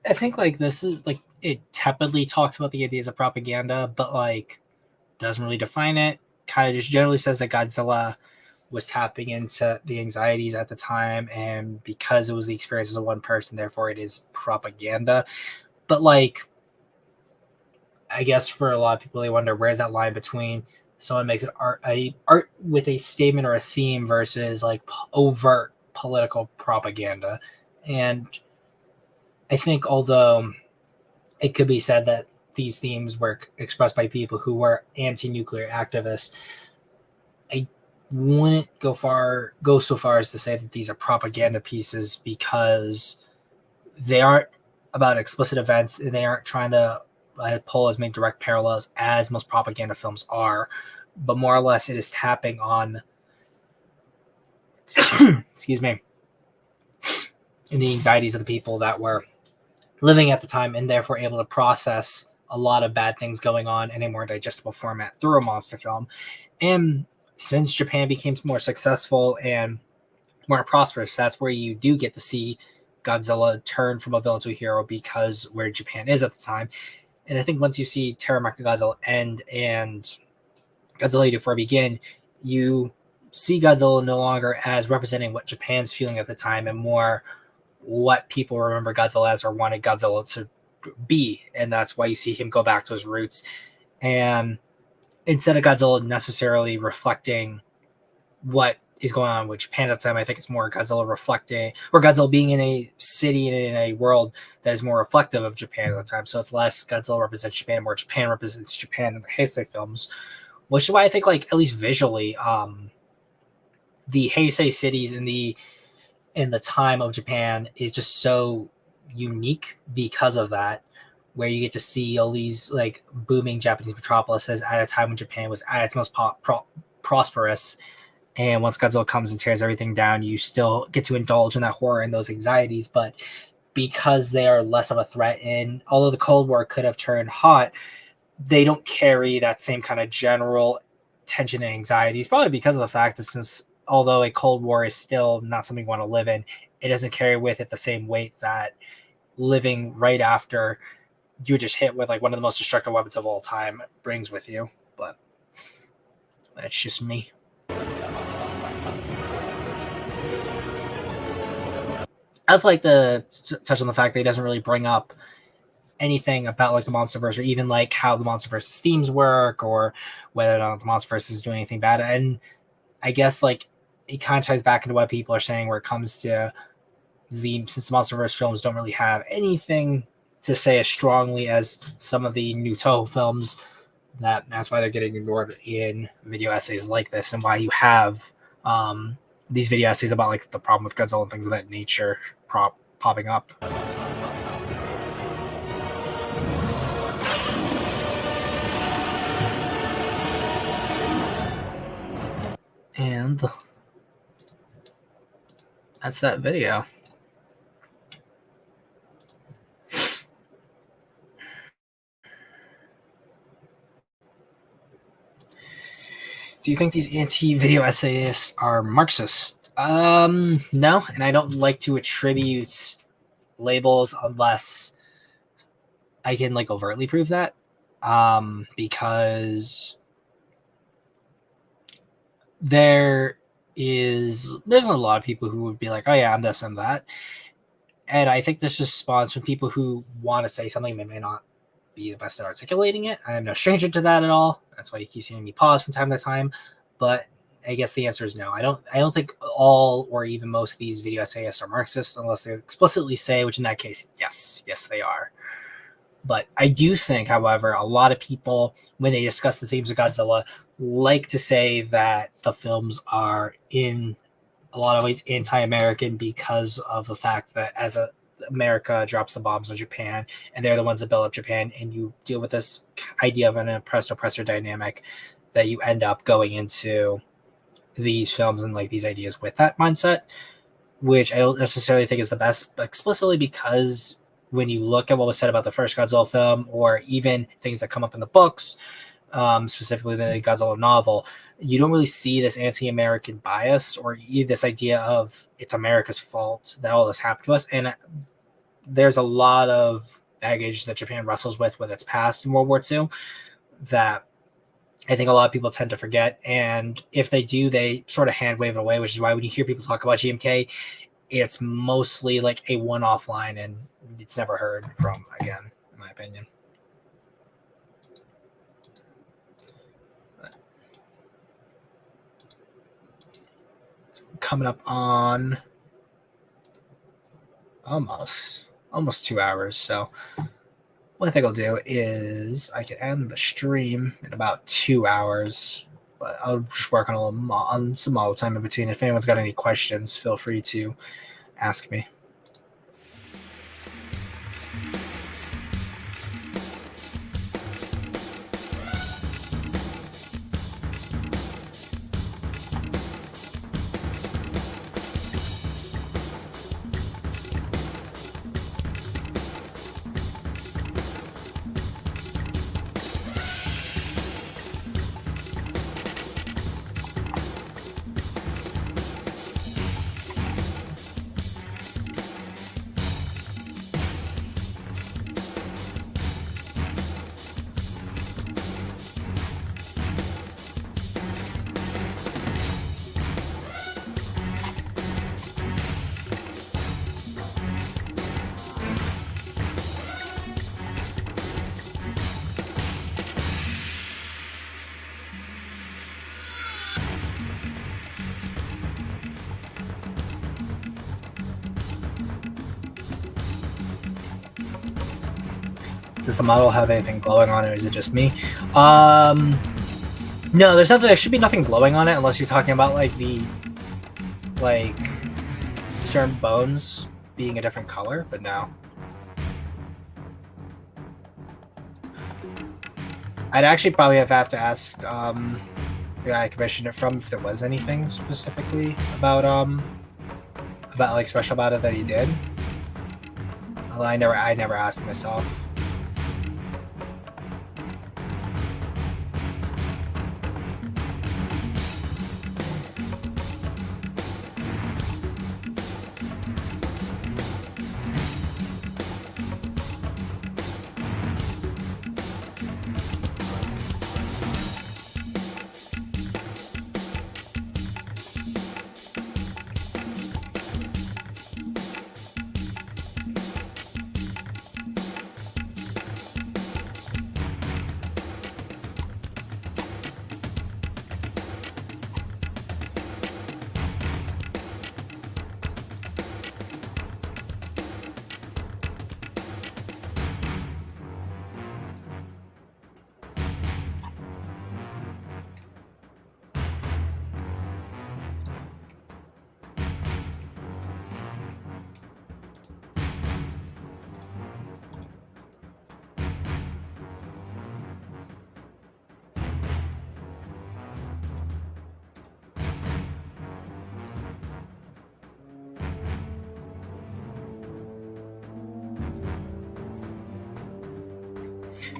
I think like this is like it tepidly talks about the ideas of propaganda, but like doesn't really define it. Kind of just generally says that Godzilla was tapping into the anxieties at the time, and because it was the experiences of one person, therefore it is propaganda. But like, I guess for a lot of people, they wonder where's that line between someone makes an art with a statement or a theme versus like overt political propaganda. And I think although it could be said that these themes were expressed by people who were anti-nuclear activists, I wouldn't go so far as to say that these are propaganda pieces, because they aren't about explicit events and they aren't trying to pull as many direct parallels as most propaganda films are, but more or less it is tapping on excuse me, in the anxieties of the people that were living at the time and therefore able to process a lot of bad things going on in a more digestible format through a monster film. And since Japan became more successful and more prosperous, that's where you do get to see Godzilla turn from a villain to a hero, because where Japan is at the time. And I think once you see Terra Mecha Godzilla end and Godzilla 84 begin, you see Godzilla no longer as representing what Japan's feeling at the time and more what people remember Godzilla as or wanted Godzilla to be. And that's why you see him go back to his roots. And instead of Godzilla necessarily reflecting what is going on with Japan at the time, I think it's more Godzilla reflecting, or Godzilla being in a city and in a world that is more reflective of Japan at the time. So it's less Godzilla represents Japan, more Japan represents Japan in the Heisei films, which is why I think, like, at least visually, the Heisei cities in the time of Japan is just so unique because of that, where you get to see all these like booming Japanese metropolises at a time when Japan was at its most prosperous. And once Godzilla comes and tears everything down, you still get to indulge in that horror and those anxieties. But because they are less of a threat, and although the Cold War could have turned hot, they don't carry that same kind of general tension and anxieties, probably because of the fact that since although a Cold War is still not something you want to live in, it doesn't carry with it the same weight that living right after you just hit with like one of the most destructive weapons of all time brings with you. But that's just me. I also like to touch on the fact that he doesn't really bring up anything about like the Monsterverse or even like how the Monsterverse's themes work or whether or not the Monsterverse is doing anything bad. And I guess like it kind of ties back into what people are saying where it comes to since the Monsterverse films don't really have anything to say as strongly as some of the new Toho films, that's why they're getting ignored in video essays like this, and why you have these video essays about like the problem with Godzilla and things of that nature popping up. And that's that video. Do you think these anti-video essayists are Marxist? No, and I don't like to attribute labels unless I can like overtly prove that. Because there's a lot of people who would be like, oh yeah, I'm this and that. And I think this just spawns from people who want to say something that may not be the best at articulating it. I am no stranger to that at all. That's why you keep seeing me pause from time to time. But I guess the answer is no. I don't think all or even most of these video essayists are Marxists unless they explicitly say, which in that case, yes, they are. But I do think, however, a lot of people, when they discuss the themes of Godzilla, like to say that the films are in a lot of ways anti-American because of the fact that as America drops the bombs on Japan and they're the ones that build up Japan, and you deal with this idea of an oppressor dynamic, that you end up going into these films and like these ideas with that mindset, which I don't necessarily think is the best explicitly, because when you look at what was said about the first Godzilla film or even things that come up in the books, specifically the Godzilla novel, you don't really see this anti-American bias or this idea of it's America's fault that all this happened to us. And there's a lot of baggage that Japan wrestles with its past in World War II that I think a lot of people tend to forget. And if they do, they sort of hand wave it away, which is why when you hear people talk about GMK, it's mostly like a one-off line and it's never heard from again, in my opinion. So coming up on almost 2 hours. So what I think I'll do is I can end the stream in about 2 hours, but I'll just work on some all the time in between. If anyone's got any questions, feel free to ask me. Does the model have anything glowing on it, or is it just me? No, there's nothing. There should be nothing glowing on it, unless you're talking about like the certain bones being a different color. But no. I'd actually probably have to ask the guy I commissioned it from if there was anything specifically about like special about it that he did. Although I never asked myself.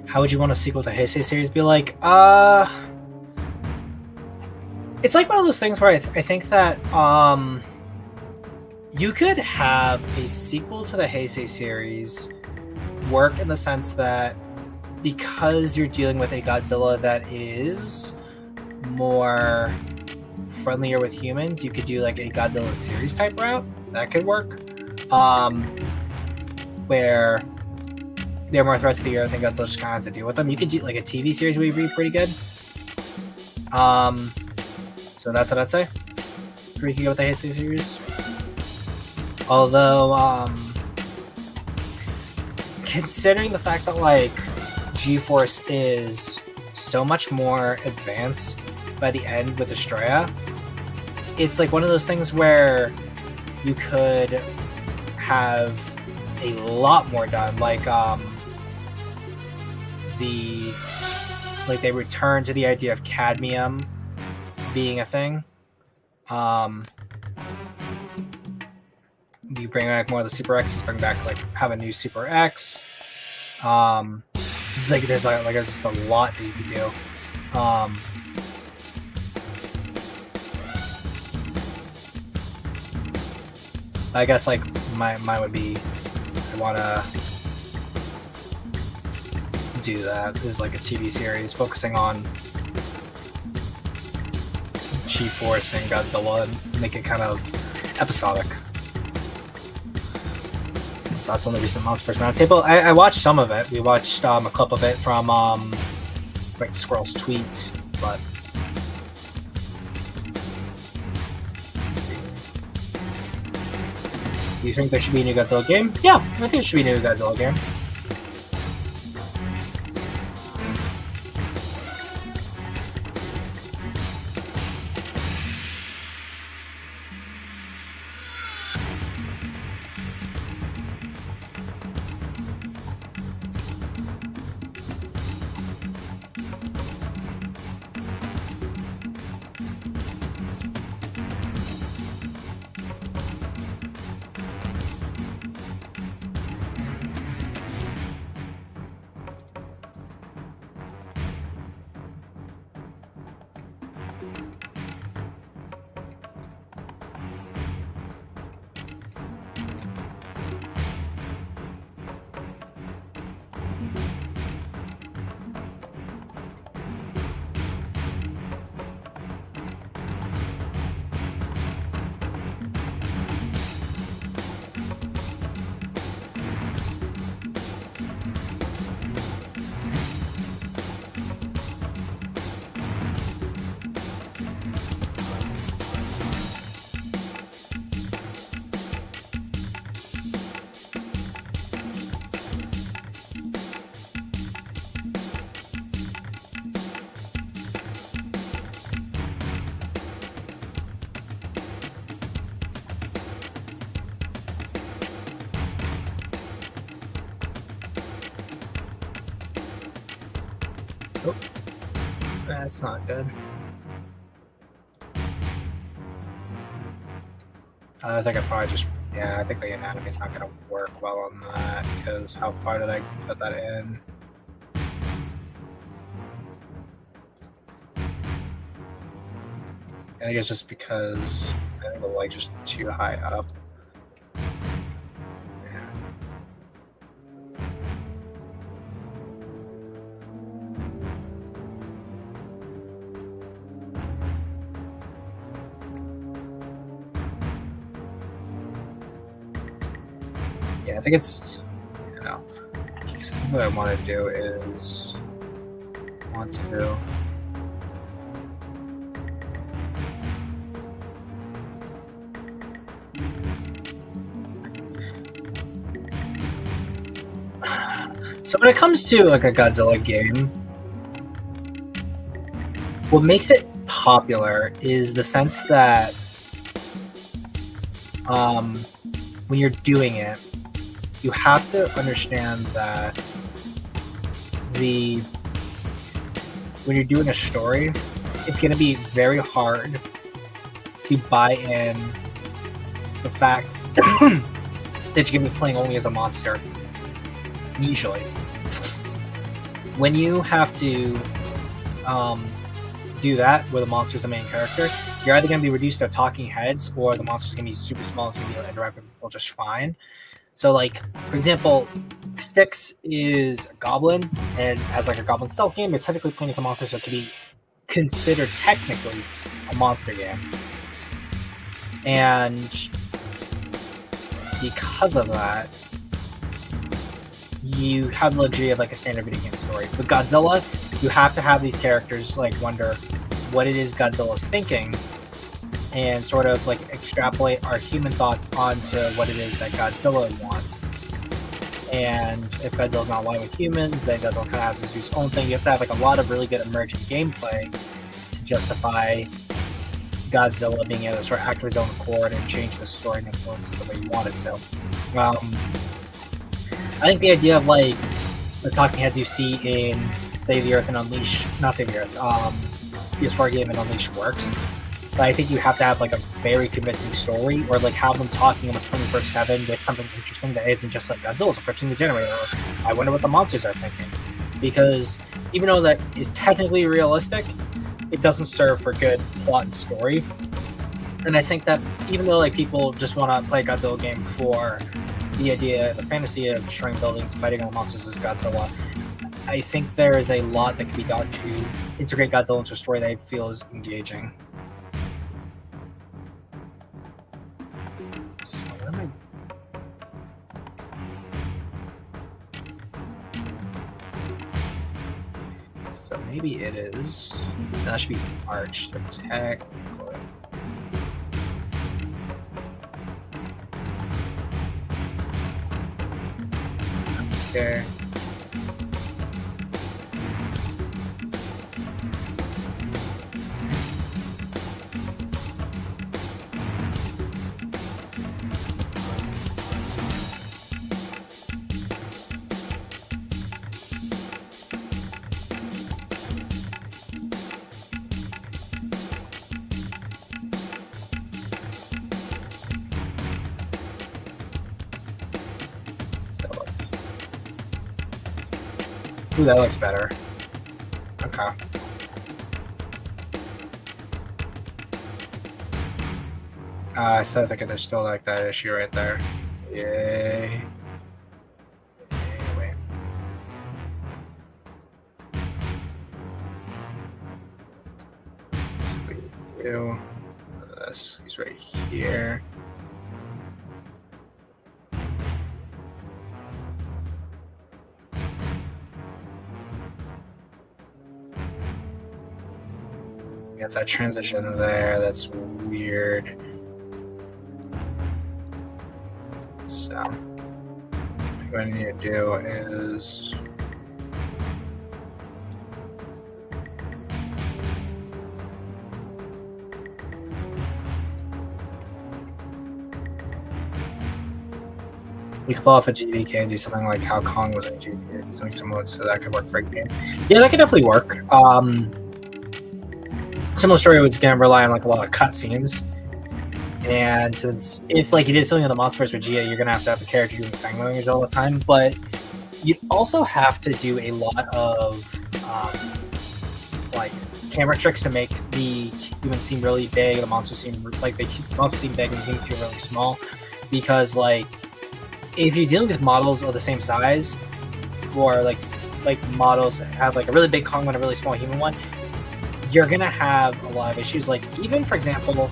How would you want a sequel to Heisei series be like? It's like one of those things where I think that you could have a sequel to the Heisei series work in the sense that because you're dealing with a Godzilla that is more friendlier with humans, you could do like a Godzilla series type route. That could work. Where they're more threats to the earth and Godzilla just kind of has to deal with them. You could do like a TV series would be pretty good. So that's what I'd say. It's pretty good with the Heisei series. Although, considering the fact that like G-Force is so much more advanced by the end with Destroya, it's like one of those things where you could have a lot more done. Like they return to the idea of cadmium being a thing. You bring back more of the Super X's, bring back like have a new Super X. It's like there's just a lot that you could do. I guess like mine would be I wanna do that is like a TV series focusing on G-Force and Godzilla and make it kind of episodic. That's on the recent Monsterverse Roundtable. I watched some of it. We watched a clip of it from Rick the Squirrel's tweet, but do you think there should be a new Godzilla game? Yeah, I think there should be a new Godzilla game. Oh, that's not good. I think I probably just, yeah, I think the anatomy's not going to work well on that, because how far did I put that in? I think it's just because I think the leg's just too high up. Yeah, I think it's, you know, what I want to do is want to so when it comes to like a Godzilla game, what makes it popular is the sense that when you're doing it, you have to understand that when you're doing a story, it's going to be very hard to buy in the fact that you're going to be playing only as a monster. Usually, when you have to do that where the monster's the main character, you're either going to be reduced to talking heads, or the monster's going to be super small. It's going to be able to interact with people just fine. So, like, for example, Styx is a goblin, and as like a goblin stealth game, you're technically playing as a monster, so it can be considered technically a monster game. And because of that, you have the luxury of like a standard video game story. With Godzilla, you have to have these characters like wonder what it is Godzilla's thinking, and sort of like extrapolate our human thoughts onto what it is that Godzilla wants. And if Godzilla's not aligned with humans, then Godzilla kind of has to do his own thing. You have to have like a lot of really good emergent gameplay to justify Godzilla being able to sort of act of his own accord and change the story and influence it the way you want it to. I think the idea of like the talking heads you see in Save the Earth and Unleash, not Save the Earth, PS4 game and Unleash works. But I think you have to have like a very convincing story, or like have them talking almost 24/7 with something interesting that isn't just like Godzilla's approaching the generator, or I wonder what the monsters are thinking. Because even though that is technically realistic, it doesn't serve for good plot and story. And I think that even though like people just want to play a Godzilla game for the idea, the fantasy of destroying buildings, fighting all monsters as Godzilla, I think there is a lot that can be done to integrate Godzilla into a story that I feel is engaging. So what am I... So maybe it is... That should be arched attack. Okay. Ooh, that looks better. Okay. So I think there's still like that issue right there. Yay. Wait. So we do this. He's right here. It's that transition there that's weird. So, what I need to do is You could pull off a GVK and do something like how Kong was in GVK, something similar to that could work for a game. Yeah, that could definitely work. Similar story was going to rely on like a lot of cutscenes. And since if like you did something on the Monsterverse with Gia, you're gonna have a character doing sign language all the time. But you'd also have to do a lot of like camera tricks to make the humans seem really big, the monsters seem like the monsters seem big and the humans feel really small. Because like if you're dealing with models of the same size, or like models that have like a really big Kong and a really small human one, you're gonna have a lot of issues. Like even for example,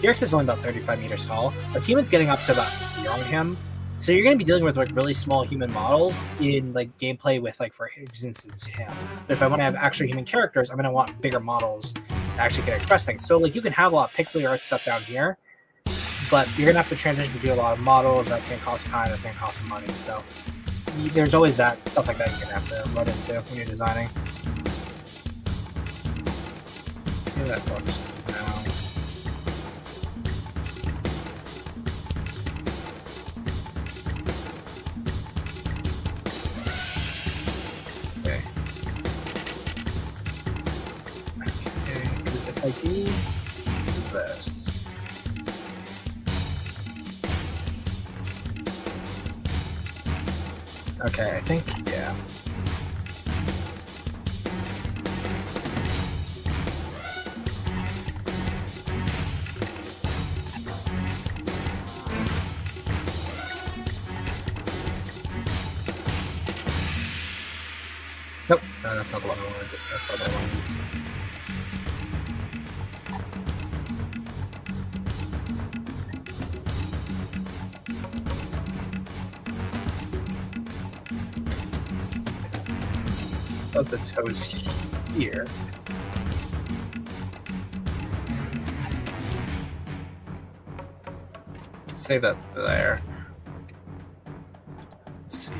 T-Rex is only about 35 meters tall, but humans getting up to about beyond him. So you're going to be dealing with like really small human models in like gameplay with like for instance him. But if I want to have actual human characters, I'm going to want bigger models to actually can express things. So like you can have a lot of pixel art stuff down here, but you're going to have to transition between a lot of models. That's going to cost time. That's going to cost money. So there's always that stuff like that you're going to have to run into when you're designing. Let's see how that looks now. If I do this. Okay, I think, yeah. Nope, no, that's not the one I wanted to do. That's not the one I wanted to do. Of the toes here. Save that there. Let's see.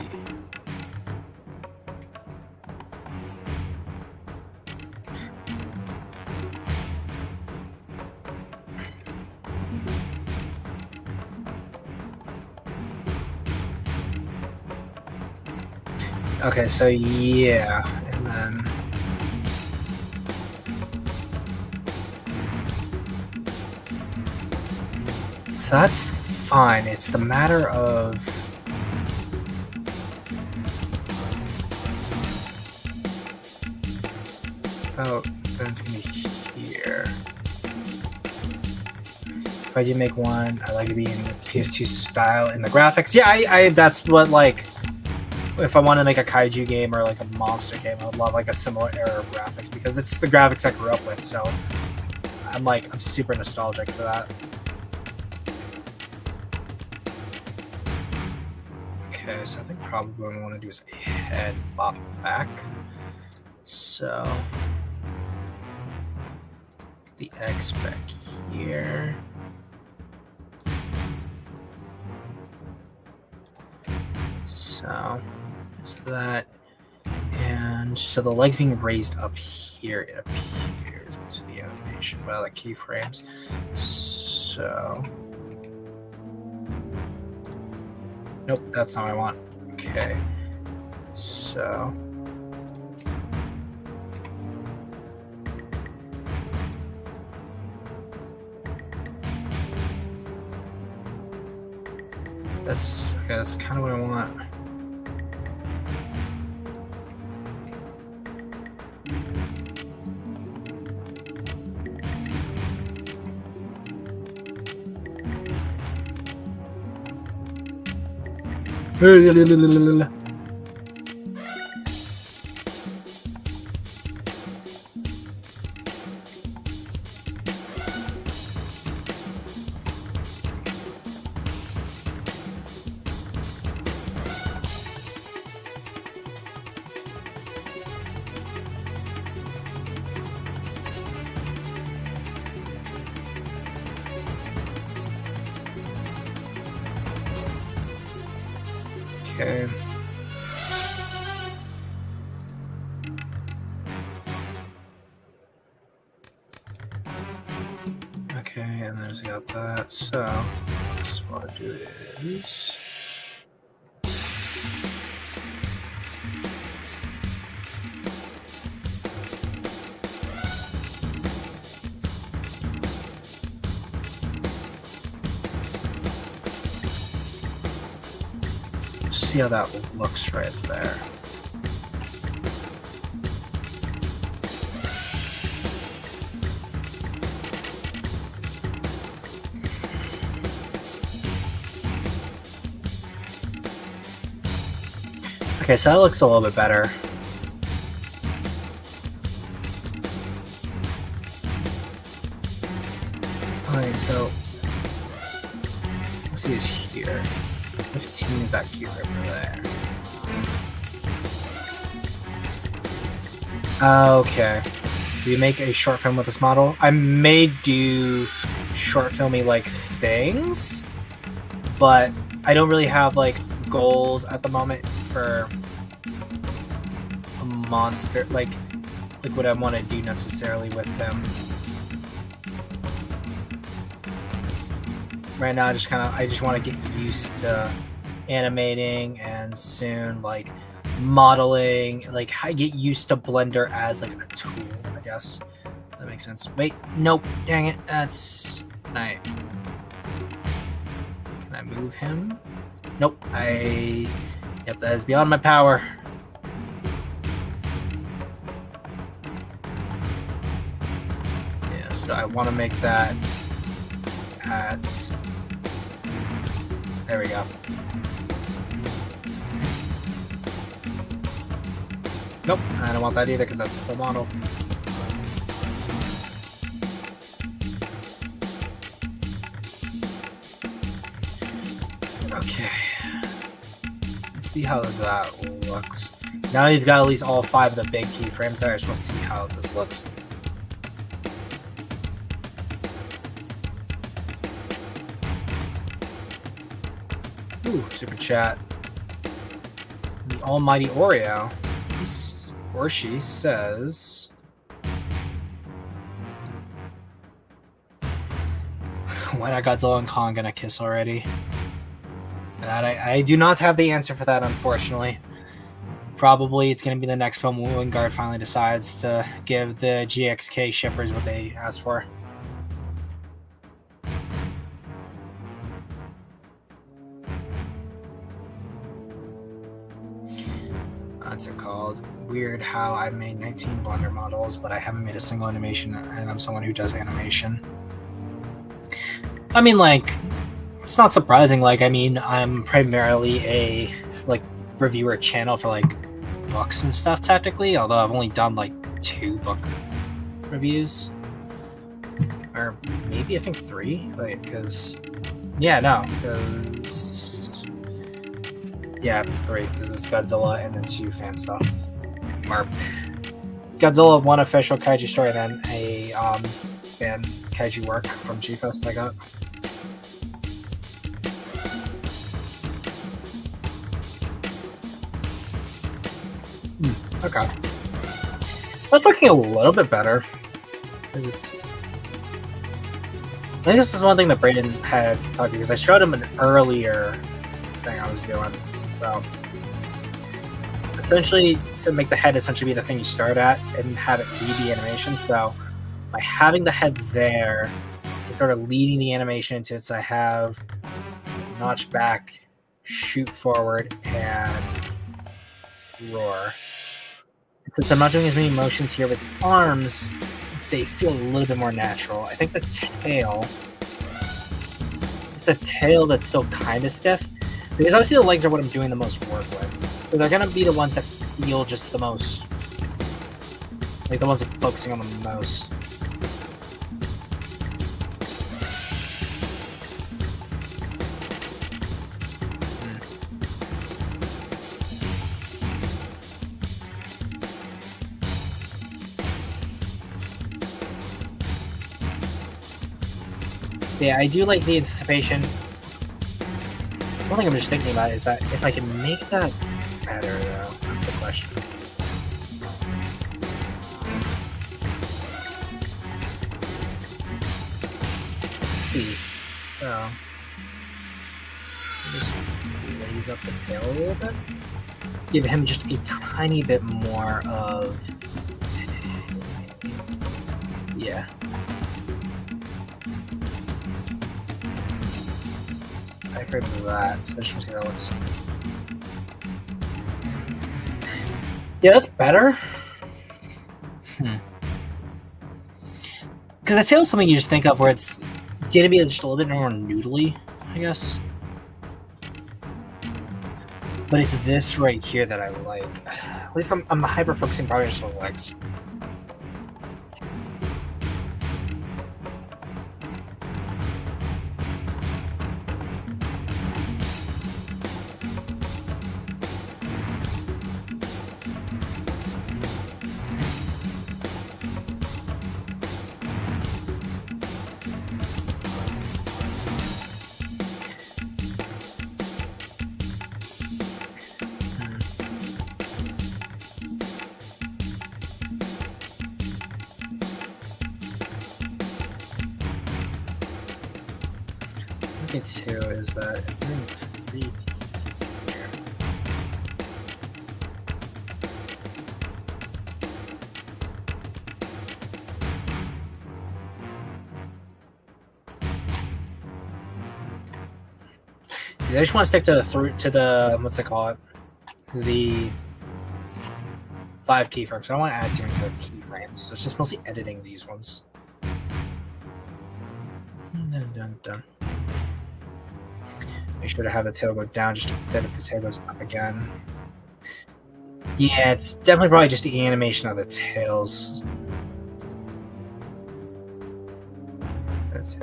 Okay, so yeah, and then so that's fine. It's the matter of then it's gonna be here. If I do make one, I like to be in the PS2 style in the graphics. Yeah, I that's what like. If I want to make a kaiju game or like a monster game, I would love like a similar era of graphics because it's the graphics I grew up with. So I'm super nostalgic for that. Okay, so I think probably what I want to do is a head bop back. So the X back here. So that, and so the legs being raised up here, it appears into the animation by the keyframes. So, nope, that's not what I want. Okay, so that's kind of what I want. Okay. Okay, and there's got that. So what I do is see how that looks right there. Okay, so that looks a little bit better. Alright, so let's see is here. 15 is that cube over there. Okay. We make a short film with this model. I may do short filmy like things, but I don't really have like goals at the moment for a monster like what I want to do necessarily with them. Right now, I just want to get used to animating and soon like modeling. Like I get used to Blender as like a tool, I guess. That makes sense. Wait, nope, dang it. That's can I move him? Nope. Yep, that is beyond my power. Yeah, so I want to make that at. There we go. Nope, I don't want that either because that's the full model. Okay. Let's see how that looks. Now you've got at least all 5 of the big keyframes there. I just want to see how this looks. Ooh, super chat. The almighty Oreo, or she says, when are Godzilla and Kong gonna kiss already? That I do not have the answer for that, unfortunately. Probably it's gonna be the next film when Wingard finally decides to give the GXK shippers what they asked for. What's it called? Weird how I made 19 Blender models, but I haven't made a single animation, and I'm someone who does animation. I mean, like, it's not surprising. Like, I mean, I'm primarily a like reviewer channel for like books and stuff, technically. Although I've only done like 2 book reviews, or maybe I think 3. Wait, because yeah, no, because. Yeah, 3, because it's Godzilla and then 2 fan stuff. Or Godzilla 1 official kaiju story, and then a fan kaiju work from G-Fest I got. Okay. That's looking a little bit better. Because it's... I think this is one thing that Brayden had talked to, because I showed him an earlier thing I was doing. So, essentially, to make the head essentially be the thing you start at and have it be the animation. So, by having the head there, you sort of leading the animation into it. So I have notch back, shoot forward, and roar. And since I'm not doing as many motions here with arms, they feel a little bit more natural. I think the tail that's still kind of stiff. Because obviously the legs are what I'm doing the most work with. So they're going to be the ones that feel just the most... Like the ones that I'm focusing on the most. Yeah, I do like the anticipation. One thing I'm just thinking about is that if I can make that better, though, that's the question. Let's see. So, just raise up the tail a little bit. Give him just a tiny bit more of... Yeah. I agree with that, so I just want to see how that looks. Yeah, that's better. Because the tail is something you just think of where it's gonna be just a little bit more noodly, I guess. But it's this right here that I like. At least I'm hyper focusing probably just on the legs. Too is that here. I just want to stick to the what's it called, the 5 keyframes. I don't want to add too many keyframes, so it's just mostly editing these ones. Dun. Make sure to have the tail go down just a bit if the tail goes up again. Yeah, it's definitely probably just the animation of the tails. That's it.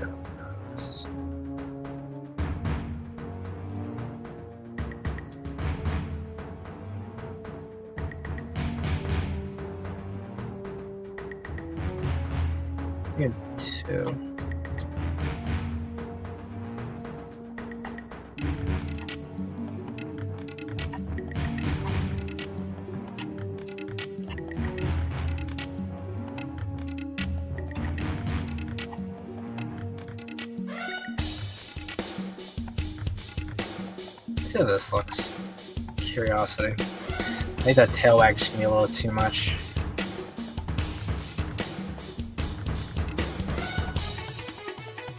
Good 2. See how this looks. Curiosity. I think that tail wag should be a little too much.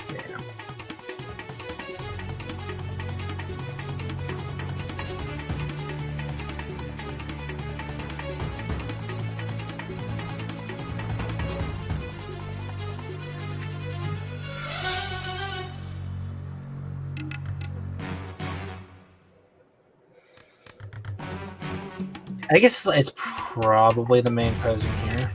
Yeah. I guess it's probably the main pose in here.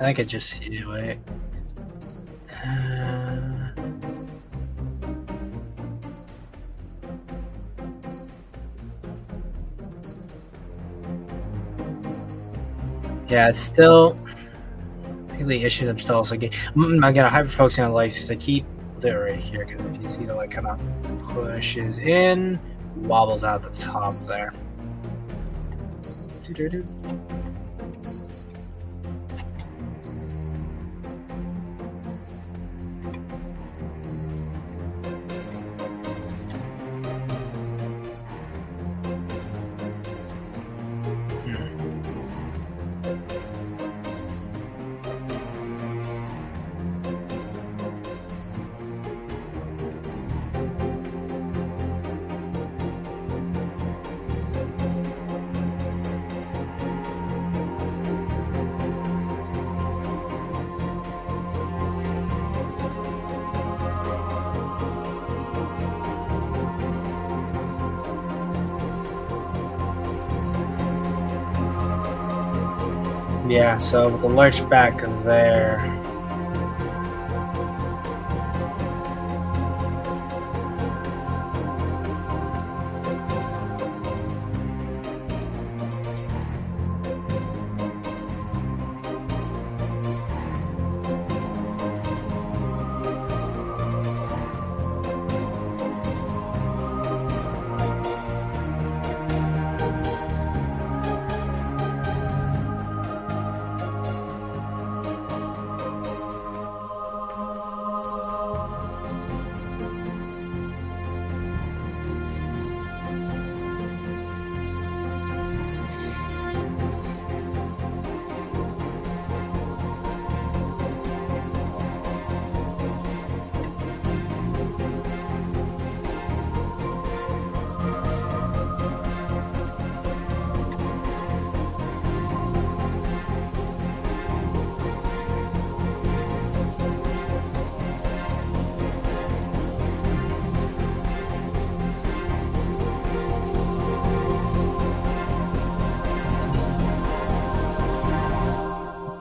I could just see it. Wait. Yeah, it's still. I think the issues I'm still also getting. Again, I'm hyper focusing on lights because I keep it right here because if you see the light kind of pushes in, wobbles out the top there. Doo-doo-doo. Yeah, so with the lurch back there.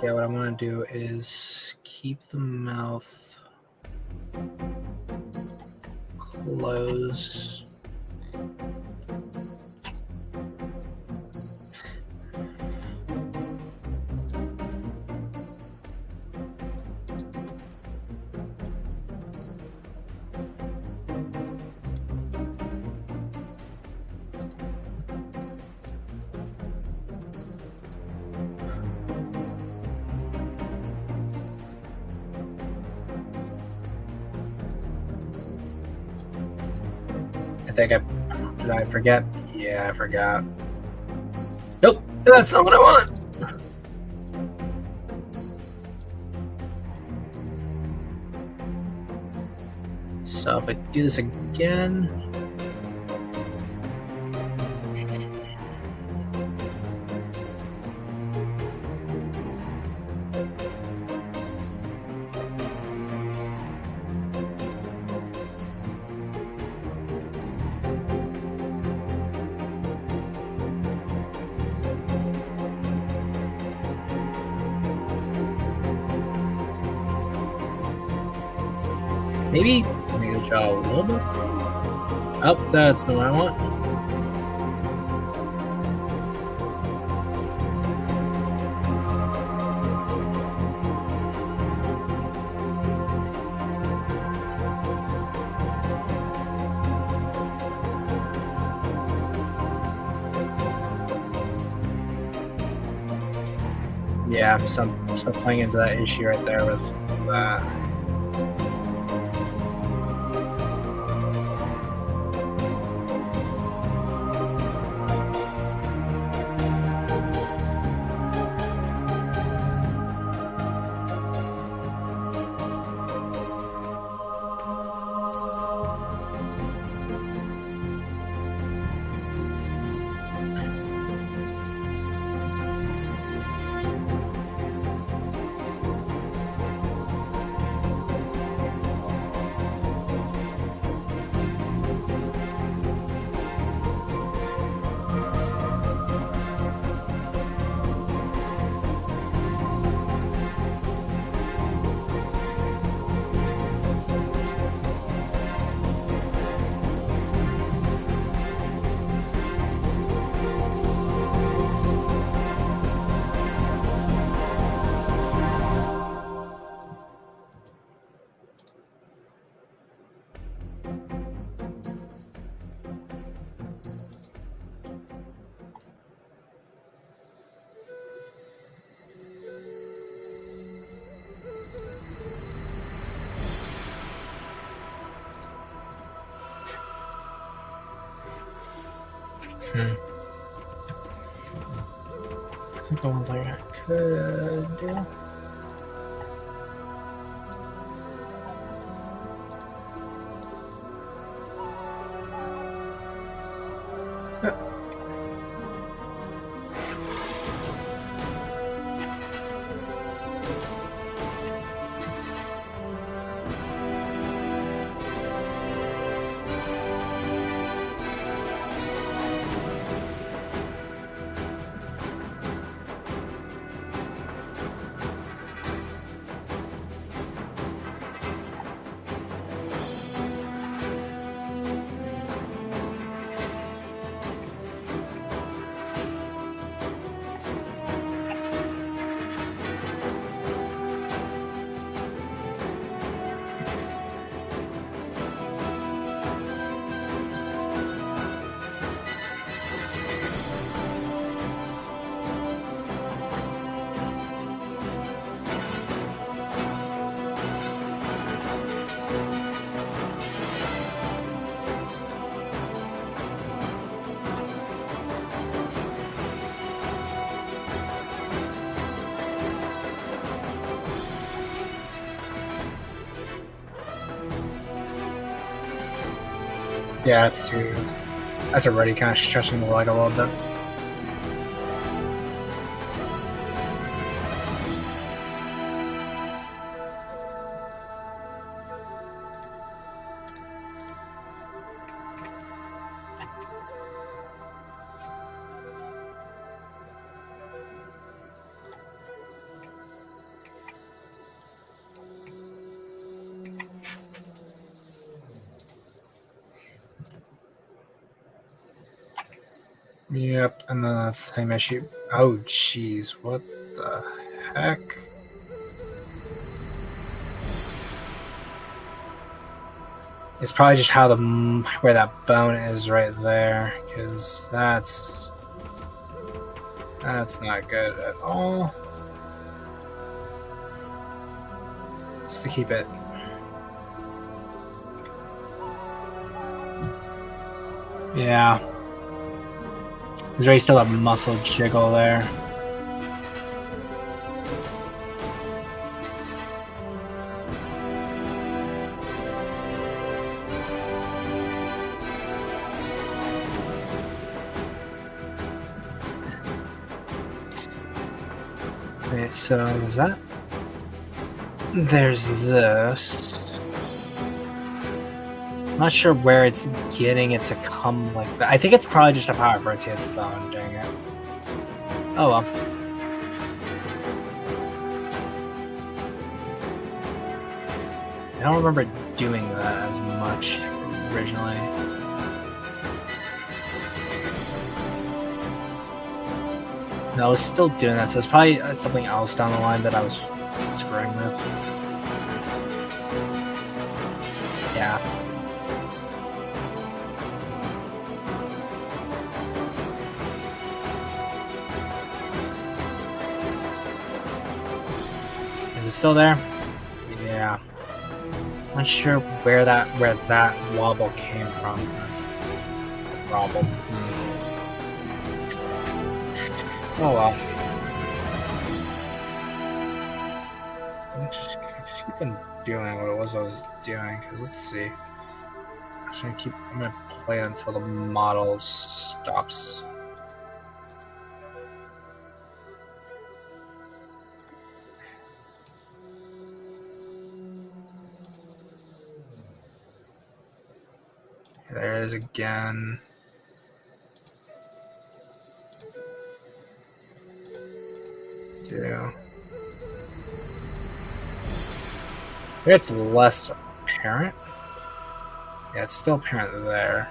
Yeah, what I want to do is keep the mouth closed. Did I forget? Yeah, I forgot. Nope, that's not what I want. So if I do this again, maybe make the jaw a little bit. Oh, that's not what I want. Yeah, I'm still playing into that issue right there with that. I think the one thing I could do. Yeah, that's already kind of stretching the light a little bit. Yep, and then that's the same issue. Oh, jeez, what the heck? It's probably just how where that bone is right there, because that's not good at all. Just to keep it. Yeah. There's already still a muscle jiggle there. Okay, so is that? There's this. I'm not sure where it's getting it to come like that. I think it's probably just a power for it to hit the bone, dang it. Oh well. I don't remember doing that as much originally. No, I was still doing that, so it's probably something else down the line that I was screwing with. Yeah. Is it still there? Yeah. Not sure where that wobble came from. That's the problem. Oh well. I'm just keeping doing what it was I was doing, because let's see. I'm gonna play it until the model stops. There it is again. Yeah. It's less apparent. Yeah, it's still apparent there.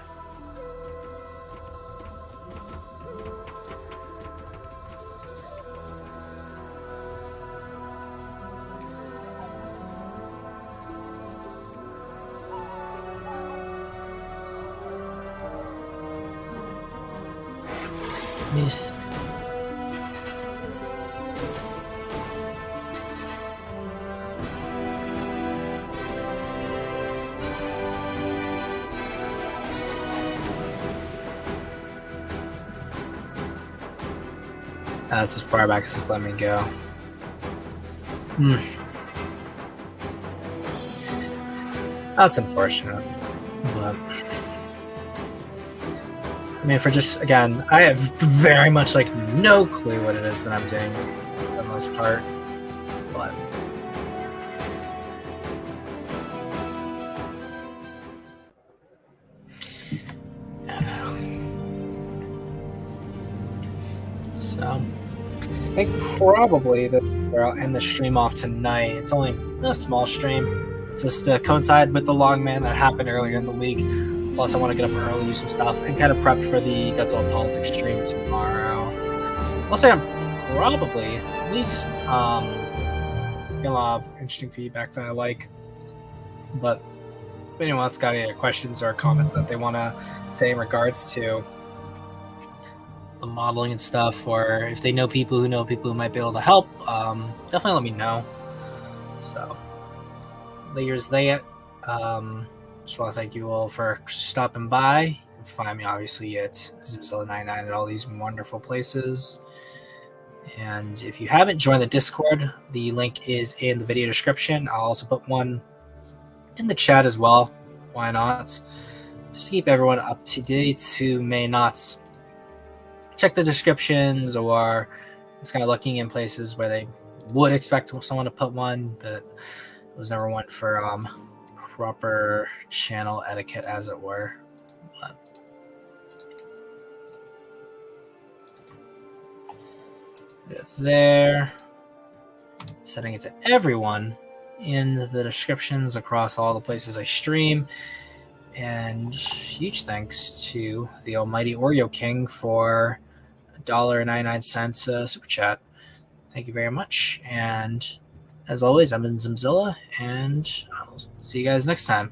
Yes. That's as far back as it's let me go. That's unfortunate. But I mean, for just, again, I have very much, like, no clue what it is that I'm doing for the most part. But so I think probably where I'll end the stream off tonight. It's only a small stream, just to coincide with the Longman that happened earlier in the week. Plus, I want to get up early, do some stuff, and kind of prep for the Godzilla Politics stream tomorrow. I'll say I'm probably at least getting a lot of interesting feedback that I like. But if anyone else got any questions or comments that they want to say in regards to the modeling and stuff, or if they know people who might be able to help, definitely let me know. So, layers there. Just want to thank you all for stopping by. You can find me obviously at Zimcast98 at all these wonderful places. And if you haven't joined the Discord, the link is in the video description. I'll also put one in the chat as well. Why not? Just to keep everyone up to date who may not check the descriptions or just kind of looking in places where they would expect someone to put one, but it was never one for proper channel etiquette, as it were. But there, setting it to everyone in the descriptions across all the places I stream. And huge thanks to the almighty Oreo King for $1.99 super chat. Thank you very much. And as always, I've been Zimzilla, and I'll see you guys next time.